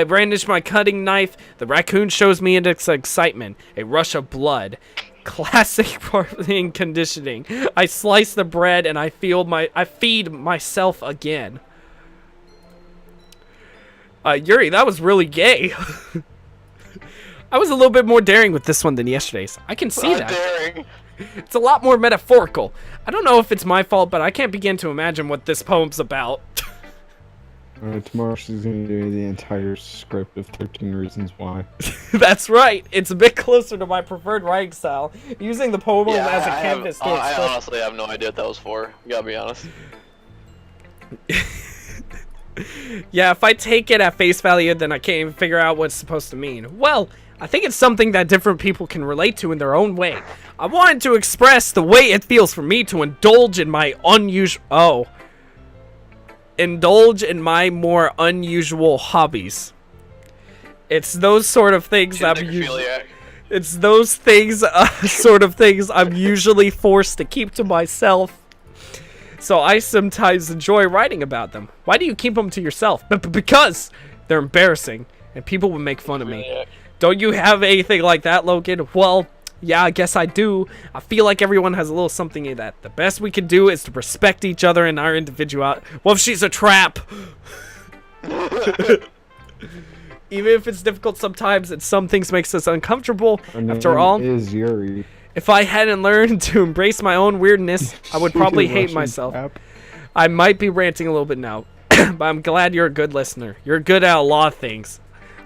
[SPEAKER 1] brandish my cutting knife, the raccoon shows me its excitement, a rush of blood. Classic partying conditioning. I slice the bread and I feed myself again. Yuri, that was really gay. I was a little bit more daring with this one than yesterday's. I can see that.
[SPEAKER 2] Daring.
[SPEAKER 1] It's a lot more metaphorical. I don't know if it's my fault, but I can't begin to imagine what this poem's about.
[SPEAKER 3] Tomorrow she's gonna do the entire script of 13 Reasons Why.
[SPEAKER 1] That's right. It's a bit closer to my preferred writing style, using the poem as a canvas to
[SPEAKER 2] I
[SPEAKER 1] express.
[SPEAKER 2] honestly have no idea what that was for. You gotta be honest.
[SPEAKER 1] Yeah, if I take it at face value, then I can't even figure out what it's supposed to mean. Well, I think it's something that different people can relate to in their own way. I wanted to express the way it feels for me to indulge in my more unusual hobbies. It's those sort of things It's those things, sort of things I'm usually forced to keep to myself. So I sometimes enjoy writing about them. Why do you keep them to yourself? Because they're embarrassing and people would make fun of me. Don't you have anything like that, Logan? Well, yeah, I guess I do. I feel like everyone has a little something in that. The best we can do is to respect each other and our individuality. Well, if she's a trap. Even if it's difficult sometimes and some things makes us uncomfortable, after all,
[SPEAKER 3] is Yuri.
[SPEAKER 1] if I hadn't learned to embrace my own weirdness, I would probably hate
[SPEAKER 3] Russian
[SPEAKER 1] myself.
[SPEAKER 3] trap.
[SPEAKER 1] I might be ranting a little bit now, but I'm glad you're a good listener. You're good at a lot of things.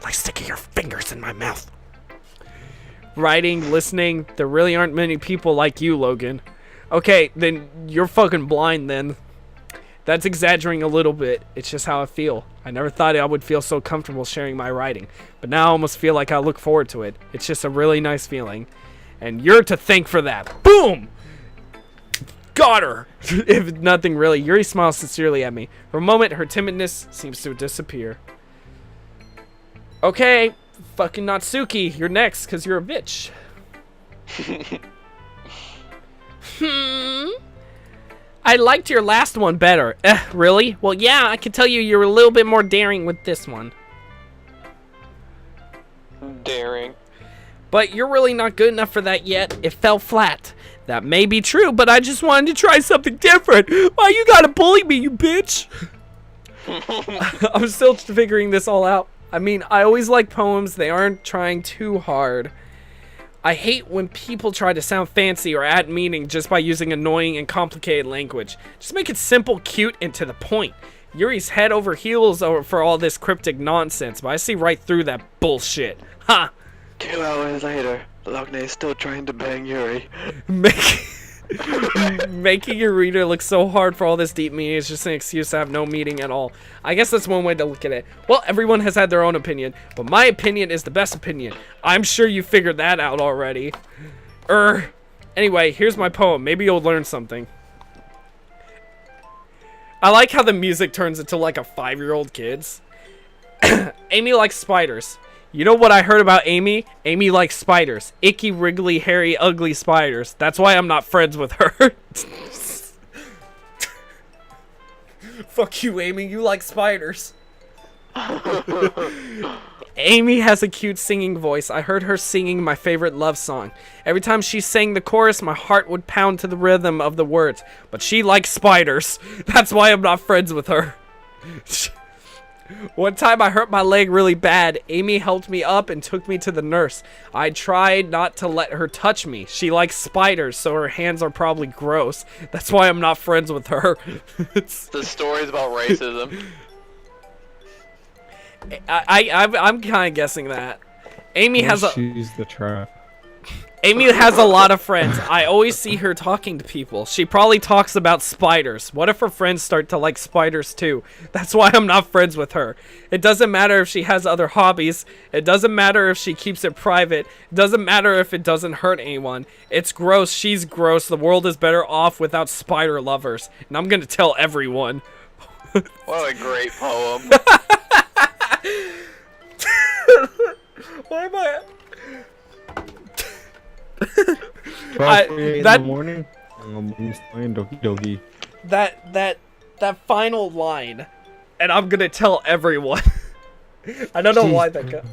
[SPEAKER 1] Like sticking your fingers in my mouth. Writing, listening, there really aren't many people like you, Logan. Okay, then you're fucking blind then. That's exaggerating a little bit. It's just how I feel. I never thought I would feel so comfortable sharing my writing, but now I almost feel like I look forward to it. It's just a really nice feeling. And you're to thank for that. Boom! Got her! If nothing really, Yuri smiles sincerely at me. For a moment, her timidness seems to disappear. Okay, fucking Natsuki, you're next, because you're a bitch. I liked your last one better. Really? Well, yeah, I can tell you were a little bit more daring with this one.
[SPEAKER 2] Daring.
[SPEAKER 1] But you're really not good enough for that yet. It fell flat. That may be true, but I just wanted to try something different. Why you gotta bully me, you bitch? I'm still figuring this all out. I mean, I always like poems. They aren't trying too hard. I hate when people try to sound fancy or add meaning just by using annoying and complicated language. Just make it simple, cute, and to the point. Yuri's head over heels for all this cryptic nonsense, but I see right through that bullshit. Ha!
[SPEAKER 2] 2 hours later, Logne is still trying to bang Yuri.
[SPEAKER 1] Making your reader look so hard for all this deep meaning is just an excuse to have no meaning at all. I guess that's one way to look at it. Well, everyone has had their own opinion, but my opinion is the best opinion. I'm sure you figured that out already. Anyway, here's my poem. Maybe you'll learn something. I like how the music turns into like a 5-year-old kid's. Amy likes spiders. You know what I heard about Amy? Amy likes spiders. Icky, wriggly, hairy, ugly spiders. That's why I'm not friends with her. Fuck you, Amy. You like spiders. Amy has a cute singing voice. I heard her singing my favorite love song. Every time she sang the chorus, my heart would pound to the rhythm of the words. But she likes spiders. That's why I'm not friends with her. One time I hurt my leg really bad. Amy helped me up and took me to the nurse. I tried not to let her touch me. She likes spiders, so her hands are probably gross. That's why I'm not friends with her.
[SPEAKER 2] The story's about racism.
[SPEAKER 1] I'm kind of guessing that. Amy has a...
[SPEAKER 3] She's the trap.
[SPEAKER 1] Amy has a lot of friends. I always see her talking to people. She probably talks about spiders. What if her friends start to like spiders too? That's why I'm not friends with her. It doesn't matter if she has other hobbies. It doesn't matter if she keeps it private. It doesn't matter if it doesn't hurt anyone. It's gross. She's gross. The world is better off without spider lovers. And I'm gonna tell everyone.
[SPEAKER 2] What a great poem.
[SPEAKER 1] Why am I...
[SPEAKER 3] 12:48 in
[SPEAKER 1] that-
[SPEAKER 3] the morning. I'm playing Doki Doki.
[SPEAKER 1] That final line, and I'm gonna tell everyone. I don't know why that got...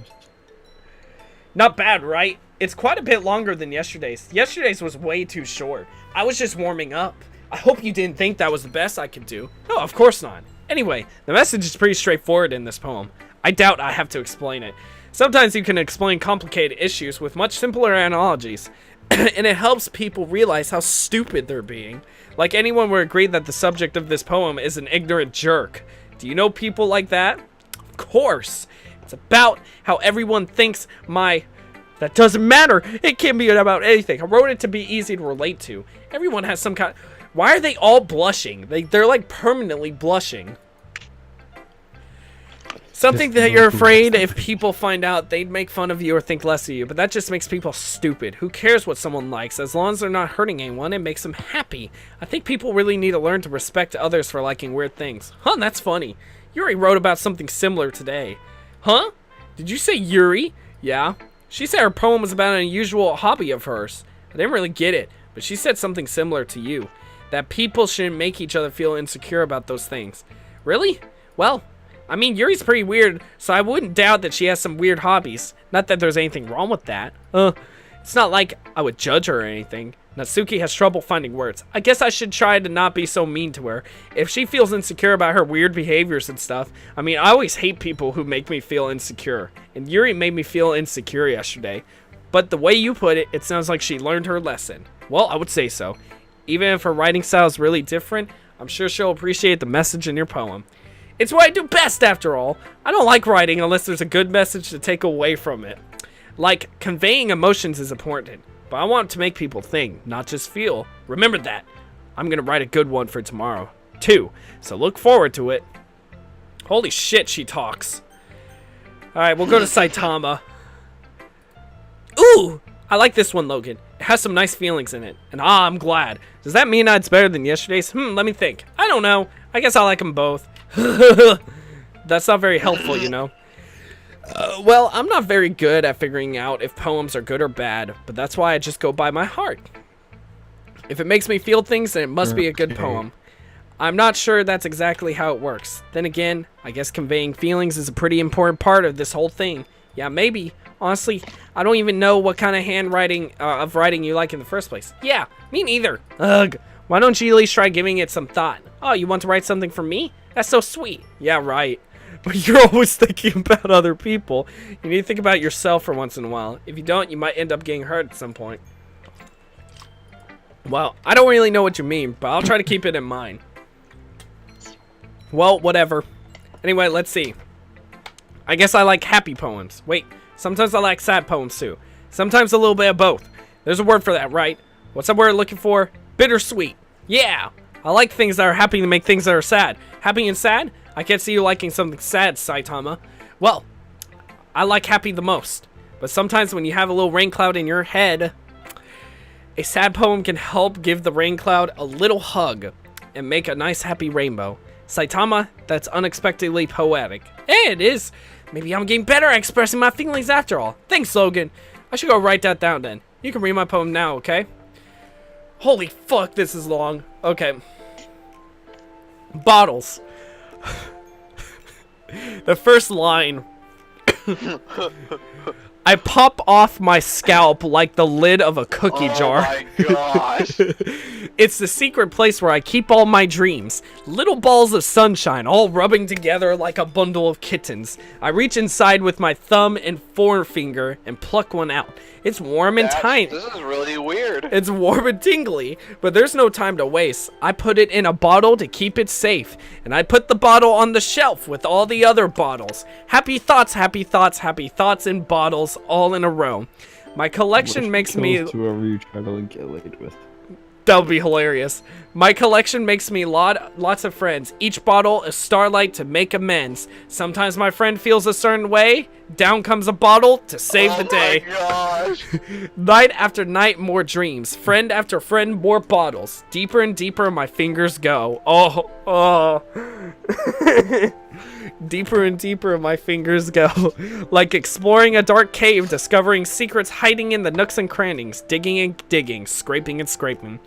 [SPEAKER 1] Not bad, right? It's quite a bit longer than yesterday's. Yesterday's was way too short. I was just warming up. I hope you didn't think that was the best I could do. No, of course not. Anyway, the message is pretty straightforward in this poem. I doubt I have to explain it. Sometimes you can explain complicated issues with much simpler analogies, and it helps people realize how stupid they're being. Like anyone would agree that the subject of this poem is an ignorant jerk. Do you know people like that? Of course. It's about how everyone thinks That doesn't matter. It can be about anything. I wrote it to be easy to relate to. Everyone has some kind... Why are they all blushing? They're like permanently blushing. Something that you're afraid if people find out they'd make fun of you or think less of you, but that just makes people stupid. Who cares what someone likes? As long as they're not hurting anyone, it makes them happy. I think people really need to learn to respect others for liking weird things. Huh, that's funny. Yuri wrote about something similar today. Huh? Did you say Yuri? Yeah. She said her poem was about an unusual hobby of hers. I didn't really get it, but she said something similar to you. That people shouldn't make each other feel insecure about those things. Really? Well... I mean, Yuri's pretty weird, so I wouldn't doubt that she has some weird hobbies. Not that there's anything wrong with that. It's not like I would judge her or anything. Natsuki has trouble finding words. I guess I should try to not be so mean to her. If she feels insecure about her weird behaviors and stuff, I mean, I always hate people who make me feel insecure. And Yuri made me feel insecure yesterday. But the way you put it, it sounds like she learned her lesson. Well, I would say so. Even if her writing style is really different, I'm sure she'll appreciate the message in your poem. It's what I do best, after all. I don't like writing unless there's a good message to take away from it. Like, conveying emotions is important, but I want to make people think, not just feel. Remember that. I'm gonna write a good one for tomorrow, too, so look forward to it. Holy shit, she talks. Alright, we'll go to Saitama. Ooh! I like this one, Logan. It has some nice feelings in it, and I'm glad. Does that mean it's better than yesterday's? Let me think. I don't know. I guess I like them both. That's not very helpful, you know. Well, I'm not very good at figuring out if poems are good or bad, but that's why I just go by my heart. If it makes me feel things, then it must be a good poem. I'm not sure that's exactly how it works. Then again, I guess conveying feelings is a pretty important part of this whole thing. Yeah, maybe. Honestly, I don't even know what kind of handwriting of writing you like in the first place. Yeah, me neither. Ugh. Why don't you at least try giving it some thought? Oh, you want to write something for me? That's so sweet. Yeah, right. But you're always thinking about other people. You need to think about yourself for once in a while. If you don't, you might end up getting hurt at some point. Well, I don't really know what you mean, but I'll try to keep it in mind. Well, whatever. Anyway, let's see. I guess I like happy poems. Wait, sometimes I like sad poems too. Sometimes a little bit of both. There's a word for that, right? What's that word looking for? Bittersweet. Yeah. I like things that are happy to make things that are sad. Happy and sad? I can't see you liking something sad, Saitama. Well, I like happy the most. But sometimes when you have a little rain cloud in your head, a sad poem can help give the rain cloud a little hug and make a nice happy rainbow. Saitama, that's unexpectedly poetic. Hey, it is. Maybe I'm getting better at expressing my feelings after all. Thanks, Logan. I should go write that down then. You can read my poem now, okay? Holy fuck, this is long. Okay. Bottles. The first line. I pop off my scalp like the lid of a cookie jar.
[SPEAKER 2] Oh my gosh.
[SPEAKER 1] It's the secret place where I keep all my dreams. Little balls of sunshine all rubbing together like a bundle of kittens. I reach inside with my thumb and forefinger and pluck one out. It's warm and tiny.
[SPEAKER 2] This is really weird.
[SPEAKER 1] It's warm and tingly, but there's no time to waste. I put it in a bottle to keep it safe, and I put the bottle on the shelf with all the other bottles. Happy thoughts, happy thoughts, happy thoughts in bottles, all in a row. My collection makes me...
[SPEAKER 3] Whoever you try to get laid with.
[SPEAKER 1] That would be hilarious. My collection makes me lots of friends. Each bottle a starlight to make amends. Sometimes my friend feels a certain way. Down comes a bottle to save the day.
[SPEAKER 2] Oh my gosh.
[SPEAKER 1] Night after night, more dreams. Friend after friend, more bottles. Deeper and deeper my fingers go. Oh. Deeper and deeper my fingers go. Like exploring a dark cave, discovering secrets hiding in the nooks and crannies. Digging and digging, scraping and scraping.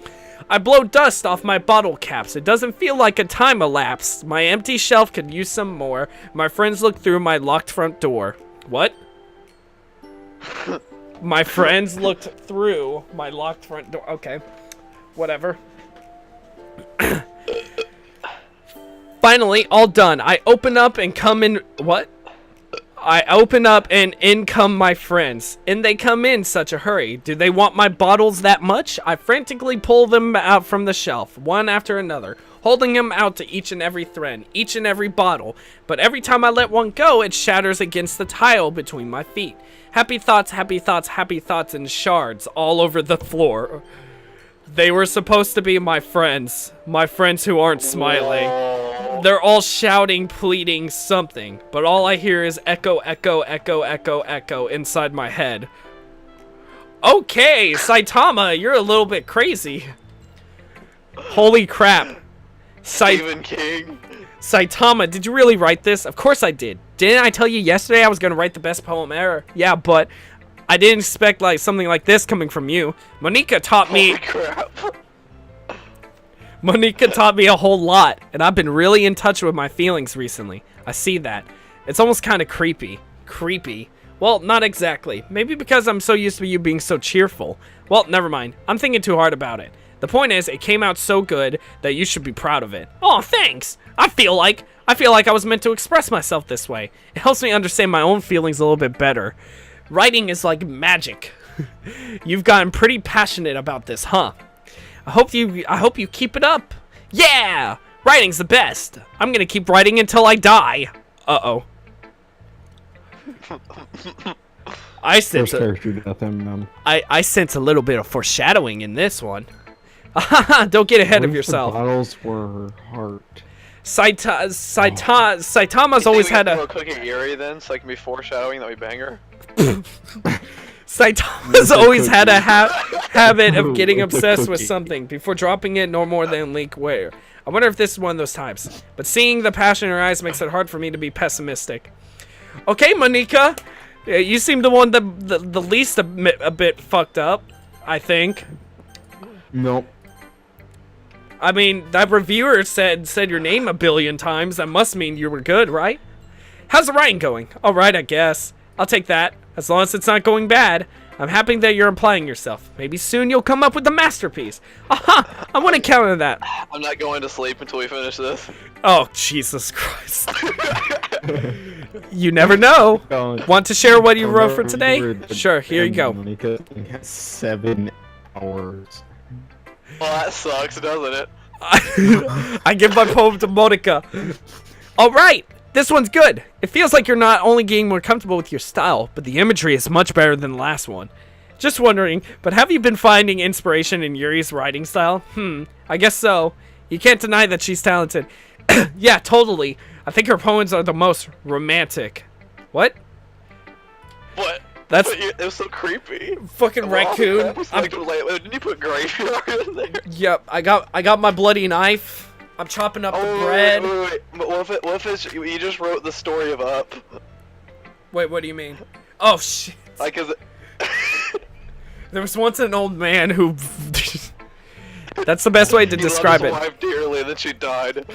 [SPEAKER 1] I blow dust off my bottle caps. It doesn't feel like a time elapsed. My empty shelf could use some more. My friends look through my locked front door. What? My friends looked through my locked front door. Okay. Whatever. Finally, all done. I open up and come in. What? I open up and in come my friends. And they come in such a hurry. Do they want my bottles that much? I frantically pull them out from the shelf, one after another, holding them out to each and every friend, each and every bottle. But every time I let one go, it shatters against the tile between my feet. Happy thoughts, happy thoughts, happy thoughts in shards all over the floor. They were supposed to be my friends who aren't smiling. They're all shouting, pleading something, but all I hear is echo, echo, echo, echo, echo inside my head. Okay, Saitama, you're a little bit crazy. Holy crap.
[SPEAKER 2] Stephen King.
[SPEAKER 1] Saitama, did you really write this? Of course I did. Didn't I tell you yesterday I was gonna write the best poem ever? Yeah, but I didn't expect like something like this coming from you. Monika taught me.
[SPEAKER 2] Holy crap.
[SPEAKER 1] Monika taught me a whole lot, and I've been really in touch with my feelings recently. I see that. It's almost kind of creepy. Creepy. Well, not exactly. Maybe because I'm so used to you being so cheerful. Well, never mind. I'm thinking too hard about it. The point is, it came out so good that you should be proud of it. Oh, thanks. I feel like I was meant to express myself this way. It helps me understand my own feelings a little bit better. Writing is like magic. You've gotten pretty passionate about this, huh? I hope you keep it up. Yeah! Writing's the best. I'm gonna keep writing until I die. Uh-oh. I sense I sense a little bit of foreshadowing in this one. Don't get ahead of yourself.
[SPEAKER 3] The bottles were heart.
[SPEAKER 1] Saitama's always had a
[SPEAKER 2] Cookie Erie then, so I can be foreshadowing that we bang her.
[SPEAKER 1] Saitama's always had a habit of getting obsessed with something before dropping it no more than leak where. I wonder if this is one of those times. But seeing the passion in her eyes makes it hard for me to be pessimistic. Okay, Monika. You seem the one the least a bit fucked up, I think.
[SPEAKER 3] Nope.
[SPEAKER 1] I mean, that reviewer said your name a billion times. That must mean you were good, right? How's the writing going? All right, I guess. I'll take that. As long as it's not going bad. I'm happy that you're applying yourself. Maybe soon you'll come up with a masterpiece. Aha! I want to counter that.
[SPEAKER 2] I'm not going to sleep until we finish this.
[SPEAKER 1] Oh, Jesus Christ. You never know. Want to share what you wrote for today? Sure, here you go.
[SPEAKER 3] Monika has 7 hours.
[SPEAKER 2] Well, that sucks, doesn't it?
[SPEAKER 1] I give my poem to Monika. All right. This one's good. It feels like you're not only getting more comfortable with your style, but the imagery is much better than the last one. Just wondering, but have you been finding inspiration in Yuri's writing style? I guess so. You can't deny that she's talented. Yeah, totally. I think her poems are the most romantic. What?
[SPEAKER 2] What?
[SPEAKER 1] That's
[SPEAKER 2] It was so creepy.
[SPEAKER 1] fucking raccoon.
[SPEAKER 2] Didn't you put graveyard in there?
[SPEAKER 1] Yep, I got my bloody knife. I'm chopping up the bread.
[SPEAKER 2] Wait. But what if it's, you just wrote the story of Up?
[SPEAKER 1] Wait, what do you mean? Oh shit.
[SPEAKER 2] Like, is it...
[SPEAKER 1] There was once an old man who that's the best way to describe
[SPEAKER 2] he
[SPEAKER 1] it.
[SPEAKER 2] loved his wife dearly, and then she died.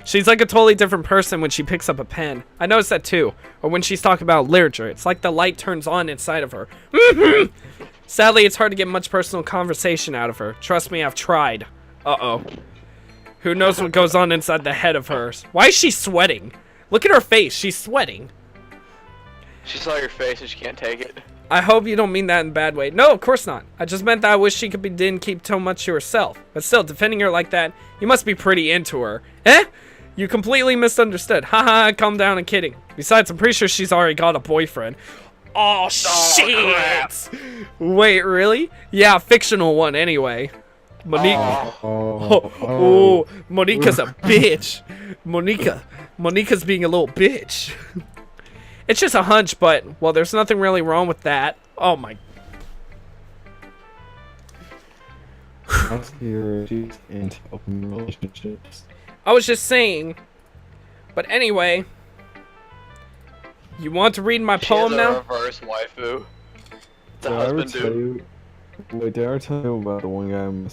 [SPEAKER 1] She's like a totally different person when she picks up a pen. I noticed that too. Or when she's talking about literature. It's like the light turns on inside of her. Sadly, it's hard to get much personal conversation out of her. Trust me, I've tried. Uh-oh. Who knows what goes on inside the head of hers? Why is she sweating? Look at her face. She's sweating.
[SPEAKER 2] She saw your face and she can't take it.
[SPEAKER 1] I hope you don't mean that in a bad way. No, of course not. I just meant that I wish she didn't keep so much to herself. But still, defending her like that, you must be pretty into her. Eh? You completely misunderstood. Haha, calm down, I'm kidding. Besides, I'm pretty sure she's already got a boyfriend. Oh, shit!
[SPEAKER 2] crap.
[SPEAKER 1] Wait, really? Yeah, fictional one anyway. Monique.
[SPEAKER 3] Oh.
[SPEAKER 1] Monica's a bitch. Monica's being a little bitch. It's just a hunch, but, well, there's nothing really wrong with that. Oh my.
[SPEAKER 3] Ask your into open relationships.
[SPEAKER 1] I was just saying. But anyway. You want to read my poem
[SPEAKER 2] She has a
[SPEAKER 1] now?
[SPEAKER 2] reverse waifu. The
[SPEAKER 3] Did I ever
[SPEAKER 2] husband
[SPEAKER 3] tell
[SPEAKER 2] dude.
[SPEAKER 3] you? Wait, did I ever tell you about the one guy in my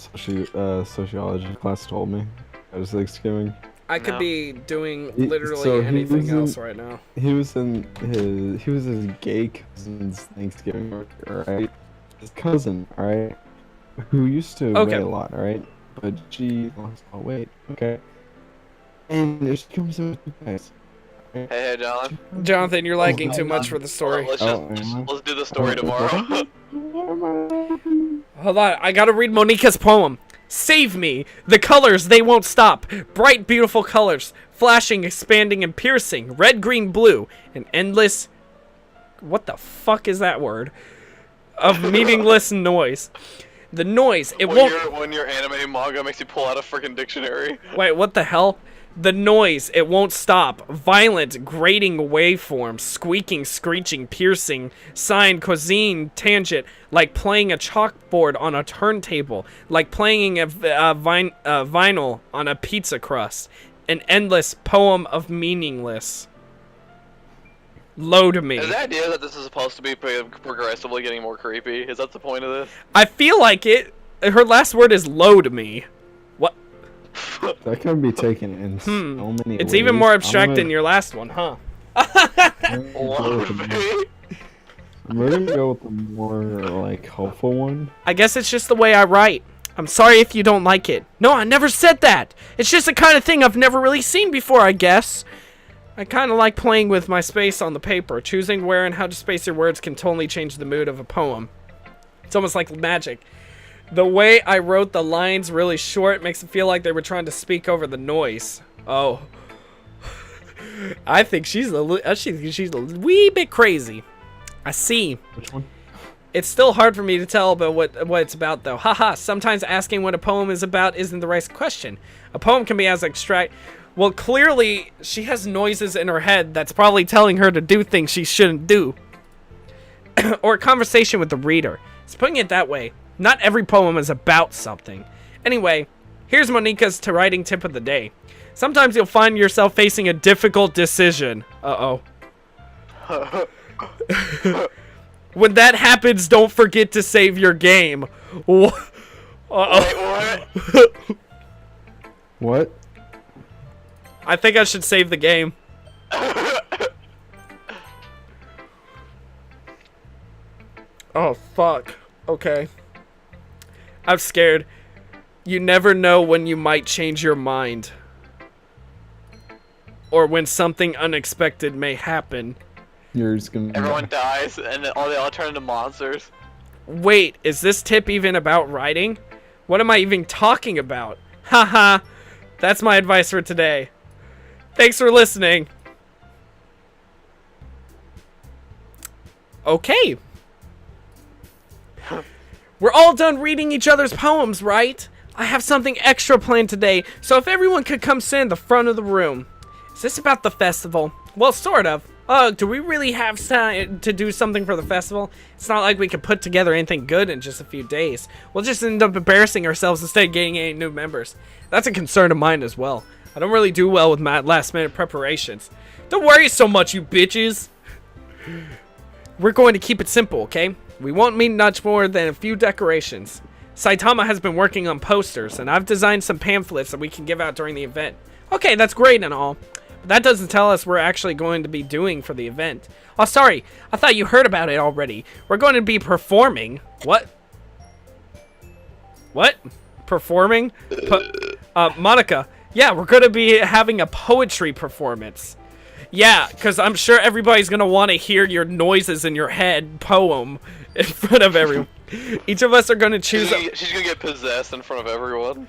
[SPEAKER 3] sociology class told me at Thanksgiving?
[SPEAKER 1] I could
[SPEAKER 4] No.
[SPEAKER 1] be doing
[SPEAKER 3] He-
[SPEAKER 1] literally
[SPEAKER 3] so he
[SPEAKER 1] anything
[SPEAKER 3] was in-
[SPEAKER 1] else right now.
[SPEAKER 3] He was his gay cousin's Thanksgiving worker, right? His cousin, alright? Who used to
[SPEAKER 1] Okay.
[SPEAKER 3] weigh a lot, alright? But she lost all weight, okay? And she comes in with two guys.
[SPEAKER 2] Hey, John.
[SPEAKER 1] Jonathan, you're lagging
[SPEAKER 3] Oh,
[SPEAKER 1] too much for the story.
[SPEAKER 2] Let's
[SPEAKER 3] Oh,
[SPEAKER 2] let's do the story tomorrow.
[SPEAKER 1] Hold on, I gotta read Monica's poem. Save me! The colors, they won't stop. Bright, beautiful colors. Flashing, expanding, and piercing. Red, green, blue. An endless... What the fuck is that word? Of meaningless noise. The noise, it won't...
[SPEAKER 2] When your anime manga makes you pull out a freaking dictionary.
[SPEAKER 1] Wait, what the hell? The noise, it won't stop. Violent, grating waveforms, squeaking, screeching, piercing, sine, cosine, tangent, like playing a chalkboard on a turntable, like playing a vinyl on a pizza crust. An endless poem of meaningless. Load me.
[SPEAKER 2] Is the idea that this is supposed to be progressively getting more creepy? Is that the point of this?
[SPEAKER 1] I feel like it. Her last word is load me. What?
[SPEAKER 3] That can be taken in so many
[SPEAKER 1] It's
[SPEAKER 3] ways.
[SPEAKER 1] even more
[SPEAKER 3] I'm
[SPEAKER 1] abstract
[SPEAKER 3] gonna-
[SPEAKER 1] than your last one, huh?
[SPEAKER 3] I'm gonna go with
[SPEAKER 2] Load
[SPEAKER 3] the-
[SPEAKER 2] me.
[SPEAKER 3] We're gonna go with the more, like, helpful one.
[SPEAKER 1] I guess it's just the way I write. I'm sorry if you don't like it. No, I never said that. It's just the kind of thing I've never really seen before, I guess. I kind of like playing with my space on the paper. Choosing where and how to space your words can totally change the mood of a poem. It's almost like magic. The way I wrote the lines really short makes it feel like they were trying to speak over the noise. Oh. I think she's a wee bit crazy. I see.
[SPEAKER 3] Which one?
[SPEAKER 1] It's still hard for me to tell about what it's about, though. Haha, sometimes asking what a poem is about isn't the right question. A poem can be as abstract... Well, clearly, she has noises in her head that's probably telling her to do things she shouldn't do. Or a conversation with the reader. It's putting it that way. Not every poem is about something. Anyway, here's Monica's writing tip of the day. Sometimes you'll find yourself facing a difficult decision. Uh-oh. When that happens, don't forget to save your game. Uh-oh.
[SPEAKER 2] Wait, what?
[SPEAKER 3] What?
[SPEAKER 1] I think I should save the game. Oh, fuck. Okay. I'm scared. You never know when you might change your mind. Or when something unexpected may happen.
[SPEAKER 3] You're just gonna.
[SPEAKER 2] Everyone dies, and then they all turn into monsters.
[SPEAKER 1] Wait, is this tip even about writing? What am I even talking about? Haha. That's my advice for today. Thanks for listening. Okay. We're all done reading each other's poems, right? I have something extra planned today, so if everyone could come sit in the front of the room. Is this about the festival? Well, sort of. Do we really have time to do something for the festival? It's not like we could put together anything good in just a few days. We'll just end up embarrassing ourselves instead of getting any new members. That's a concern of mine as well. I don't really do well with my last-minute preparations. Don't worry so much, you bitches. We're going to keep it simple, okay? We won't need much more than a few decorations. Saitama has been working on posters, and I've designed some pamphlets that we can give out during the event. Okay, that's great and all. But that doesn't tell us we're actually going to be doing for the event. Oh, sorry. I thought you heard about it already. We're going to be performing. What? What? Performing? Monica. Yeah, we're going to be having a poetry performance. Yeah, because I'm sure everybody's going to want to hear your noises in your head poem in front of everyone. Each of us are going to choose...
[SPEAKER 2] She's going to get possessed in front of everyone.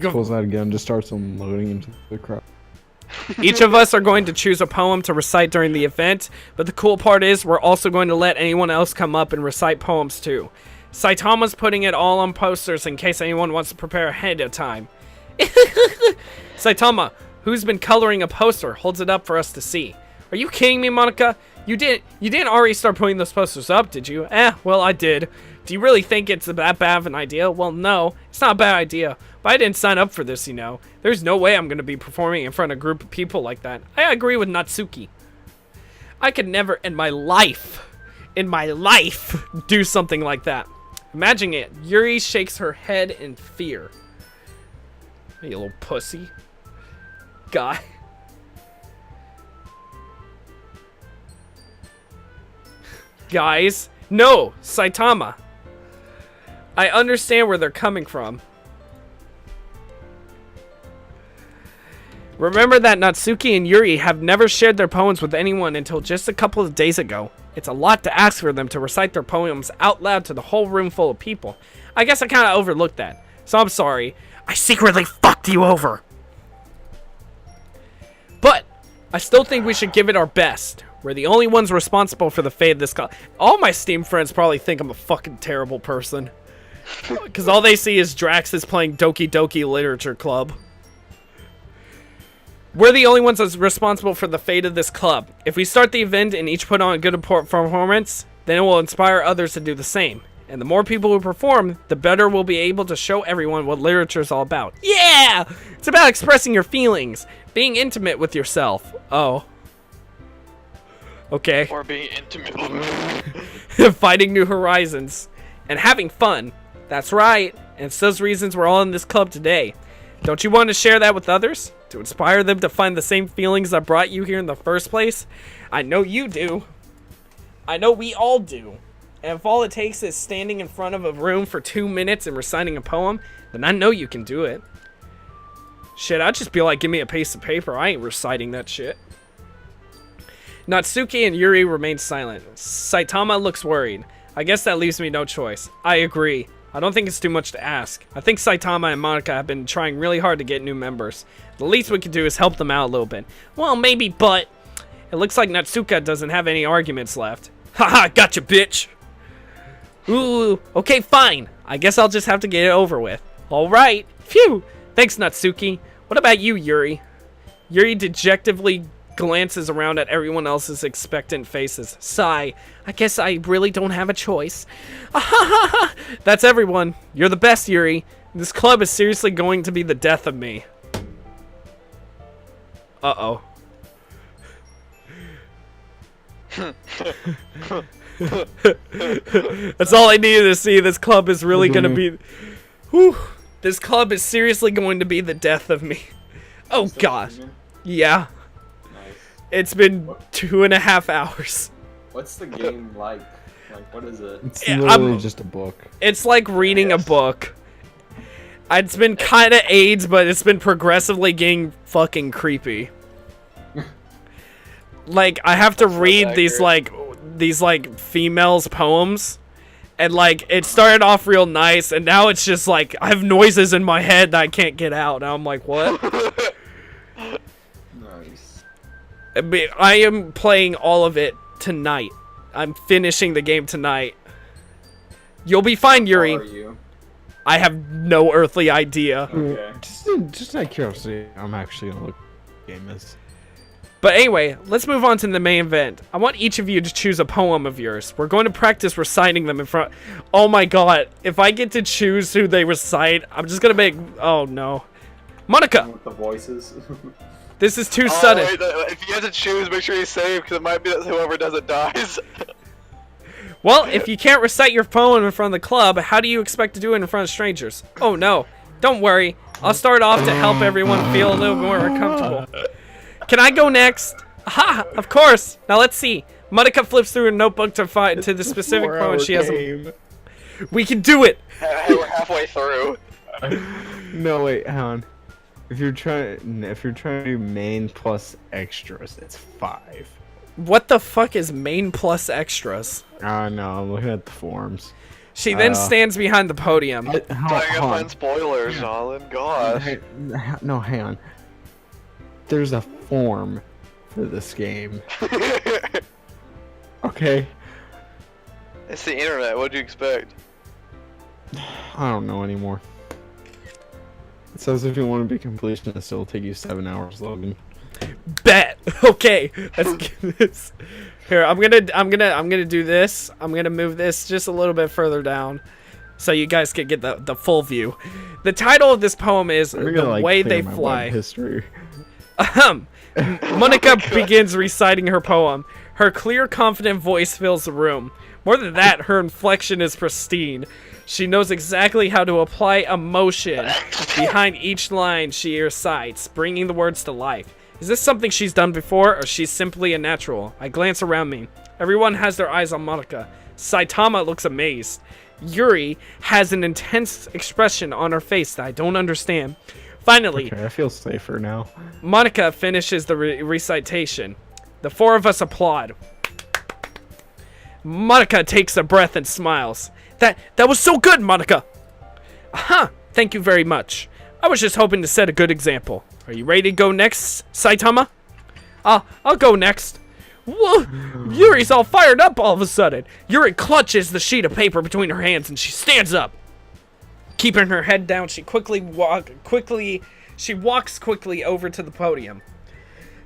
[SPEAKER 3] Pulls out a gun, just starts unloading into the crowd.
[SPEAKER 1] Each of us are going to choose a poem to recite during the event, but the cool part is we're also going to let anyone else come up and recite poems too. Saitama's putting it all on posters in case anyone wants to prepare ahead of time. Saitama, who's been coloring a poster, holds it up for us to see. Are you kidding me, Monica? You didn't already start putting those posters up, did you? Well, I did. Do you really think it's that bad of an idea? Well, no, it's not a bad idea. But I didn't sign up for this, you know. There's no way I'm going to be performing in front of a group of people like that. I agree with Natsuki. I could never in my life, do something like that. Imagine it. Yuri shakes her head in fear. You little pussy. Guy. Guys. No, Saitama. I understand where they're coming from. Remember that Natsuki and Yuri have never shared their poems with anyone until just a couple of days ago. It's a lot to ask for them to recite their poems out loud to the whole room full of people. I guess I kind of overlooked that. So I'm sorry. I secretly fucked you over. But I still think we should give it our best. We're the only ones responsible for the fate of this club. All my Steam friends probably think I'm a fucking terrible person. Because all they see is Drax is playing Doki Doki Literature Club. We're the only ones that's responsible for the fate of this club. If we start the event and each put on a good performance, then it will inspire others to do the same. And the more people who perform, the better we'll be able to show everyone what literature is all about. Yeah! It's about expressing your feelings, being intimate with yourself. Oh. Okay.
[SPEAKER 2] Or being intimate.
[SPEAKER 1] Finding new horizons. And having fun. That's right. And it's those reasons we're all in this club today. Don't you want to share that with others? To inspire them to find the same feelings that brought you here in the first place? I know you do. I know we all do. And if all it takes is standing in front of a room for 2 minutes and reciting a poem, then I know you can do it. Shit, I'd just be like, give me a piece of paper. I ain't reciting that shit. Natsuki and Yuri remain silent. Saitama looks worried. I guess that leaves me no choice. I agree. I don't think it's too much to ask. I think Saitama and Monica have been trying really hard to get new members. The least we can do is help them out a little bit. Well, maybe, but... It looks like Natsuka doesn't have any arguments left. Haha, gotcha, bitch! Ooh, okay, fine. I guess I'll just have to get it over with. Alright. Phew! Thanks, Natsuki. What about you, Yuri? Yuri dejectively glances around at everyone else's expectant faces. Sigh. I guess I really don't have a choice. That's everyone. You're the best, Yuri. This club is seriously going to be the death of me. Uh-oh. That's all I needed to see. This club is really going to be... Whew. This club is seriously going to be the death of me. Oh, God. Yeah.
[SPEAKER 6] Nice.
[SPEAKER 1] It's been 2.5 hours.
[SPEAKER 6] What's the game like? Like, what is it?
[SPEAKER 3] It's literally just a book.
[SPEAKER 1] It's like reading a book. It's been kind of AIDS, but it's been progressively getting fucking creepy. Like, I have to read these females' poems. And, like, it started off real nice, and now it's just, like, I have noises in my head that I can't get out. And I'm like, what?
[SPEAKER 6] Nice.
[SPEAKER 1] I am playing all of it tonight. I'm finishing the game tonight. You'll be fine,
[SPEAKER 6] How are
[SPEAKER 1] Yuri.
[SPEAKER 6] you?
[SPEAKER 1] I have no earthly idea.
[SPEAKER 6] Okay.
[SPEAKER 3] Just out of curiosity, I'm actually gonna look at the game is.
[SPEAKER 1] But anyway, let's move on to the main event. I want each of you to choose a poem of yours. We're going to practice reciting them in front. Oh my god, if I get to choose who they recite, I'm just gonna make. Oh no. Monica,
[SPEAKER 6] With the voices.
[SPEAKER 1] this is too
[SPEAKER 2] Oh,
[SPEAKER 1] sudden.
[SPEAKER 2] wait, if you have to choose, make sure you save, because it might be that whoever does it dies.
[SPEAKER 1] Well, if you can't recite your poem in front of the club, how do you expect to do it in front of strangers? Oh no, don't worry. I'll start off to help everyone feel a little more comfortable. Can I go next? Aha, of course. Now let's see. Monica flips through a notebook to find to the specific poem she has. We can do it.
[SPEAKER 2] Hey, we're halfway through.
[SPEAKER 3] No, wait, hang on. If you're trying to do main plus extras, it's 5.
[SPEAKER 1] What the fuck is main plus extras?
[SPEAKER 3] Oh no, I'm looking at the forms.
[SPEAKER 1] She then
[SPEAKER 3] Uh,
[SPEAKER 1] stands behind the podium.
[SPEAKER 2] I gotta find spoilers, Alan. Gosh.
[SPEAKER 3] No, hang on. There's a form for this game. Okay.
[SPEAKER 2] It's the internet. What'd you expect?
[SPEAKER 3] I don't know anymore. It says if you want to be completionist, it'll take you 7 hours, Logan.
[SPEAKER 1] Bet. Okay. Let's get this. Here, I'm gonna do this. I'm gonna move this just a little bit further down, so you guys can get the full view. The title of this poem is
[SPEAKER 3] I'm
[SPEAKER 1] "The
[SPEAKER 3] gonna, like,
[SPEAKER 1] Way
[SPEAKER 3] clear
[SPEAKER 1] They
[SPEAKER 3] my
[SPEAKER 1] Fly."
[SPEAKER 3] web history.
[SPEAKER 1] Monica begins reciting her poem. Her clear, confident voice fills the room. More than that, her inflection is pristine. She knows exactly how to apply emotion behind each line she recites, bringing the words to life. Is this something she's done before, or she's simply a natural? I glance around me. Everyone has their eyes on Monica. Saitama looks amazed. Yuri has an intense expression on her face that I don't understand. Finally,
[SPEAKER 3] Okay, I feel safer now.
[SPEAKER 1] Monica finishes the recitation. The 4 of us applaud. Monica takes a breath and smiles. That was so good, Monica! Aha! Thank you very much. I was just hoping to set a good example. Are you ready to go next, Saitama? I'll go next. Whoa! Yuri's all fired up all of a sudden. Yuri clutches the sheet of paper between her hands and she stands up. Keeping her head down, she walks quickly over to the podium.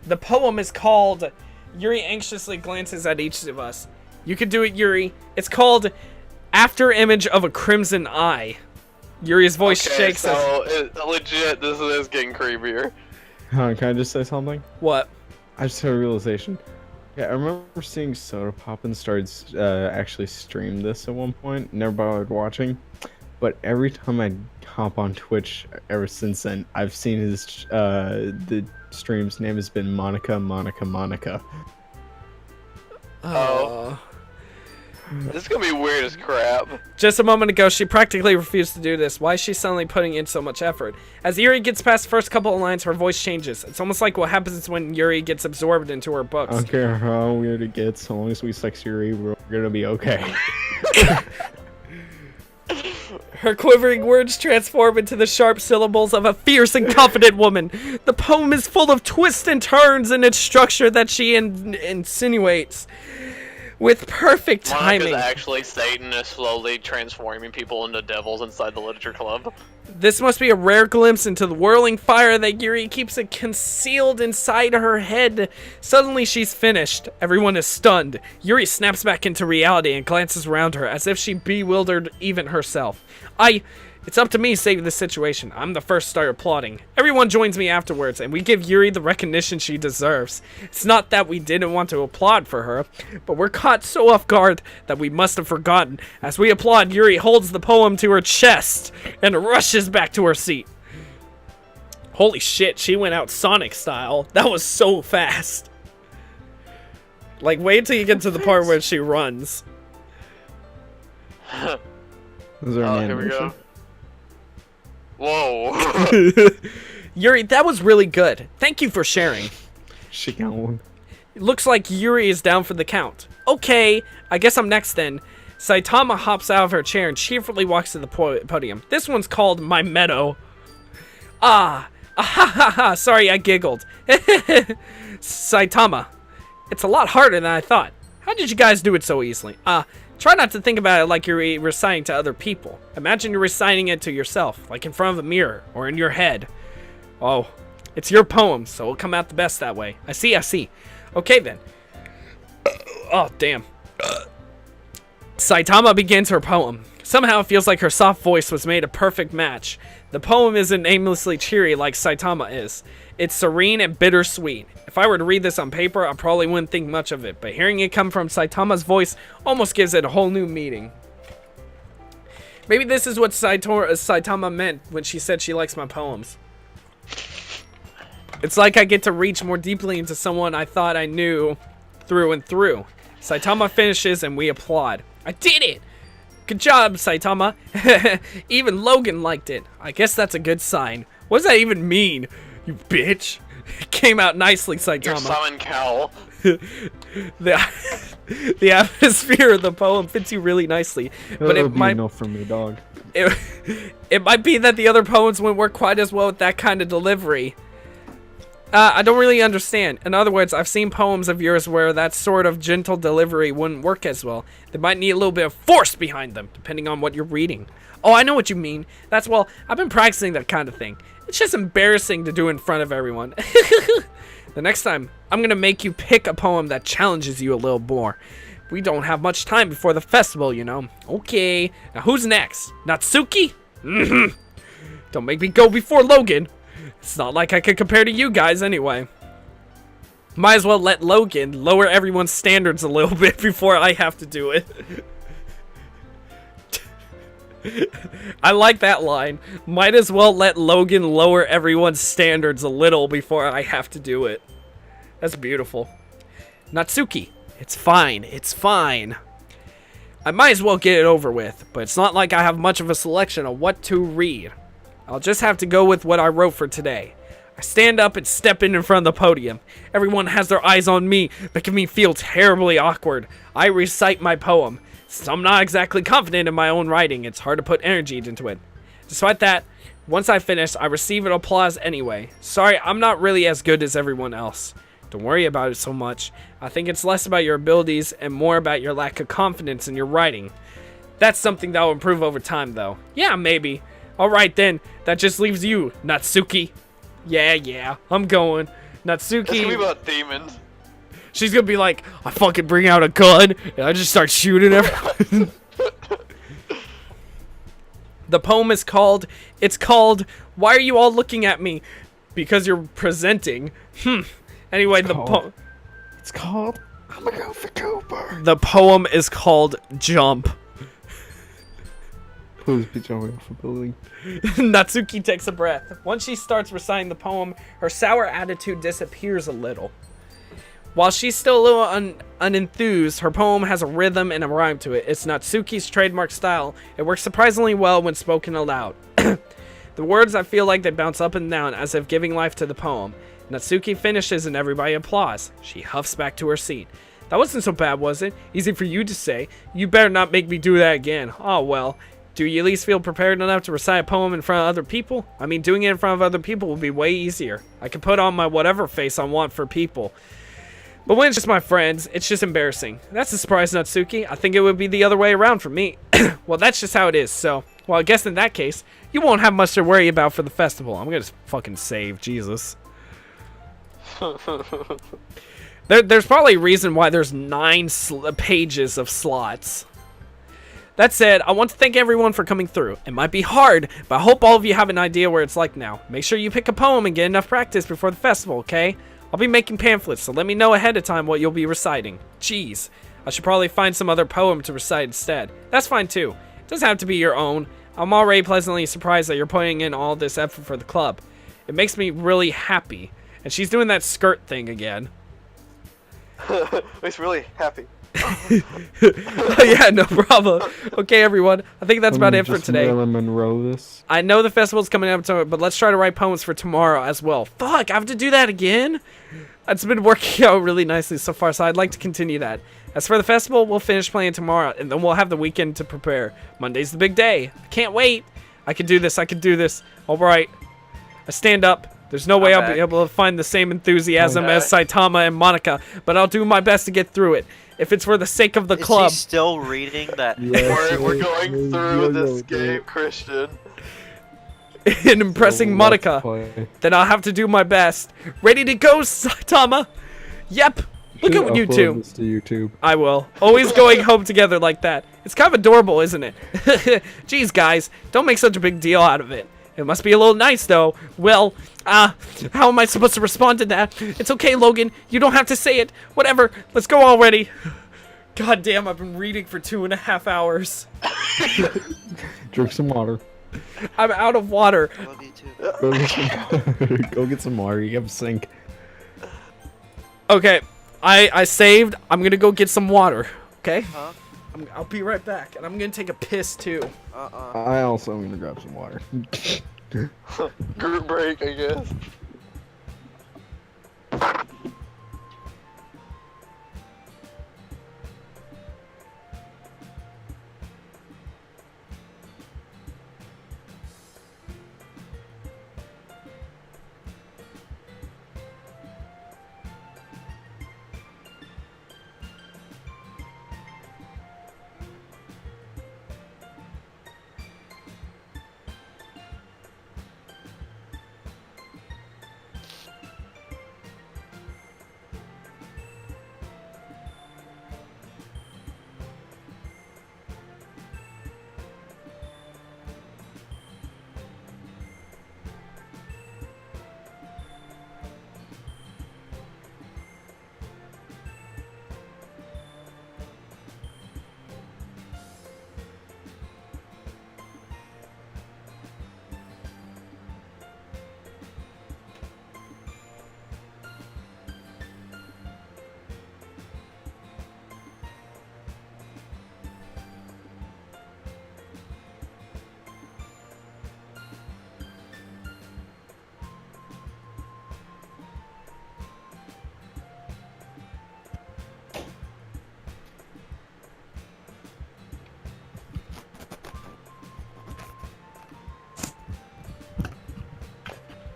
[SPEAKER 1] The poem is called. Yuri anxiously glances at each of us. You can do it, Yuri. It's called After Image of a Crimson Eye. Yuri's voice
[SPEAKER 2] Okay,
[SPEAKER 1] shakes as.
[SPEAKER 2] so legit, this is getting creepier.
[SPEAKER 3] Can I just say something?
[SPEAKER 1] What?
[SPEAKER 3] I just had a realization. Yeah, I remember seeing Soda Poppin started actually stream this at one point. Never bothered watching, but every time I hop on Twitch ever since then, I've seen his the stream's name has been Monica.
[SPEAKER 2] Oh. This is gonna be weird as crap.
[SPEAKER 1] Just a moment ago, she practically refused to do this. Why is she suddenly putting in so much effort? As Yuri gets past the first couple of lines, her voice changes. It's almost like what happens when Yuri gets absorbed into her
[SPEAKER 3] I
[SPEAKER 1] books.
[SPEAKER 3] don't care how weird it gets, so long as we sex Yuri, we're gonna be okay.
[SPEAKER 1] Her quivering words transform into the sharp syllables of a fierce and confident woman. The poem is full of twists and turns in its structure that she insinuates. With perfect timing.
[SPEAKER 2] Monica's actually Satan is slowly transforming people into devils inside the literature club.
[SPEAKER 1] This must be a rare glimpse into the whirling fire that Yuri keeps it concealed inside her head. Suddenly she's finished. Everyone is stunned. Yuri snaps back into reality and glances around her as if she bewildered even herself. It's up to me saving the situation. I'm the first to start applauding. Everyone joins me afterwards, and we give Yuri the recognition she deserves. It's not that we didn't want to applaud for her, but we're caught so off guard that we must have forgotten. As we applaud, Yuri holds the poem to her chest and rushes back to her seat. Holy shit, she went out Sonic style. That was so fast. Like, wait till you get to the part where she runs.
[SPEAKER 3] Is there an
[SPEAKER 2] Here we
[SPEAKER 3] animation?
[SPEAKER 2] go. Whoa.
[SPEAKER 1] Yuri, that was really good. Thank you for sharing.
[SPEAKER 3] She got one.
[SPEAKER 1] It looks like Yuri is down for the count. Okay, I guess I'm next then. Saitama hops out of her chair and cheerfully walks to the podium. This one's called My Meadow. Ha ha ha, sorry I giggled. Saitama, it's a lot harder than I thought. How did you guys do it so easily? Try not to think about it like you're reciting to other people. Imagine you're reciting it to yourself, like in front of a mirror or in your head. Oh, it's your poem, so it'll come out the best that way. I see. Okay then. Oh, damn. Saitama begins her poem. Somehow it feels like her soft voice was made a perfect match. The poem isn't aimlessly cheery like Saitama is. It's serene and bittersweet. If I were to read this on paper, I probably wouldn't think much of it, but hearing it come from Saitama's voice almost gives it a whole new meaning. Maybe this is what Saitama meant when she said she likes my poems. It's like I get to reach more deeply into someone I thought I knew through and through. Saitama finishes and we applaud. I did it! Good job, Saitama. Even Logan liked it. I guess that's a good sign. What does that even mean, you bitch? It came out nicely, Saitama.
[SPEAKER 2] Your summon cowl.
[SPEAKER 1] The atmosphere of the poem fits you really nicely, but it might
[SPEAKER 3] enough for me, dog.
[SPEAKER 1] It might be that the other poems wouldn't work quite as well with that kind of delivery. I don't really understand. In other words, I've seen poems of yours where that sort of gentle delivery wouldn't work as well. They might need a little bit of force behind them, depending on what you're reading. Oh, I know what you mean. I've been practicing that kind of thing. It's just embarrassing to do in front of everyone. The next time, I'm gonna make you pick a poem that challenges you a little more. We don't have much time before the festival, you know. Okay, now who's next? Natsuki? Don't make me go before Logan. It's not like I could compare to you guys anyway. Might as well let Logan lower everyone's standards a little bit before I have to do it. I like that line. Might as well let Logan lower everyone's standards a little before I have to do it. That's beautiful. Natsuki, it's fine. It's fine. I might as well get it over with, but it's not like I have much of a selection of what to read. I'll just have to go with what I wrote for today. I stand up and step in front of the podium. Everyone has their eyes on me, making me feel terribly awkward. I recite my poem. Since I'm not exactly confident in my own writing, it's hard to put energy into it. Despite that, once I finish, I receive an applause anyway. Sorry, I'm not really as good as everyone else. Don't worry about it so much. I think it's less about your abilities and more about your lack of confidence in your writing. That's something that will improve over time, though. Yeah, maybe. Alright then, that just leaves you, Natsuki. Yeah, I'm going. Natsuki.
[SPEAKER 2] It's gonna be about demons.
[SPEAKER 1] She's gonna be like, I fucking bring out a gun and I just start shooting everyone. The poem is called, Why Are You All Looking At Me? Because you're presenting. Anyway,
[SPEAKER 3] It's called I'm gonna go for Cooper.
[SPEAKER 1] The poem is called Jump.
[SPEAKER 3] Please be jumping off a building.
[SPEAKER 1] Natsuki takes a breath. Once she starts reciting the poem, her sour attitude disappears a little. While she's still a little unenthused, her poem has a rhythm and a rhyme to it. It's Natsuki's trademark style. It works surprisingly well when spoken aloud. The words, I feel like they bounce up and down as if giving life to the poem. Natsuki finishes and everybody applauds. She huffs back to her seat. That wasn't so bad, was it? Easy for you to say. You better not make me do that again. Oh well. Do you at least feel prepared enough to recite a poem in front of other people? I mean, doing it in front of other people would be way easier. I can put on my whatever face I want for people. But when it's just my friends, it's just embarrassing. That's a surprise, Natsuki. I think it would be the other way around for me. Well, that's just how it is, so... Well, I guess in that case, you won't have much to worry about for the festival. I'm gonna fucking save, Jesus. There's probably a reason why there's 9 pages of slots. That said, I want to thank everyone for coming through. It might be hard, but I hope all of you have an idea where it's like now. Make sure you pick a poem and get enough practice before the festival, okay? I'll be making pamphlets, so let me know ahead of time what you'll be reciting. Jeez, I should probably find some other poem to recite instead. That's fine too. It doesn't have to be your own. I'm already pleasantly surprised that you're putting in all this effort for the club. It makes me really happy. And she's doing that skirt thing again.
[SPEAKER 2] Makes me really happy.
[SPEAKER 1] Yeah, no problem. Okay, everyone. I think that's about it for today.
[SPEAKER 3] Marilyn Monroe this.
[SPEAKER 1] I know the festival's coming up, but let's try to write poems for tomorrow as well. Fuck, I have to do that again? It's been working out really nicely so far, so I'd like to continue that. As for the festival, we'll finish playing tomorrow, and then we'll have the weekend to prepare. Monday's the big day. I can't wait. I can do this. All right. I stand up. There's no way
[SPEAKER 4] I'm
[SPEAKER 1] I'll be
[SPEAKER 4] back.
[SPEAKER 1] able to find the same enthusiasm as Saitama and Monica, but I'll do my best to get through it. If it's for the sake of the
[SPEAKER 4] Is
[SPEAKER 1] club
[SPEAKER 4] he still reading that?
[SPEAKER 2] We're going through this game, Christian.
[SPEAKER 1] and impressing Monica, then I'll have to do my best. Ready to go, Saitama? Yep. Look at you two.
[SPEAKER 3] This to YouTube.
[SPEAKER 1] I will. Always going home together like that. It's kind of adorable, isn't it? Jeez, guys, don't make such a big deal out of it. It must be a little nice, though. Well, how am I supposed to respond to that? It's okay, Logan. You don't have to say it. Whatever. Let's go already. God damn, I've been reading for 2.5 hours.
[SPEAKER 3] Drink some water.
[SPEAKER 1] I'm out of water.
[SPEAKER 4] I love you too.
[SPEAKER 3] Go get some water. You have a sink.
[SPEAKER 1] Okay, I saved. I'm gonna go get some water. Okay?
[SPEAKER 4] Huh?
[SPEAKER 1] I'll be right back, and I'm gonna take a piss too.
[SPEAKER 3] I also am gonna grab some water.
[SPEAKER 2] Group break, I guess.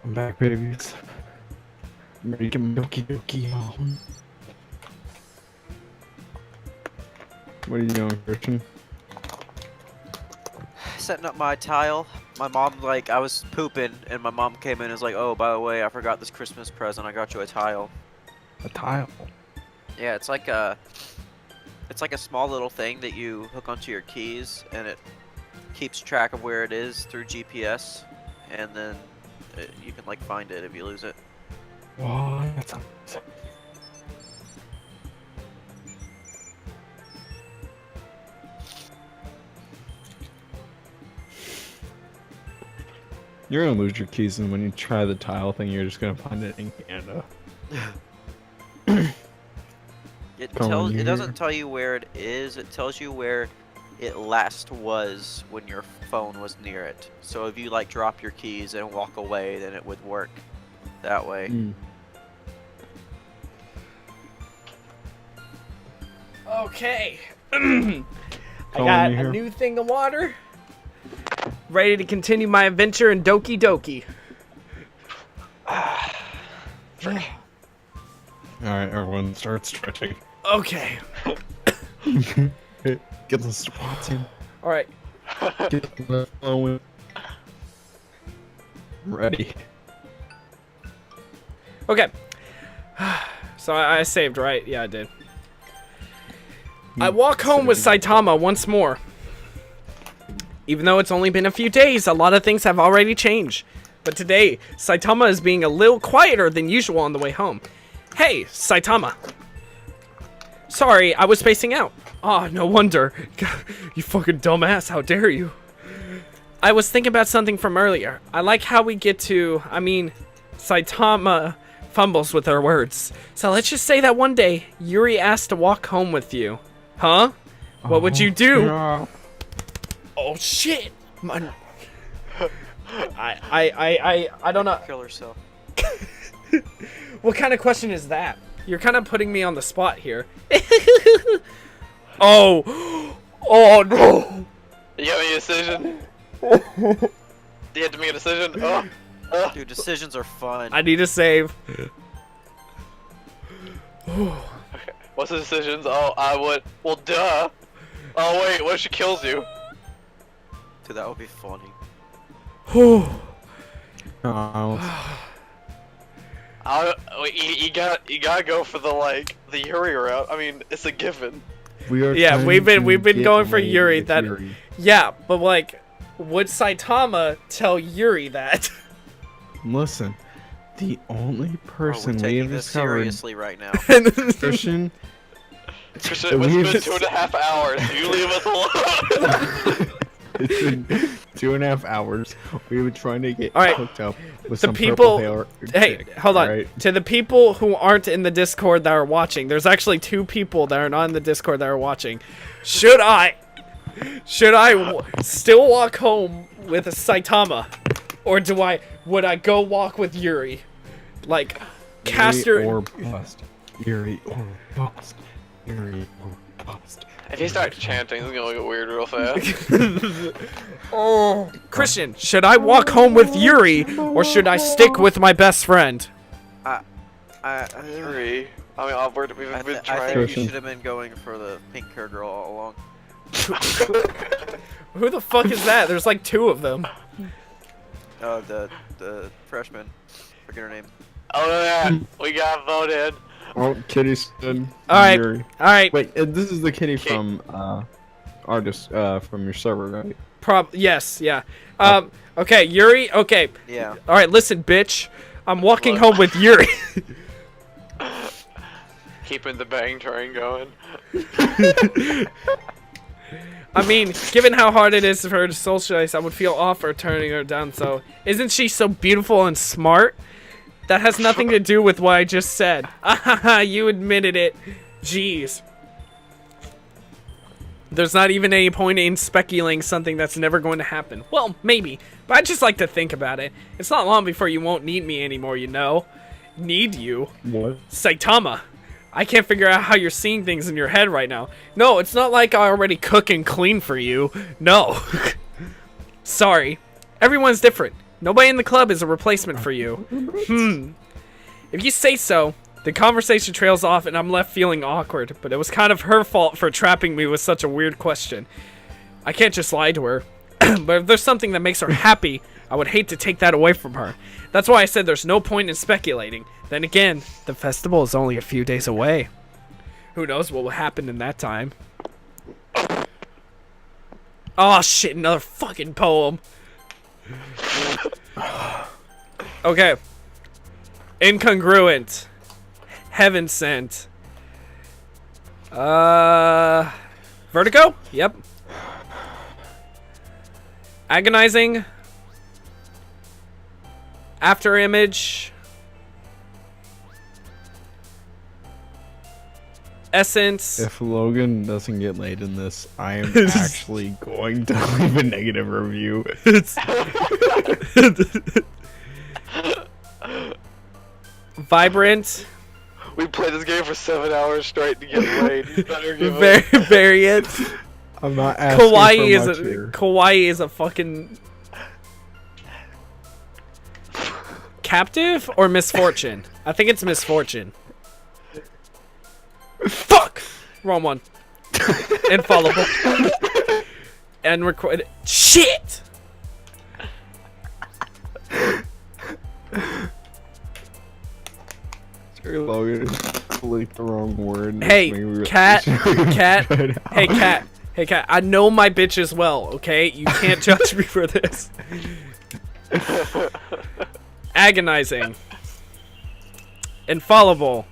[SPEAKER 3] I'm back, babies. I'm ready to get my Doki Doki on. What are you doing, Christian?
[SPEAKER 4] Setting up my tile. My mom, like, I was pooping, and my mom came in and was like, "Oh, by the way, I forgot this Christmas present. I got you a tile."
[SPEAKER 3] A tile.
[SPEAKER 4] Yeah, it's like a small little thing that you hook onto your keys, and it keeps track of where it is through GPS, and then you can like find it if you lose it.
[SPEAKER 3] Wow, that's amazing. You're gonna lose your keys, and when you try the tile thing, you're just gonna find it in Canada.
[SPEAKER 4] It
[SPEAKER 3] Come on,
[SPEAKER 4] it
[SPEAKER 3] you
[SPEAKER 4] doesn't
[SPEAKER 3] hear?
[SPEAKER 4] tell you where it is. It tells you where it last was when your phone was near it. So if you like drop your keys and walk away, then it would work that way.
[SPEAKER 3] Mm.
[SPEAKER 1] Okay. I
[SPEAKER 3] Colin,
[SPEAKER 1] got
[SPEAKER 3] you
[SPEAKER 1] a
[SPEAKER 3] here?
[SPEAKER 1] new thing of water. Ready to continue my adventure in Doki Doki.
[SPEAKER 3] Alright, everyone start stretching.
[SPEAKER 1] Okay.
[SPEAKER 3] Get the squats in.
[SPEAKER 1] Alright.
[SPEAKER 3] Get the blood flowing. I'm ready.
[SPEAKER 1] Okay. So I saved, right? Yeah, I did. I walk home with Saitama once more. Even though it's only been a few days, a lot of things have already changed. But today, Saitama is being a little quieter than usual on the way home. Hey, Saitama. Sorry, I was spacing out. Ah, no wonder. You fucking dumbass, how dare you. I was thinking about something from earlier. I like how we get to, Saitama fumbles with her words. So let's just say that one day, Yuri asked to walk home with you. Huh? What would you do?
[SPEAKER 3] Yeah.
[SPEAKER 1] Oh shit! I don't know.
[SPEAKER 4] Kill herself.
[SPEAKER 1] What kind of question is that? You're kind of putting me on the spot here. Oh! Oh no!
[SPEAKER 2] You have any decision? Do you have to make a decision? Oh.
[SPEAKER 4] Dude, decisions are fun.
[SPEAKER 1] I need to save.
[SPEAKER 2] What's the decisions? Oh, I would. Well, duh. Oh wait, what if she kills you?
[SPEAKER 4] Dude, that would be funny.
[SPEAKER 3] Oh,
[SPEAKER 2] You gotta go for the Yuri route. I mean, it's a given.
[SPEAKER 3] we are
[SPEAKER 1] Yeah,
[SPEAKER 3] trying
[SPEAKER 1] we've been
[SPEAKER 3] to
[SPEAKER 1] going
[SPEAKER 3] get
[SPEAKER 1] for
[SPEAKER 3] laid
[SPEAKER 1] Yuri.
[SPEAKER 3] with
[SPEAKER 1] That
[SPEAKER 3] Yuri.
[SPEAKER 1] yeah, but like, would Saitama tell Yuri that?
[SPEAKER 3] Listen, the only
[SPEAKER 4] Oh, we're
[SPEAKER 3] person we
[SPEAKER 4] taking
[SPEAKER 3] have
[SPEAKER 4] this
[SPEAKER 3] discovered
[SPEAKER 4] seriously right now.
[SPEAKER 3] Christian.
[SPEAKER 2] Christian, it's been 2.5 hours. You leave us alone.
[SPEAKER 3] It's been 2.5 hours. We were trying to get
[SPEAKER 1] All right,
[SPEAKER 3] hooked up with
[SPEAKER 1] the
[SPEAKER 3] some
[SPEAKER 1] people-
[SPEAKER 3] purple hair
[SPEAKER 1] Hey,
[SPEAKER 3] chick,
[SPEAKER 1] hold on.
[SPEAKER 3] alright?
[SPEAKER 1] To the people who aren't in the Discord that are watching, there's actually 2 people that are not in the Discord that are watching. Should I still walk home with a Saitama, or would I go walk with Yuri? Like, Caster.
[SPEAKER 3] Yuri or bust. Yuri or bust. Yuri or bust.
[SPEAKER 2] If you start chanting, it's gonna get weird real fast.
[SPEAKER 1] Oh, Christian, should I walk home with Yuri, or should I stick with my best friend?
[SPEAKER 2] Yuri. I mean, we've
[SPEAKER 4] I
[SPEAKER 2] been
[SPEAKER 4] think
[SPEAKER 2] trying.
[SPEAKER 4] you should have been going for the pink hair girl all along.
[SPEAKER 1] Who the fuck is that? There's like 2 of them.
[SPEAKER 4] Oh, the freshman. Forget her name.
[SPEAKER 2] Oh yeah, we got voted.
[SPEAKER 3] Oh, Kitty said
[SPEAKER 1] Alright.
[SPEAKER 3] Yuri.
[SPEAKER 1] All right,
[SPEAKER 3] Wait, this is the kitty from from your server, right?
[SPEAKER 1] yes, yeah. Okay, Yuri. Okay,
[SPEAKER 4] Yeah.
[SPEAKER 1] all right. Listen, bitch. I'm walking home with Yuri.
[SPEAKER 2] Keeping the bang train going.
[SPEAKER 1] I mean, given how hard it is for her to socialize, I would feel off for turning her down. So, isn't she so beautiful and smart? That has nothing to do with what I just said. Ah, you admitted it. Jeez. There's not even any point in speculating something that's never going to happen. Well, maybe, but I just like to think about it. It's not long before you won't need me anymore, you know? Need you?
[SPEAKER 3] What?
[SPEAKER 1] Saitama, I can't figure out how you're seeing things in your head right now. No, it's not like I already cook and clean for you. No. Sorry. Everyone's different. Nobody in the club is a replacement for you. If you say so, the conversation trails off and I'm left feeling awkward, but it was kind of her fault for trapping me with such a weird question. I can't just lie to her. But if there's something that makes her happy, I would hate to take that away from her. That's why I said there's no point in speculating. Then again, the festival is only a few days away. Who knows what will happen in that time. Oh shit, another fucking poem. Okay. Incongruent. Heaven sent. Vertigo? Yep. Agonizing. After image. Essence.
[SPEAKER 3] If Logan doesn't get laid in this, I am actually going to leave a negative review.
[SPEAKER 1] Vibrant.
[SPEAKER 2] We played this game for 7 hours straight to get laid. You better give
[SPEAKER 1] Variant.
[SPEAKER 3] I'm not asking
[SPEAKER 1] Kawaii
[SPEAKER 3] for much here.
[SPEAKER 1] Kawaii is a fucking captive or misfortune. I think it's misfortune. Fuck! Wrong one. Infallible. And record. Shit!
[SPEAKER 3] Sorry, Logan. Clicked the wrong word. and
[SPEAKER 1] Hey,
[SPEAKER 3] it's making me
[SPEAKER 1] cat,
[SPEAKER 3] really
[SPEAKER 1] cat,
[SPEAKER 3] cut out.
[SPEAKER 1] hey, cat, hey, cat. I know my bitch as well, okay? You can't judge me for this. Agonizing. Infallible.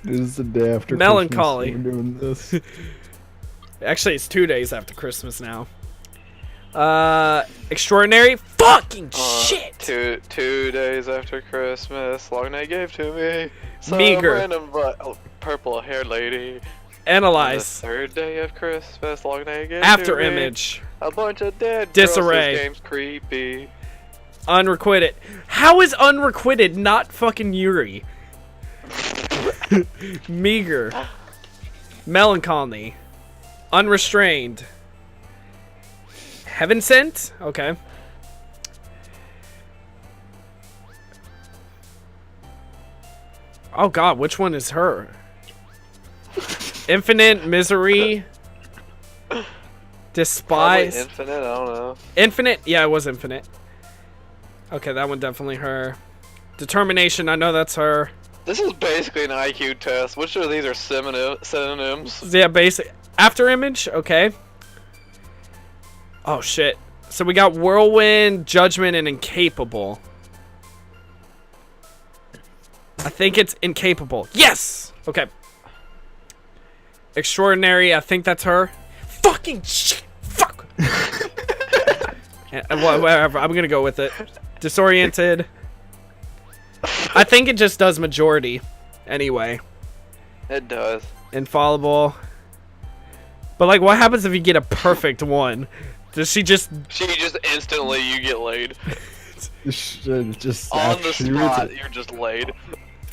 [SPEAKER 3] This is the day after
[SPEAKER 1] Melancholy.
[SPEAKER 3] Christmas, we're doing this.
[SPEAKER 1] Actually, it's 2 days after Christmas now. Extraordinary. Fucking shit.
[SPEAKER 2] 2 days after Christmas, Long Night gave to me some
[SPEAKER 1] Meager.
[SPEAKER 2] random purple-haired lady.
[SPEAKER 1] Analyze.
[SPEAKER 2] The 3rd day of Christmas, Long Night gave
[SPEAKER 1] After
[SPEAKER 2] to me
[SPEAKER 1] image.
[SPEAKER 2] a bunch of dead
[SPEAKER 1] Disarray.
[SPEAKER 2] girls. This game's creepy.
[SPEAKER 1] Unrequited. How is unrequited not fucking Yuri? Meager. Melancholy. Unrestrained. Heaven sent? Okay. Oh god, which one is her? Infinite Misery.
[SPEAKER 2] Probably
[SPEAKER 1] Despise.
[SPEAKER 2] Infinite, I don't know.
[SPEAKER 1] Infinite? Yeah, it was Infinite. Okay, that one definitely her. Determination, I know that's her.
[SPEAKER 2] This is basically an IQ test. Which of these are synonyms?
[SPEAKER 1] Yeah, basic. After image? Okay. Oh, shit. So we got Whirlwind, Judgment, and Incapable. I think it's Incapable. Yes! Okay. Extraordinary, I think that's her. Fucking shit! Fuck! Whatever, I'm gonna go with it. Disoriented. I think it just does majority. Anyway.
[SPEAKER 2] It does.
[SPEAKER 1] Infallible. But, like, what happens if you get a perfect one? Does she just...
[SPEAKER 2] She just instantly, you get laid.
[SPEAKER 3] Just
[SPEAKER 2] On the
[SPEAKER 3] actually-
[SPEAKER 2] spot, you're just laid.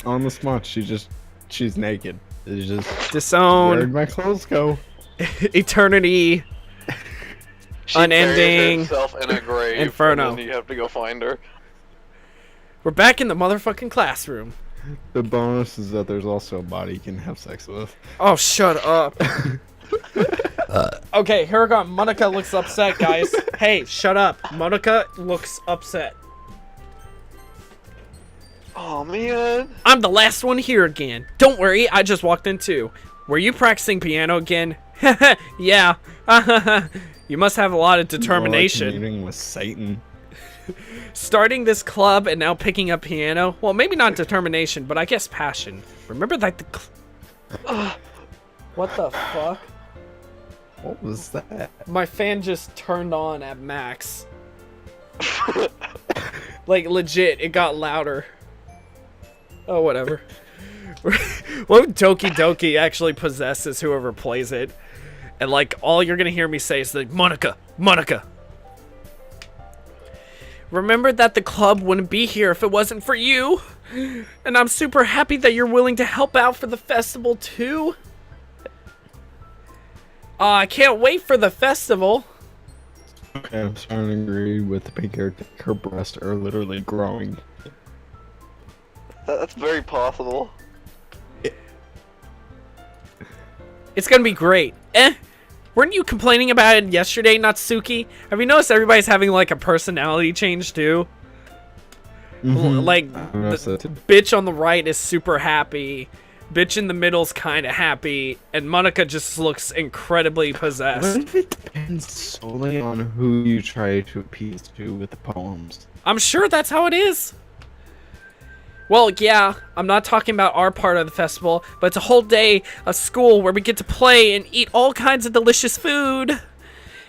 [SPEAKER 3] On the spot, she's naked. It's just
[SPEAKER 1] Disown.
[SPEAKER 3] where'd my clothes go?
[SPEAKER 1] Eternity.
[SPEAKER 2] She
[SPEAKER 1] Unending.
[SPEAKER 2] buries herself in a grave.
[SPEAKER 1] Inferno.
[SPEAKER 2] And then you have to go find her.
[SPEAKER 1] We're back in the motherfucking classroom.
[SPEAKER 3] The bonus is that there's also a body you can have sex with.
[SPEAKER 1] Oh, shut up. Okay, here we go. Monica looks upset, guys. Hey, shut up. Monica looks upset.
[SPEAKER 2] Oh, man.
[SPEAKER 1] I'm the last one here again. Don't worry, I just walked in too. Were you practicing piano again? Yeah. You must have a lot of determination.
[SPEAKER 3] More like meeting with Satan.
[SPEAKER 1] Starting this club and now picking up piano? Well, maybe not determination, but I guess passion. Remember that What the fuck?
[SPEAKER 3] What was that?
[SPEAKER 1] My fan just turned on at max. Like, legit, it got louder. Oh, whatever. What if Doki Doki actually possesses whoever plays it? And, like, all you're gonna hear me say is, like, Monica! Monica! Remember that the club wouldn't be here if it wasn't for you. And I'm super happy that you're willing to help out for the festival, too. I can't wait for the festival.
[SPEAKER 3] Okay, I'm starting to agree with the pink hair. Her breasts are literally growing.
[SPEAKER 2] That's very possible.
[SPEAKER 1] It's gonna be great. Weren't you complaining about it yesterday, Natsuki? Have you noticed everybody's having, like, a personality change, too? Like, the bitch on the right is super happy. Bitch in the middle's kind of happy. And Monica just looks incredibly possessed.
[SPEAKER 3] What if it depends solely on who you try to appease to with the poems?
[SPEAKER 1] I'm sure that's how it is. Well, yeah, I'm not talking about our part of the festival, but it's a whole day of school where we get to play and eat all kinds of delicious food.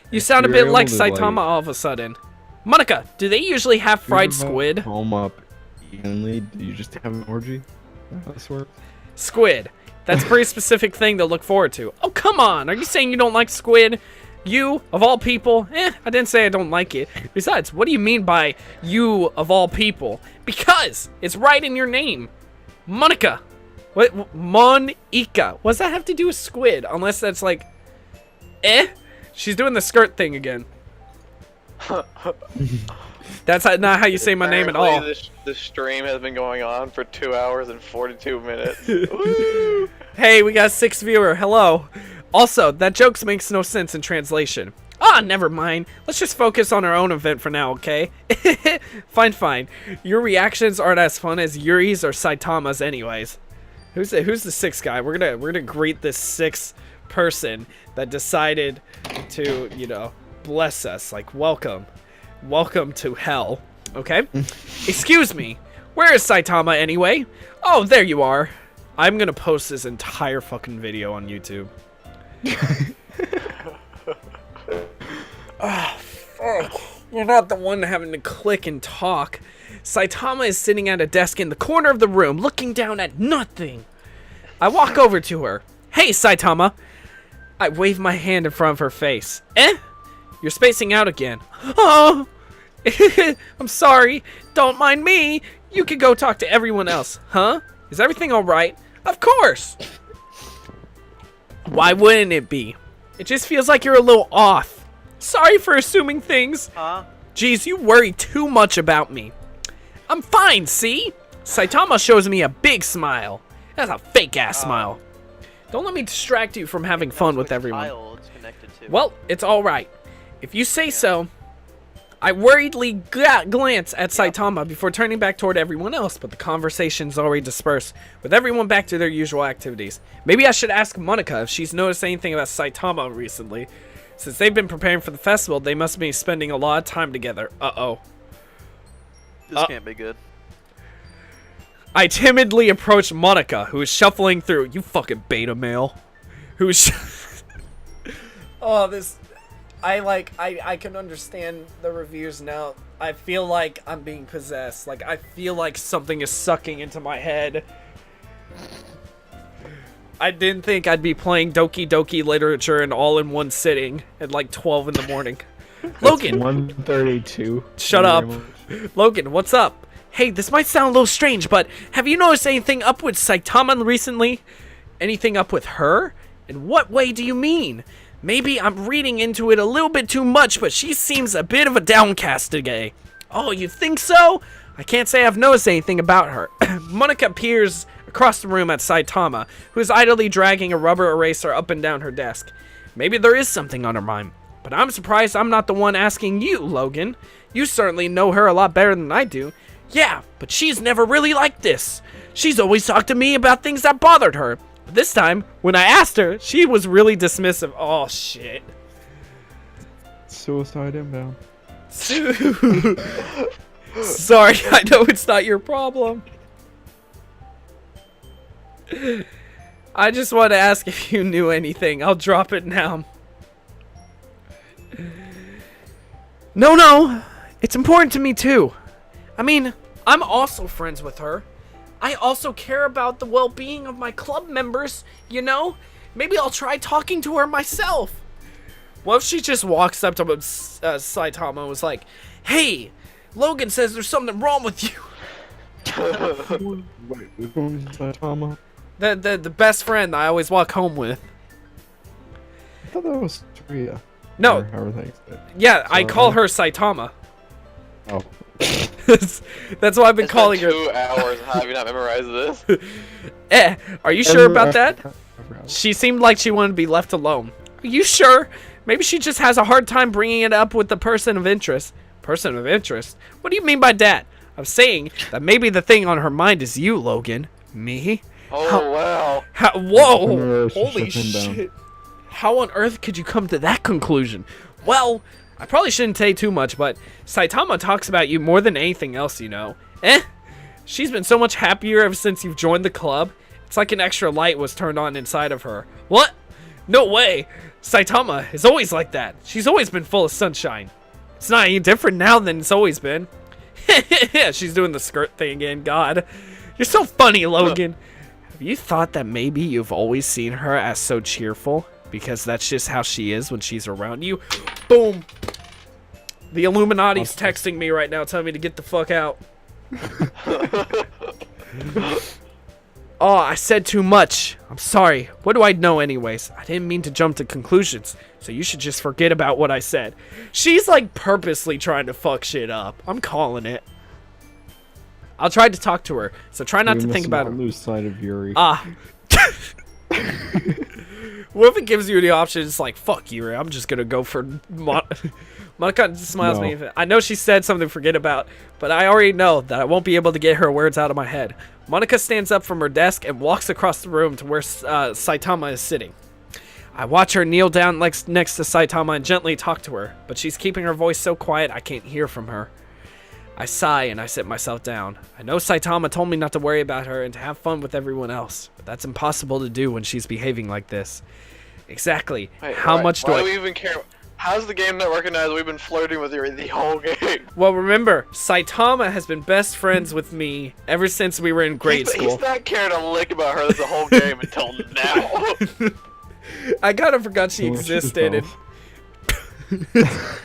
[SPEAKER 1] You sound a
[SPEAKER 3] you're
[SPEAKER 1] bit
[SPEAKER 3] able
[SPEAKER 1] like
[SPEAKER 3] to,
[SPEAKER 1] Saitama
[SPEAKER 3] like-
[SPEAKER 1] all of a sudden. Monica, do they usually have fried squid?
[SPEAKER 3] Home up evenly. Do you just have an orgy? How this works?
[SPEAKER 1] Squid. That's a pretty specific thing to look forward to. Oh, come on. Are you saying you don't like squid? You, of all people? I didn't say I don't like it. Besides, what do you mean by you, of all people? Because it's right in your name. Monica. What? Monica. What does that have to do with squid? Unless that's like... She's doing the skirt thing again. That's not how you say my name at all.
[SPEAKER 2] Apparently this stream has been going on for 2 hours and 42 minutes. Woo!
[SPEAKER 1] Hey, we got 6 viewer. Hello. Also, that joke makes no sense in translation. Ah, never mind. Let's just focus on our own event for now, okay? Fine. Your reactions aren't as fun as Yuri's or Saitama's anyways. Who's the 6th guy? We're gonna greet this 6th person that decided to, you know, bless us. Like, welcome to hell. Okay? Excuse me. Where is Saitama anyway? Oh, there you are. I'm gonna post this entire fucking video on YouTube. Oh, fuck. You're not the one having to click and talk. Saitama is sitting at a desk in the corner of the room, looking down at nothing. I walk over to her. Hey, Saitama. I wave my hand in front of her face. You're spacing out again. Oh! I'm sorry. Don't mind me. You can go talk to everyone else. Huh? Is everything alright? Of course! Why wouldn't it be? It just feels like you're a little off. Sorry for assuming things. Geez, you worry too much about me. I'm fine, see? Saitama shows me a big smile. That's a fake ass smile. Don't let me distract you from having fun with everyone.
[SPEAKER 4] Tile it's connected to.
[SPEAKER 1] Well, it's all right. If you say so. I worriedly glance at Saitama before turning back toward everyone else, but the conversation's already dispersed, with everyone back to their usual activities. Maybe I should ask Monica if she's noticed anything about Saitama recently. Since they've been preparing for the festival, they must be spending a lot of time together. Uh-oh.
[SPEAKER 4] This can't be good.
[SPEAKER 1] I timidly approach Monica, who is shuffling through. You fucking beta male. Who is... Oh, this... I can understand the reviews now. I feel like I'm being possessed. Like, I feel like something is sucking into my head. I didn't think I'd be playing Doki Doki literature and all in one sitting at like 12 in the morning. Logan!
[SPEAKER 3] 132.
[SPEAKER 1] Shut up. Logan, what's up? Hey, this might sound a little strange, but have you noticed anything up with Saitama recently? Anything up with her? In what way do you mean? Maybe I'm reading into it a little bit too much, but she seems a bit of a downcast today. Oh, you think so? I can't say I've noticed anything about her. Monica peers across the room at Saitama, who is idly dragging a rubber eraser up and down her desk. Maybe there is something on her mind. But I'm surprised I'm not the one asking you, Logan. You certainly know her a lot better than I do. Yeah, but she's never really like this. She's always talked to me about things that bothered her. But this time, when I asked her, she was really dismissive. Oh, shit.
[SPEAKER 3] Suicide inbound.
[SPEAKER 1] Sorry, I know it's not your problem. I just want to ask if you knew anything. I'll drop it now. No. It's important to me, too. I mean, I'm also friends with her. I also care about the well-being of my club members, you know? Maybe I'll try talking to her myself. What if she just walks up to Saitama and was like, hey, Logan says there's something wrong with you.
[SPEAKER 3] Wait, which one is Saitama?
[SPEAKER 1] The best friend I always walk home with.
[SPEAKER 3] I thought that was Tria.
[SPEAKER 1] No.
[SPEAKER 3] Or however they say it.
[SPEAKER 1] Yeah, I
[SPEAKER 3] So,
[SPEAKER 1] call her Saitama.
[SPEAKER 3] Oh.
[SPEAKER 1] That's why I've been calling her.
[SPEAKER 2] 2 hours. How have you not memorized this?
[SPEAKER 1] Are you sure about that? She seemed like she wanted to be left alone. Are you sure? Maybe she just has a hard time bringing it up with the person of interest. Person of interest? What do you mean by that? I'm saying that maybe the thing on her mind is you, Logan. Me?
[SPEAKER 2] Oh, wow.
[SPEAKER 1] Whoa! Holy
[SPEAKER 3] Relationship inbound.
[SPEAKER 1] shit. How on earth could you come to that conclusion? Well, I probably shouldn't say too much, but Saitama talks about you more than anything else, you know. She's been so much happier ever since you've joined the club. It's like an extra light was turned on inside of her. What? No way. Saitama is always like that. She's always been full of sunshine. It's not any different now than it's always been. She's doing the skirt thing again. God. You're so funny, Logan. Have you thought that maybe you've always seen her as so cheerful? Because that's just how she is when she's around you. Boom. The Illuminati's texting me right now telling me to get the fuck out. Oh, I said too much. I'm sorry. What do I know anyways? I didn't mean to jump to conclusions, so you should just forget about what I said. She's like purposely trying to fuck shit up. I'm calling it. I'll try to talk to her, so try not to think about it.
[SPEAKER 3] Lose sight of Yuri.
[SPEAKER 1] What if it gives you the option? It's like, fuck Yuri, I'm just gonna go for Monica smiles
[SPEAKER 3] No.
[SPEAKER 1] at me. I know she said something to forget about, but I already know that I won't be able to get her words out of my head. Monica stands up from her desk and walks across the room to where Saitama is sitting. I watch her kneel down next to Saitama and gently talk to her, but she's keeping her voice so quiet I can't hear from her. I sigh and I sit myself down. I know Saitama told me not to worry about her and to have fun with everyone else, but that's impossible to do when she's behaving like this. Exactly.
[SPEAKER 2] Wait,
[SPEAKER 1] How much do
[SPEAKER 2] why
[SPEAKER 1] I...
[SPEAKER 2] do we even care? How's the game not recognize we've been flirting with you the whole game?
[SPEAKER 1] Well, remember, Saitama has been best friends with me ever since we were in grade school.
[SPEAKER 2] He's not cared a lick about her the whole game until now.
[SPEAKER 1] I kind of forgot she
[SPEAKER 3] Well, she's
[SPEAKER 1] existed.
[SPEAKER 3] both.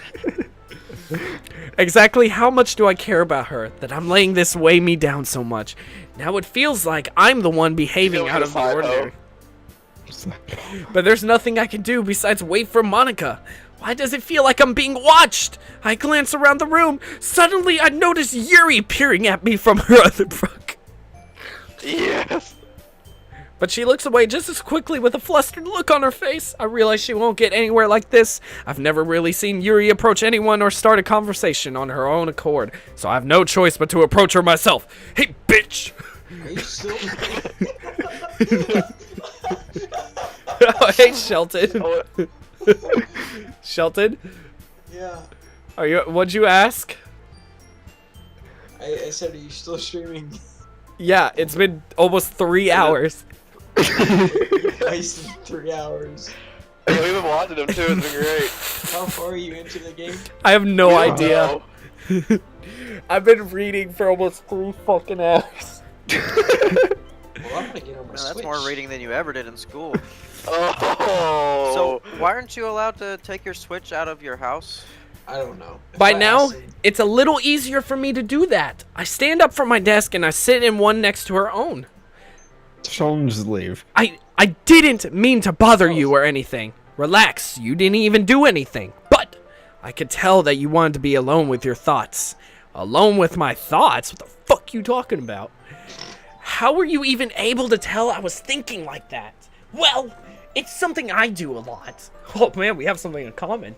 [SPEAKER 1] Exactly how much do I care about her that I'm letting this weigh me down so much? Now it feels like I'm the one behaving out of the ordinary. But there's nothing I can do besides wait for Monica. Why does it feel like I'm being watched? I glance around the room. Suddenly I notice Yuri peering at me from her other book.
[SPEAKER 2] Yes.
[SPEAKER 1] But she looks away just as quickly with a flustered look on her face. I realize she won't get anywhere like this. I've never really seen Yuri approach anyone or start a conversation on her own accord, so I have no choice but to approach her myself. Hey, bitch!
[SPEAKER 5] Are you still?
[SPEAKER 1] Oh, hey, Shelton.
[SPEAKER 2] Oh,
[SPEAKER 1] Shelton,
[SPEAKER 5] Yeah.
[SPEAKER 1] what'd you ask?
[SPEAKER 5] I said, are you still streaming?
[SPEAKER 1] Yeah, it's been almost 3 hours.
[SPEAKER 5] Wasted 3 hours.
[SPEAKER 2] yeah, we've been watching them too. It's been great.
[SPEAKER 5] How far are you into the game?
[SPEAKER 1] I have no
[SPEAKER 2] We don't
[SPEAKER 1] idea.
[SPEAKER 2] know.
[SPEAKER 1] I've been reading for almost 3 fucking hours.
[SPEAKER 5] Well, I'm gonna get on my
[SPEAKER 4] Man,
[SPEAKER 5] Switch.
[SPEAKER 4] that's more reading than you ever did in school.
[SPEAKER 2] Oh.
[SPEAKER 4] So why aren't you allowed to take your Switch out of your house?
[SPEAKER 5] I don't know. If
[SPEAKER 1] By
[SPEAKER 5] I
[SPEAKER 1] now,
[SPEAKER 5] asked him-
[SPEAKER 1] it's a little easier for me to do that. I stand up from my desk and I sit in one next to her own.
[SPEAKER 3] Sheldon, just leave.
[SPEAKER 1] I didn't mean to bother you or anything. Relax, you didn't even do anything. But I could tell that you wanted to be alone with your thoughts. Alone with my thoughts? What the fuck you talking about? How were you even able to tell I was thinking like that? Well, it's something I do a lot. Oh man, we have something in common.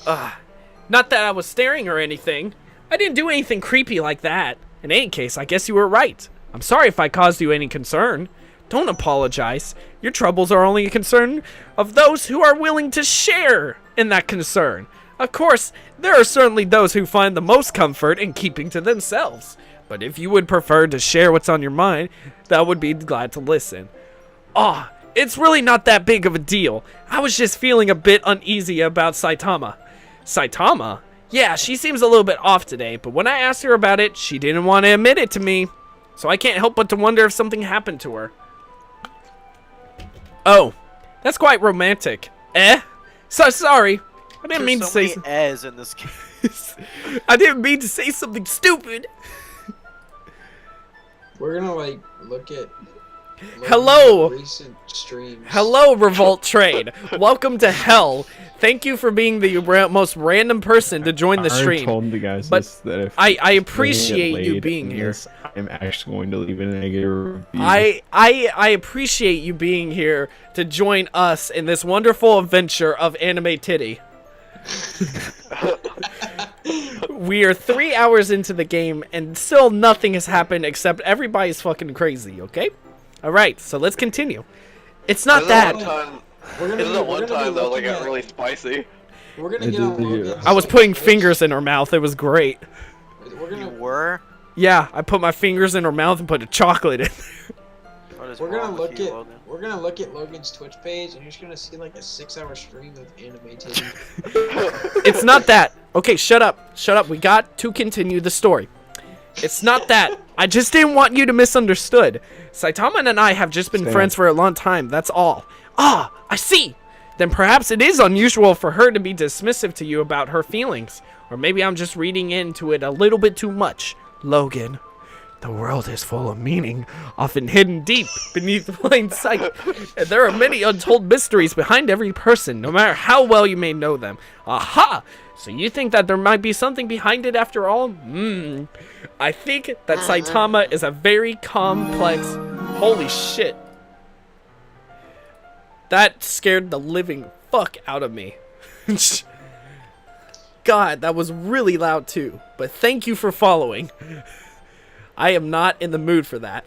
[SPEAKER 1] Not that I was staring or anything. I didn't do anything creepy like that. In any case, I guess you were right. I'm sorry if I caused you any concern. Don't apologize. Your troubles are only a concern of those who are willing to share in that concern. Of course, there are certainly those who find the most comfort in keeping to themselves. But if you would prefer to share what's on your mind, I would be glad to listen. It's really not that big of a deal. I was just feeling a bit uneasy about Saitama. Saitama? Yeah, she seems a little bit off today, but when I asked her about it, she didn't want to admit it to me. So I can't help but to wonder if something happened to her. Oh, that's quite romantic. So sorry. I didn't mean to say
[SPEAKER 4] so many "ehs" in this game.
[SPEAKER 1] I didn't mean to say something stupid.
[SPEAKER 5] We're gonna like look at.
[SPEAKER 1] Hello.
[SPEAKER 5] Recent streams.
[SPEAKER 1] Hello, Revolt Trade. Welcome to hell. Thank you for being the most random person to join the
[SPEAKER 3] I already
[SPEAKER 1] stream.
[SPEAKER 3] told the guys
[SPEAKER 1] but
[SPEAKER 3] this, that if
[SPEAKER 1] I
[SPEAKER 3] they get
[SPEAKER 1] appreciate you
[SPEAKER 3] laid
[SPEAKER 1] being
[SPEAKER 3] in
[SPEAKER 1] here.
[SPEAKER 3] this, I'm actually going to leave a negative review.
[SPEAKER 1] I appreciate you being here to join us in this wonderful adventure of anime titty. We are 3 hours into the game and still nothing has happened except everybody's fucking crazy, okay? Alright, so let's continue. It's not
[SPEAKER 2] This is
[SPEAKER 1] that.
[SPEAKER 2] one time.
[SPEAKER 5] We're gonna
[SPEAKER 2] This is
[SPEAKER 5] be-
[SPEAKER 2] the
[SPEAKER 5] we're
[SPEAKER 2] one
[SPEAKER 5] gonna be
[SPEAKER 2] time though, like
[SPEAKER 5] looking
[SPEAKER 2] got
[SPEAKER 5] at-
[SPEAKER 2] really spicy.
[SPEAKER 5] We're gonna
[SPEAKER 3] I
[SPEAKER 5] get on
[SPEAKER 3] did hear
[SPEAKER 5] Logan's
[SPEAKER 1] I was putting
[SPEAKER 5] Twitch.
[SPEAKER 1] fingers in her mouth. It was great.
[SPEAKER 5] We're
[SPEAKER 4] You
[SPEAKER 5] gonna
[SPEAKER 4] were?
[SPEAKER 1] Yeah, I put my fingers in her mouth and put a chocolate in.
[SPEAKER 4] What is
[SPEAKER 5] we're gonna
[SPEAKER 4] wrong with
[SPEAKER 5] look
[SPEAKER 4] you,
[SPEAKER 5] at
[SPEAKER 4] Logan?
[SPEAKER 5] we're gonna look at Logan's Twitch page, and you're just gonna see like a 6-hour stream of anime titty.
[SPEAKER 1] It's not that. Okay, shut up. Shut up. We got to continue the story. It's not that. I just didn't want you to misunderstood. Saitama and I have just been
[SPEAKER 3] Stand.
[SPEAKER 1] friends for a long time. That's all. Ah, I see. Then perhaps it is unusual for her to be dismissive to you about her feelings. Or maybe I'm just reading into it a little bit too much. Logan, the world is full of meaning, often hidden deep beneath plain sight. And there are many untold mysteries behind every person, no matter how well you may know them. Aha! So you think that there might be something behind it after all? I think that Saitama is a very complex... Holy shit. That scared the living fuck out of me. God, that was really loud too. But thank you for following. I am not in the mood for that.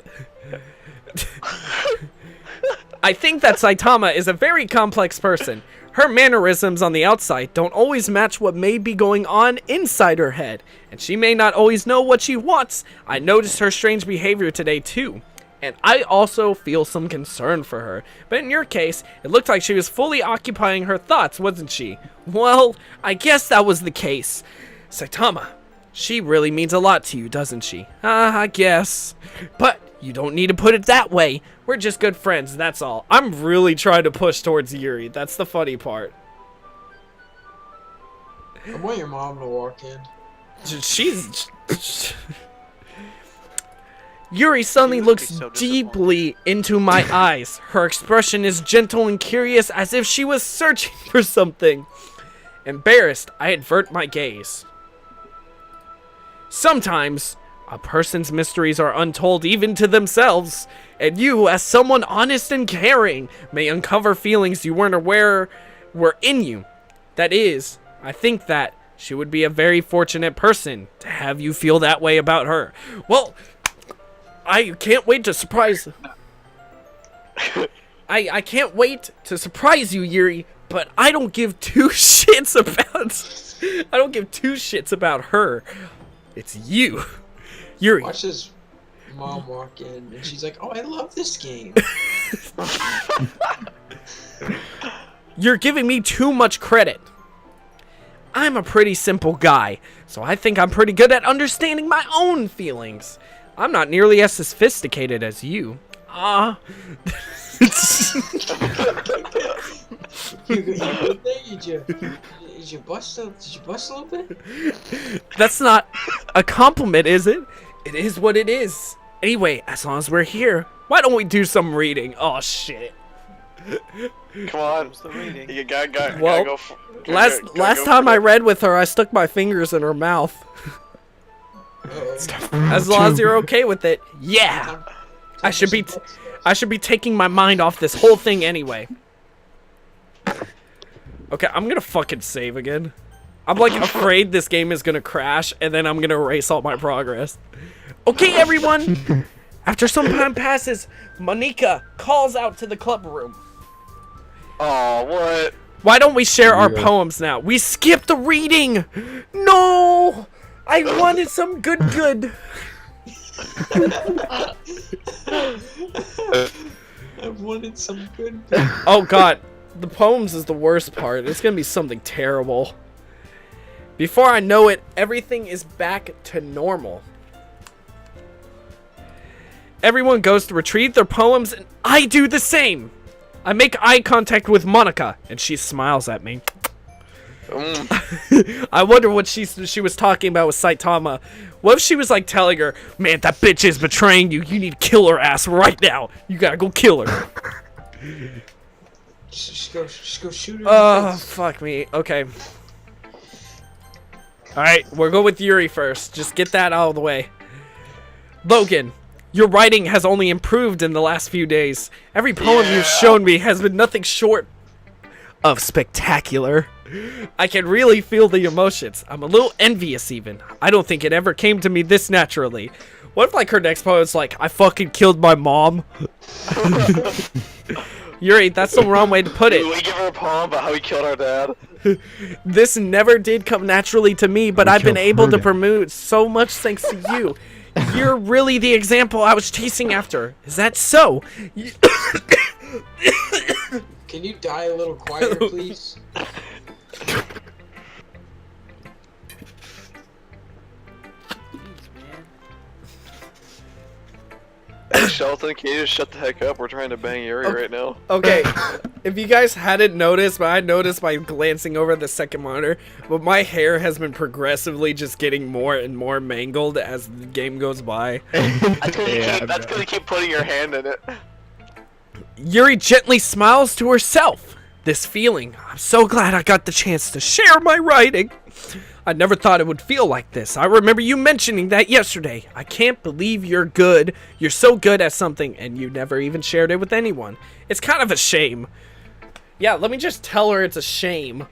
[SPEAKER 1] I think that Saitama is a very complex person. Her mannerisms on the outside don't always match what may be going on inside her head, and she may not always know what she wants. I noticed her strange behavior today too, and I also feel some concern for her. But in your case, it looked like she was fully occupying her thoughts, wasn't she? Well, I guess that was the case. Saitama, she really means a lot to you, doesn't she? I guess. But you don't need to put it that way. We're just good friends, that's all. I'm really trying to push towards Yuri. That's the funny part.
[SPEAKER 5] I want your mom to walk in.
[SPEAKER 1] She's... Yuri suddenly
[SPEAKER 4] She would
[SPEAKER 1] looks
[SPEAKER 4] be so
[SPEAKER 1] deeply into my eyes. Her expression is gentle and curious, as if she was searching for something. Embarrassed, I avert my gaze. Sometimes, A person's mysteries are untold even to themselves, and you, as someone honest and caring, may uncover feelings you weren't aware were in you. That is, I think that she would be a very fortunate person to have you feel that way about her. Well, I can't wait to surprise... I can't wait to surprise you, Yuri, but I don't give two shits about... I don't give two shits about her. It's you. Yuri.
[SPEAKER 5] Watch this mom walk in and she's like, "Oh, I love this game."
[SPEAKER 1] You're giving me too much credit. I'm a pretty simple guy, so I think I'm pretty good at understanding my own feelings. I'm not nearly as sophisticated as you.
[SPEAKER 5] You good there? Did you bust a little bit?
[SPEAKER 1] That's not a compliment, is it? It is what it is. Anyway, as long as we're here, why don't we do some reading? Oh shit.
[SPEAKER 2] Come on.
[SPEAKER 4] Comes the reading.
[SPEAKER 2] You gotta
[SPEAKER 1] Well,
[SPEAKER 2] go.
[SPEAKER 1] Last time I read with her, I stuck my fingers in her mouth. As long as you're okay with it. Yeah. I should be taking my mind off this whole thing anyway. Okay, I'm gonna fucking save again. I'm like afraid this game is gonna crash and then I'm gonna erase all my progress. Okay, everyone. After some time passes, Monica calls out to the club room.
[SPEAKER 2] Oh, what?
[SPEAKER 1] Why don't we share our poems now? We skipped the reading. No, I wanted some good.
[SPEAKER 5] I wanted some good.
[SPEAKER 1] Oh god, the poems is the worst part. It's gonna be something terrible. Before I know it, everything is back to normal. Everyone goes to retrieve their poems, and I do the same. I make eye contact with Monica, and she smiles at me. I wonder what she was talking about with Saitama. What if she was like telling her, "Man, that bitch is betraying you. You need to kill her ass right now. You gotta go kill her."
[SPEAKER 5] Just go shoot her.
[SPEAKER 1] Oh, fuck me. Okay. Alright, we'll go with Yuri first. Just get that out of the way. Logan, your writing has only improved in the last few days. Every poem you've shown me has been nothing short of spectacular. I can really feel the emotions. I'm a little envious even. I don't think it ever came to me this naturally. What if like her next poem is like, "I fucking killed my mom"? Yuri, that's the wrong way to put it.
[SPEAKER 2] We give her a poem about how he killed our dad.
[SPEAKER 1] This never did come naturally to me, but I've been able to promote so much thanks to you. You're really the example I was chasing after. Is that so?
[SPEAKER 5] Can you die a little quieter, please?
[SPEAKER 2] Hey, Shelton, can you just shut the heck up? We're trying to bang Yuri right now.
[SPEAKER 1] Okay, if you guys hadn't noticed, but I noticed by glancing over the second monitor, but my hair has been progressively just getting more and more mangled as the game goes by.
[SPEAKER 2] That's because you keep putting your hand in it.
[SPEAKER 1] Yuri gently smiles to herself. This feeling, I'm so glad I got the chance to share my writing. I never thought it would feel like this. I remember you mentioning that yesterday. I can't believe you're good. You're so good at something, and you never even shared it with anyone. It's kind of a shame. Yeah, let me just tell her it's a shame.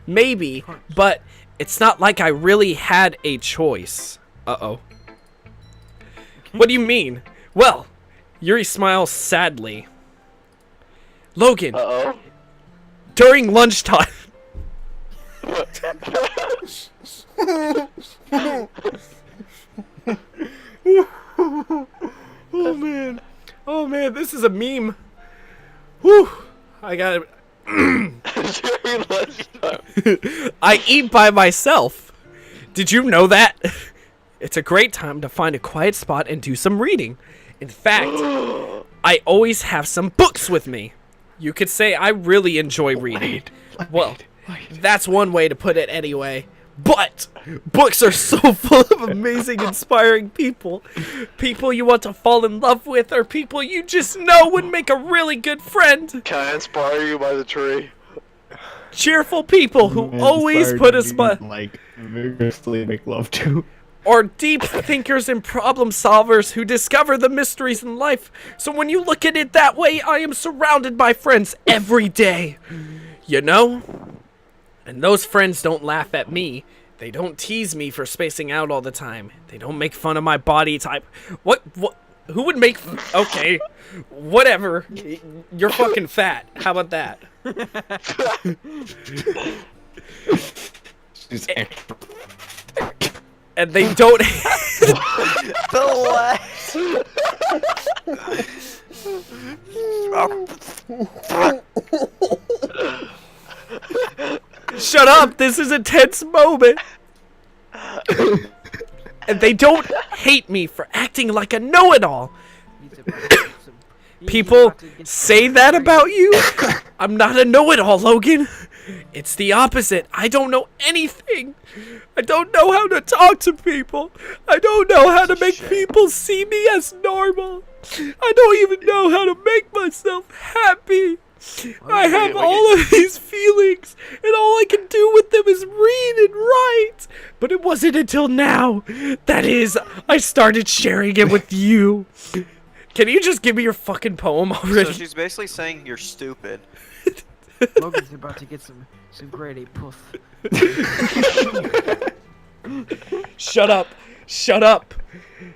[SPEAKER 1] Maybe, but it's not like I really had a choice. Uh-oh. What do you mean? Well, Yuri smiles sadly. Logan,
[SPEAKER 2] Uh-oh.
[SPEAKER 1] during lunchtime... Oh man, this is a meme. Whew, I got it. I eat by myself. Did you know that? It's a great time to find a quiet spot and do some reading. In fact, I always have some books with me. You could say I really enjoy reading. Well, that's one way to put it anyway. But books are so full of amazing, inspiring people. People you want to fall in love with, or people you just know would make a really good friend.
[SPEAKER 2] Can I inspire you by the tree?
[SPEAKER 1] Cheerful people who always put a smile.
[SPEAKER 3] Like vigorously make love to.
[SPEAKER 1] are deep thinkers and problem solvers who discover the mysteries in life. So when you look at it that way, I am surrounded by friends every day. You know? And those friends don't laugh at me. They don't tease me for spacing out all the time. They don't make fun of my body type. What? Who would make... Okay. Whatever. You're fucking fat. How about that?
[SPEAKER 3] She's
[SPEAKER 1] And they don't... Shut up! This is a tense moment! And they don't hate me for acting like a know-it-all. People say that about you? I'm not a know-it-all, Logan. It's the opposite. I don't know anything. I don't know how to talk to people. I don't know how to make people see me as normal. I don't even know how to make myself happy. I have all of these feelings, and all I can do with them is read and write. But it wasn't until now, that is, I started sharing it with you. Can you just give me your fucking poem already?
[SPEAKER 4] So she's basically saying you're stupid.
[SPEAKER 7] Logan's about to get some grade A puff.
[SPEAKER 1] Shut up. Shut up.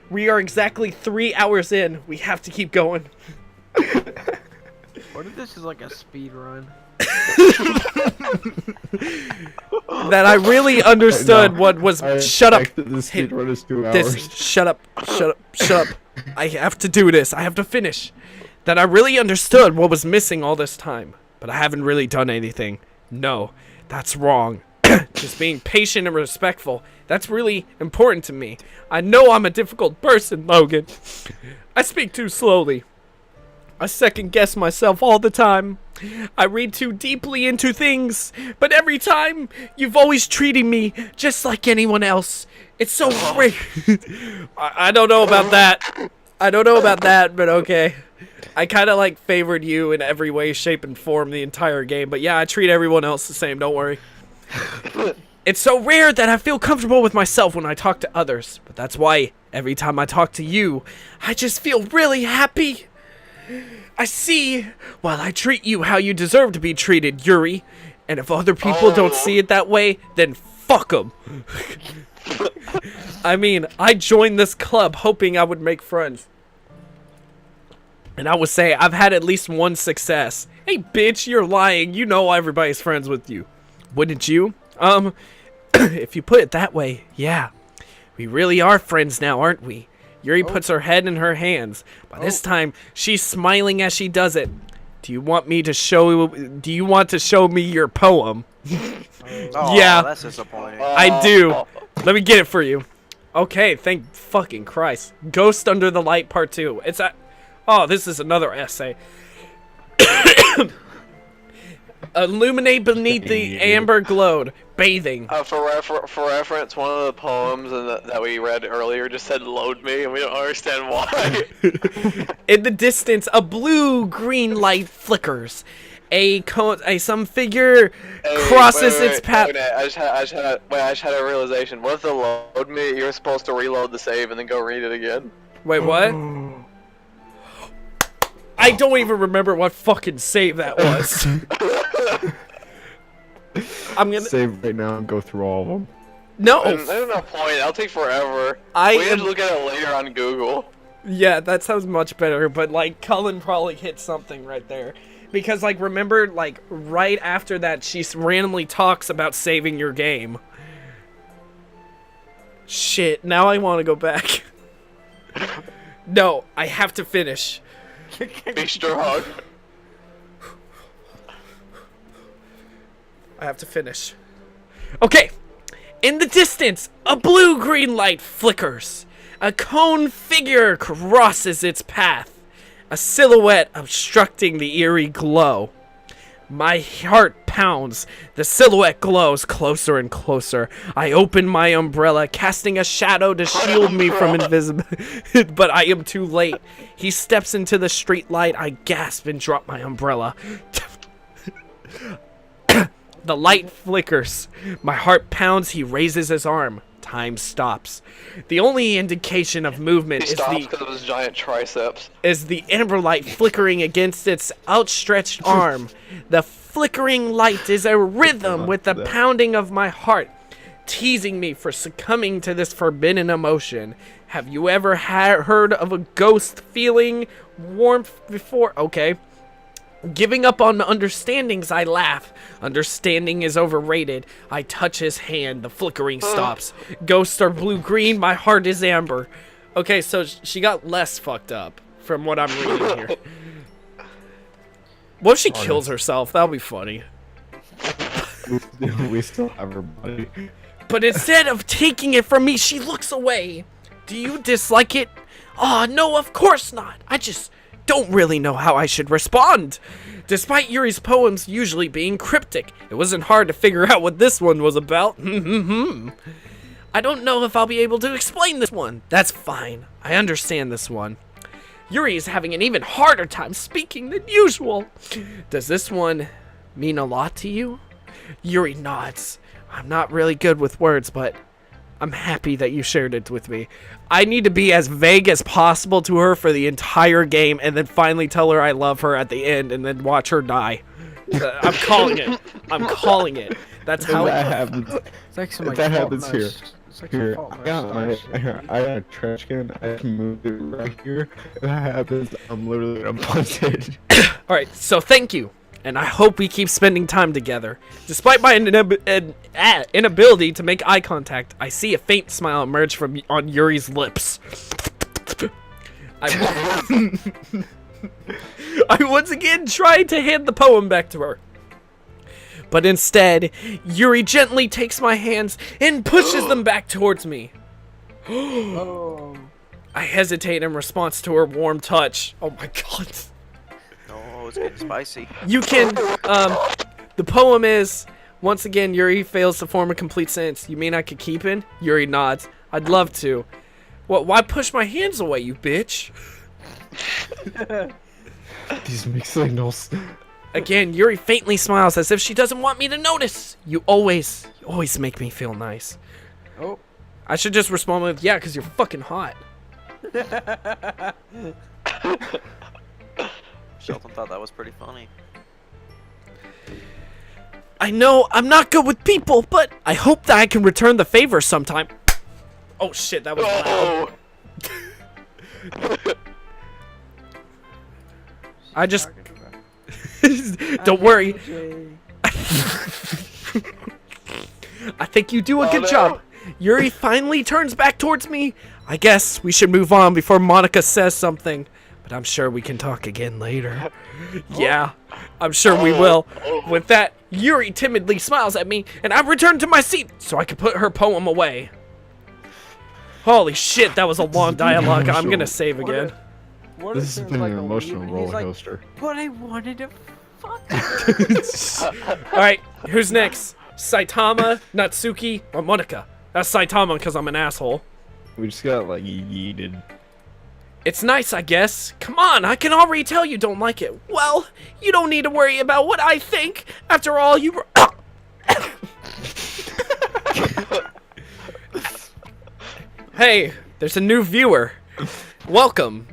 [SPEAKER 1] We are exactly 3 hours in. We have to keep going.
[SPEAKER 7] What if this is like a speed run?
[SPEAKER 1] That I really understood what was... Shut up.
[SPEAKER 3] The speed run is 2
[SPEAKER 1] This,
[SPEAKER 3] hours.
[SPEAKER 1] shut up. Shut up. Shut up. I have to do this. I have to finish. That I really understood what was missing all this time. But I haven't really done anything. No, that's wrong. Just being patient and respectful. That's really important to me. I know I'm a difficult person, Logan. I speak too slowly. I second guess myself all the time. I read too deeply into things. But every time, you've always treated me just like anyone else. It's so great. I don't know about that. I don't know about that, but okay. I kind of like favored you in every way, shape, and form the entire game. But yeah, I treat everyone else the same. Don't worry. It's so rare that I feel comfortable with myself when I talk to others. But that's why every time I talk to you, I just feel really happy. I see. Well, I treat you how you deserve to be treated, Yuri. And if other people don't see it that way, then fuck them. I mean, I joined this club hoping I would make friends. And I would say I've had at least one success. Hey, bitch, you're lying. You know everybody's friends with you. Wouldn't you? If you put it that way, yeah. We really are friends now, aren't we? Yuri puts her head in her hands. But this time, she's smiling as she does it. Do you want to show me your poem?
[SPEAKER 4] Oh,
[SPEAKER 1] Yeah.
[SPEAKER 4] that's disappointing.
[SPEAKER 1] I do. Let me get it for you. Okay, thank fucking Christ. Ghost Under the Light Part 2. It's a... Oh, this is another essay. Illuminate beneath the amber glowed. Bathing.
[SPEAKER 2] For reference, one of the poems that we read earlier just said "load me," and we don't understand why.
[SPEAKER 1] In the distance, a blue-green light flickers. Some figure crosses its path.
[SPEAKER 2] Wait, I just had a realization. What if the load me? You're supposed to reload the save and then go read it again.
[SPEAKER 1] Wait, what? I don't even remember what fucking save that was. I'm gonna
[SPEAKER 3] Save right now and go through all of them.
[SPEAKER 1] no.
[SPEAKER 2] There's no point. That'll take forever.
[SPEAKER 1] I
[SPEAKER 2] We have
[SPEAKER 1] am-
[SPEAKER 2] to look at it later on Google.
[SPEAKER 1] Yeah, that sounds much better. But like, Cullen probably hit something right there, because like, remember, like right after that, she randomly talks about saving your game. Shit. Now I want to go back. No, I have to finish.
[SPEAKER 2] Be strong.
[SPEAKER 1] I have to finish. Okay. In the distance, a blue-green light flickers. A cone figure crosses its path. A silhouette obstructing the eerie glow. My heart pounds. The silhouette glows closer and closer. I open my umbrella, casting a shadow to shield me from invisibility. But I am too late. He steps into the street light. I gasp and drop my umbrella. The light flickers. My heart pounds. He raises his arm. Time stops. The only indication of movement
[SPEAKER 2] He stops because of his giant triceps.
[SPEAKER 1] is the amber light flickering against its outstretched arm. The flickering light is a rhythm with the pounding of my heart, teasing me for succumbing to this forbidden emotion. Have you ever heard of a ghost feeling warmth before? Okay. Giving up on understandings, I laugh. Understanding is overrated. I touch his hand. The flickering stops. Ghosts are blue-green. My heart is amber. Okay, so she got less fucked up from what I'm reading here. What if she kills herself? That'll be funny.
[SPEAKER 3] We still have her body.
[SPEAKER 1] But instead of taking it from me, she looks away. Do you dislike it? Aw, no, of course not. I just don't really know how I should respond. Despite Yuri's poems usually being cryptic, it wasn't hard to figure out what this one was about. I don't know if I'll be able to explain this one. That's fine. I understand this one. Yuri is having an even harder time speaking than usual. Does this one mean a lot to you? Yuri nods. I'm not really good with words, but I'm happy that you shared it with me. I need to be as vague as possible to her for the entire game and then finally tell her I love her at the end and then watch her die. I'm calling it. I'm calling it. That's how
[SPEAKER 3] that
[SPEAKER 1] it
[SPEAKER 3] happens.
[SPEAKER 7] It's like some,
[SPEAKER 3] If
[SPEAKER 7] like,
[SPEAKER 3] that
[SPEAKER 7] fault
[SPEAKER 3] happens
[SPEAKER 7] in
[SPEAKER 3] here.
[SPEAKER 7] It's like
[SPEAKER 3] Here,
[SPEAKER 7] some fault
[SPEAKER 3] I
[SPEAKER 7] in
[SPEAKER 3] got
[SPEAKER 7] our
[SPEAKER 3] my,
[SPEAKER 7] stars.
[SPEAKER 3] I got a trash can. I can move it right here. If that happens, I'm literally gonna punch it.
[SPEAKER 1] Alright, so thank you. And I hope we keep spending time together. Despite my inability to make eye contact, I see a faint smile emerge from on Yuri's lips. I once again tried to hand the poem back to her. But instead, Yuri gently takes my hands and pushes them back towards me.
[SPEAKER 7] Oh.
[SPEAKER 1] I hesitate in response to her warm touch. Oh my god.
[SPEAKER 4] Oh, it's getting spicy.
[SPEAKER 1] You can, the poem is, once again, Yuri fails to form a complete sentence. You mean I could keep it? Yuri nods. I'd love to. What, why push my hands away, you bitch?
[SPEAKER 3] These mixed signals.
[SPEAKER 1] Again, Yuri faintly smiles as if she doesn't want me to notice. You always make me feel nice.
[SPEAKER 7] Oh.
[SPEAKER 1] I should just respond with, yeah, because you're fucking hot.
[SPEAKER 4] Shelton thought that was pretty funny.
[SPEAKER 1] I know I'm not good with people, but I hope that I can return the favor sometime. Oh shit, that was loud. I just... Don't worry. I think you do a good job. Yuri finally turns back towards me. I guess we should move on before Monica says something. But I'm sure we can talk again later. Yeah, I'm sure we will. With that, Yuri timidly smiles at me, and I return to my seat so I can put her poem away. Holy shit, that was a long dialogue. I'm gonna save again.
[SPEAKER 7] What
[SPEAKER 3] This
[SPEAKER 7] if
[SPEAKER 3] has
[SPEAKER 7] there's
[SPEAKER 3] been
[SPEAKER 7] like
[SPEAKER 3] an
[SPEAKER 7] a
[SPEAKER 3] emotional
[SPEAKER 7] leave and he's
[SPEAKER 3] roller
[SPEAKER 7] like,
[SPEAKER 3] coaster.
[SPEAKER 7] but I wanted to fuck.
[SPEAKER 1] Alright, who's next? Saitama, Natsuki, or Monica? That's Saitama because I'm an asshole.
[SPEAKER 3] We just got like yeeted.
[SPEAKER 1] It's nice, I guess. Come on, I can already tell you don't like it. Well, you don't need to worry about what I think. After all, you were... Hey, there's a new viewer. Welcome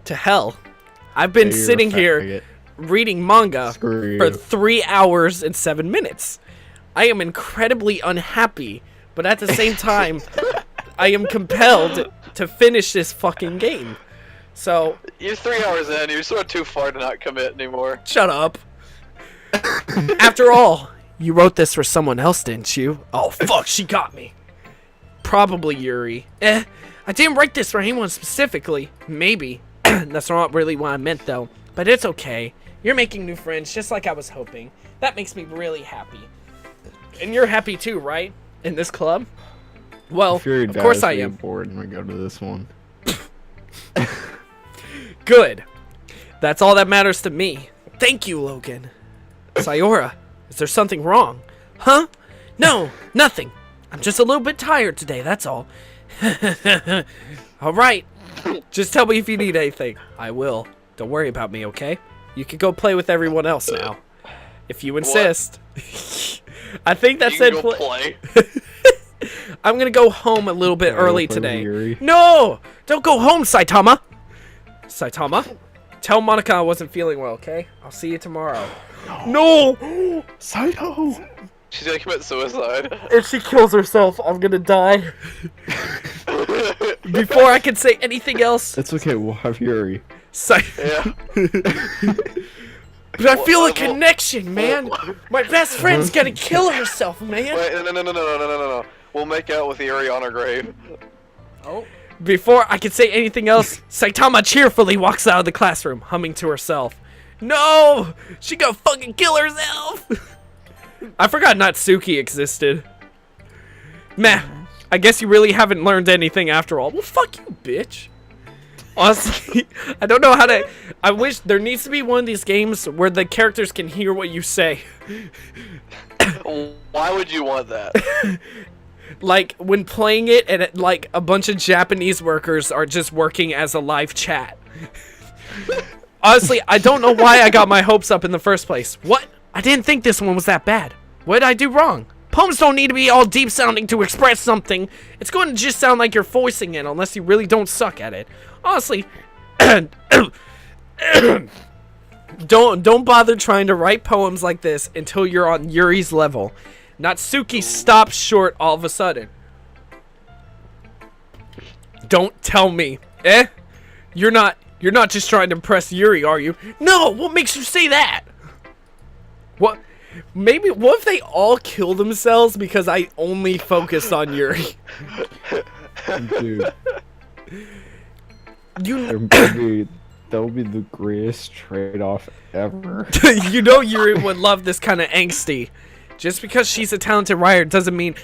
[SPEAKER 1] to hell. I've been
[SPEAKER 3] Hey, you're a
[SPEAKER 1] sitting
[SPEAKER 3] fat
[SPEAKER 1] here
[SPEAKER 3] faggot.
[SPEAKER 1] reading manga
[SPEAKER 3] Screw
[SPEAKER 1] for
[SPEAKER 3] you.
[SPEAKER 1] 3 hours and 7 minutes. I am incredibly unhappy, but at the same time, I am compelled to finish this fucking game. So,
[SPEAKER 2] You're 3 hours in. You're sort of too far to not commit anymore.
[SPEAKER 1] shut up. After all, you wrote this for someone else, didn't you? Oh, fuck, she got me. Probably Yuri. I didn't write this for anyone specifically. Maybe. That's not really what I meant, though. But it's okay. You're making new friends just like I was hoping. That makes me really happy. And you're happy too, right? In this club? Well,
[SPEAKER 3] If Yuri
[SPEAKER 1] of course
[SPEAKER 3] dies,
[SPEAKER 1] I
[SPEAKER 3] we
[SPEAKER 1] am.
[SPEAKER 3] get bored and we go to this one.
[SPEAKER 1] Good. That's all that matters to me. Thank you, Logan. Sayora, is there something wrong? Huh? No, nothing. I'm just a little bit tired today, that's all. Alright. Just tell me if you need anything. I will. Don't worry about me, okay? You can go play with everyone else now. If you insist. I think that
[SPEAKER 2] You
[SPEAKER 1] said
[SPEAKER 2] can go play.
[SPEAKER 1] I'm gonna go home a little bit
[SPEAKER 3] Yeah, I'll
[SPEAKER 1] early
[SPEAKER 3] play with
[SPEAKER 1] today.
[SPEAKER 3] Yuri.
[SPEAKER 1] No! Don't go home, Saitama! Saitama? Tell Monica I wasn't feeling well, okay? I'll see you tomorrow. No!
[SPEAKER 3] Saito!
[SPEAKER 2] She's gonna commit suicide.
[SPEAKER 1] If she kills herself, I'm gonna die. Before I can say anything else,
[SPEAKER 3] It's okay, we'll have Yuri.
[SPEAKER 2] Yeah.
[SPEAKER 1] But I feel a
[SPEAKER 2] Well,
[SPEAKER 1] connection, man. My best friend's gonna kill herself, man.
[SPEAKER 2] Wait, no. We'll make out with Yuri on her grave.
[SPEAKER 1] Before I can say anything else, Saitama cheerfully walks out of the classroom, humming to herself. No! She gonna fucking kill herself! I forgot Natsuki existed. Meh. I guess you really haven't learned anything after all. Well, fuck you, bitch. Honestly, I don't know how to... I wish there needs to be one of these games where the characters can hear what you say.
[SPEAKER 2] Why would you want that?
[SPEAKER 1] Like, when playing it, and like, a bunch of Japanese workers are just working as a live chat. Honestly, I don't know why I got my hopes up in the first place. What? I didn't think this one was that bad. What did I do wrong? Poems don't need to be all deep sounding to express something. It's going to just sound like you're voicing it unless you really don't suck at it. Honestly, don't bother trying to write poems like this until you're on Yuri's level. Natsuki stops short all of a sudden. Don't tell me. You're not just trying to impress Yuri, are you? No, what makes you say that? What? Maybe, what if they all kill themselves because I only focused on Yuri?
[SPEAKER 3] Dude,
[SPEAKER 1] You
[SPEAKER 3] that would be the greatest trade-off ever.
[SPEAKER 1] you know Yuri would love this kind of angsty. Just because she's a talented writer doesn't mean,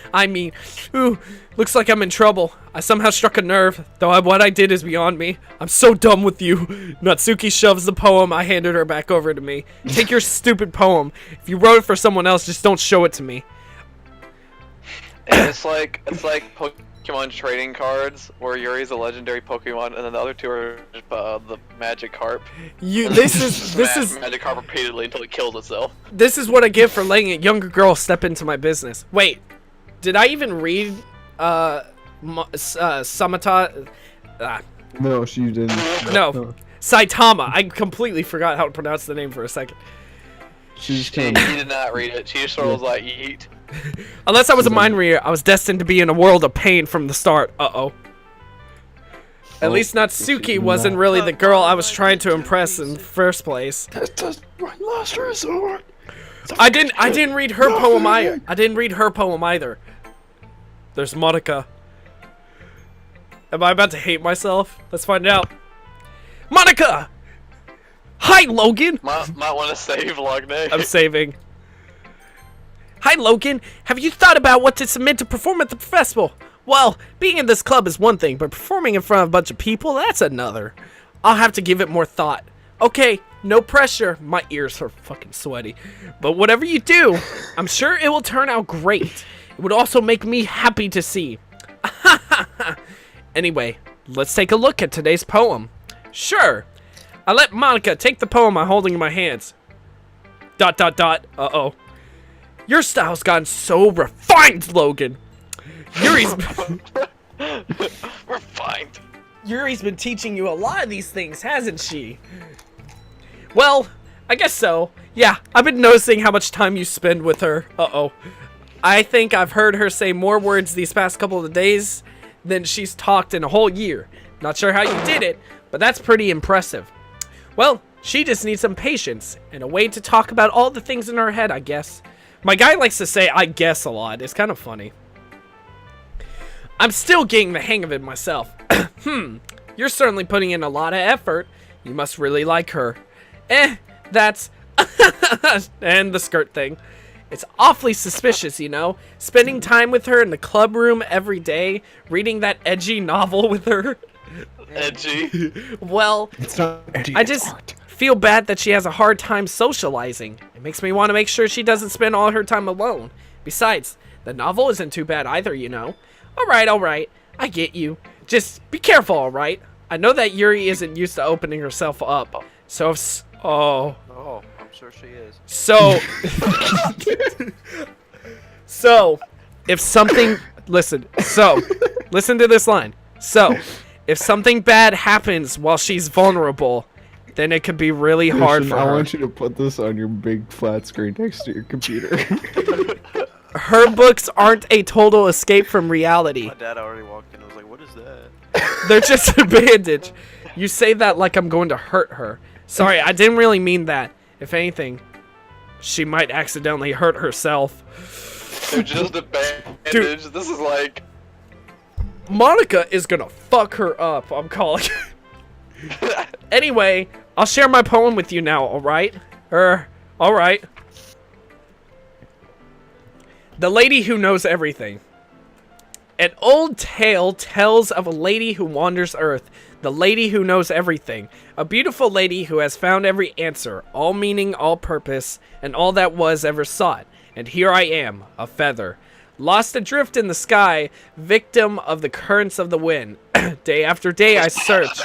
[SPEAKER 1] ooh, looks like I'm in trouble. I somehow struck a nerve, though what I did is beyond me. I'm so dumb with you. Natsuki shoves the poem I handed her back over to me. Take your stupid poem. If you wrote it for someone else, just don't show it to me.
[SPEAKER 2] And it's like Pokemon trading cards, where Yuri's a legendary Pokemon, and then the other two are just, the Magikarp.
[SPEAKER 1] This is
[SPEAKER 2] Magikarp repeatedly until it kills itself.
[SPEAKER 1] This is what I get for letting a younger girl step into my business. Wait, did I even read Samata?
[SPEAKER 3] No, she didn't.
[SPEAKER 1] No, Saitama. I completely forgot how to pronounce the name for a second.
[SPEAKER 3] She just
[SPEAKER 2] She
[SPEAKER 3] kind of...
[SPEAKER 2] did not read it. She just sort of was like, yeet.
[SPEAKER 1] Unless I was a mind reader, I was destined to be in a world of pain from the start. Uh-oh. At least Natsuki wasn't really the girl I was trying to impress in the first place.
[SPEAKER 3] That's my last resort.
[SPEAKER 1] I didn't read her poem either. I didn't read her poem either. There's Monica. Am I about to hate myself? Let's find out. Monica! Hi, Logan!
[SPEAKER 2] Might want to save Logne.
[SPEAKER 1] I'm saving. Hi, Logan. Have you thought about what to submit to perform at the festival? Well, being in this club is one thing, but performing in front of a bunch of people, that's another. I'll have to give it more thought. Okay, no pressure. My ears are fucking sweaty. But whatever you do, I'm sure it will turn out great. It would also make me happy to see. Anyway, let's take a look at today's poem. Sure. I let Monica take the poem I'm holding in my hands. ... Uh-oh. Your style's gotten so refined, Logan.
[SPEAKER 2] Refined.
[SPEAKER 1] Yuri's been teaching you a lot of these things, hasn't she? Well, I guess so. Yeah, I've been noticing how much time you spend with her. Uh-oh. I think I've heard her say more words these past couple of days than she's talked in a whole year. Not sure how you did it, but that's pretty impressive. Well, she just needs some patience and a way to talk about all the things in her head, I guess. My guy likes to say I guess a lot. It's kind of funny. I'm still getting the hang of it myself. You're certainly putting in a lot of effort. You must really like her. That's... and the skirt thing. It's awfully suspicious, you know? Spending time with her in the club room every day, reading that edgy novel with her.
[SPEAKER 2] Edgy.
[SPEAKER 1] Well,
[SPEAKER 3] It's not edgy,
[SPEAKER 1] I
[SPEAKER 3] it's
[SPEAKER 1] just
[SPEAKER 3] art.
[SPEAKER 1] feel bad that she has a hard time socializing. It makes me want to make sure she doesn't spend all her time alone. Besides, the novel isn't too bad either, you know? Alright. I get you. Just be careful, alright? I know that Yuri isn't used to opening herself up. So if... Oh...
[SPEAKER 4] Oh, I'm sure she is.
[SPEAKER 1] So, so if something listen. So, listen to this line. So, if something bad happens while she's vulnerable, then it could be really hard
[SPEAKER 3] Christian,
[SPEAKER 1] for
[SPEAKER 3] I
[SPEAKER 1] her.
[SPEAKER 3] want you to put this on your big flat screen next to your computer.
[SPEAKER 1] Her books aren't a total escape from reality.
[SPEAKER 4] My dad already walked in and was like, what is that?
[SPEAKER 1] They're just a bandage. You say that like I'm going to hurt her. Sorry, I didn't really mean that. If anything, she might accidentally hurt herself.
[SPEAKER 2] They're just a bandage. This is like.
[SPEAKER 1] Monica is gonna fuck her up, I'm calling. Anyway, I'll share my poem with you now, alright? Alright. The Lady Who Knows Everything. An old tale tells of a lady who wanders Earth, the lady who knows everything, a beautiful lady who has found every answer, all meaning, all purpose, and all that was ever sought. And here I am, a feather, lost adrift in the sky, victim of the currents of the wind. Day after day I search.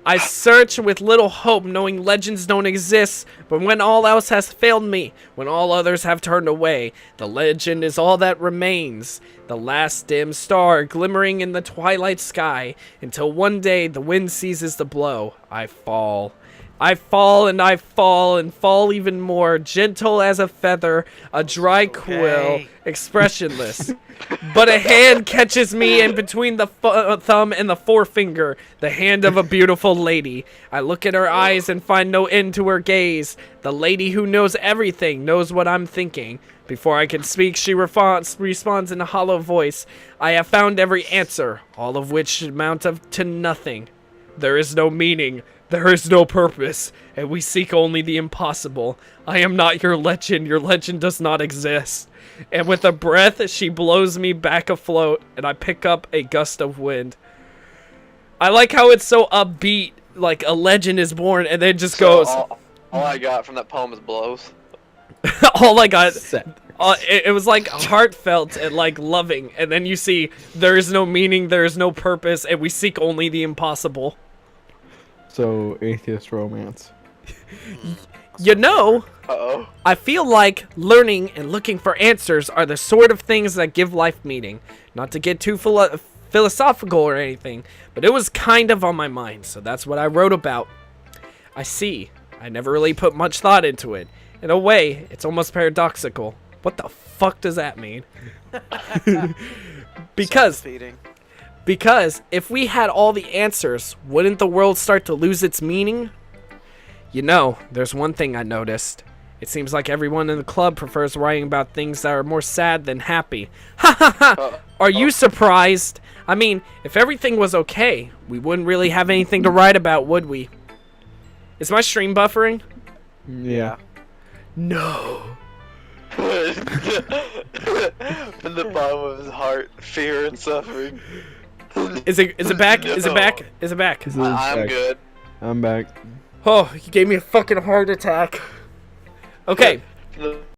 [SPEAKER 1] I search with little hope, knowing legends don't exist, but when all else has failed me, when all others have turned away, the legend is all that remains, the last dim star glimmering in the twilight sky, until one day the wind ceases to blow. I fall. I fall and I fall and fall even more, gentle as a feather, a dry quill, expressionless. But a hand catches me in between the thumb and the forefinger, the hand of a beautiful lady. I look at her eyes and find no end to her gaze. The lady who knows everything knows what I'm thinking. Before I can speak, she responds in a hollow voice. I have found every answer, all of which amount to nothing. There is no meaning. There is no purpose, and we seek only the impossible. I am not your legend does not exist. And with a breath, she blows me back afloat, and I pick up a gust of wind. I like how it's so upbeat, like a legend is born, and then just goes...
[SPEAKER 2] All I got from that poem is blows.
[SPEAKER 1] All I got... it was like heartfelt and like loving, and then you see, there is no meaning, there is no purpose, and we seek only the impossible.
[SPEAKER 3] So, atheist romance.
[SPEAKER 1] You know,
[SPEAKER 2] Uh-oh.
[SPEAKER 1] I feel like learning and looking for answers are the sort of things that give life meaning. Not to get too philosophical or anything, but it was kind of on my mind, so that's what I wrote about. I see. I never really put much thought into it. In a way, it's almost paradoxical. What the fuck does that mean? Because if we had all the answers, wouldn't the world start to lose its meaning? You know, there's one thing I noticed. It seems like everyone in the club prefers writing about things that are more sad than happy. Ha ha ha! Are you surprised? I mean, if everything was okay, we wouldn't really have anything to write about, would we? Is my stream buffering?
[SPEAKER 3] Yeah.
[SPEAKER 1] No.
[SPEAKER 2] From the bottom of his heart, fear and suffering.
[SPEAKER 1] Is it back?
[SPEAKER 2] No.
[SPEAKER 1] Is it back? Is it back?
[SPEAKER 2] I'm good.
[SPEAKER 3] I'm back.
[SPEAKER 1] Oh, you gave me a fucking heart attack. Okay.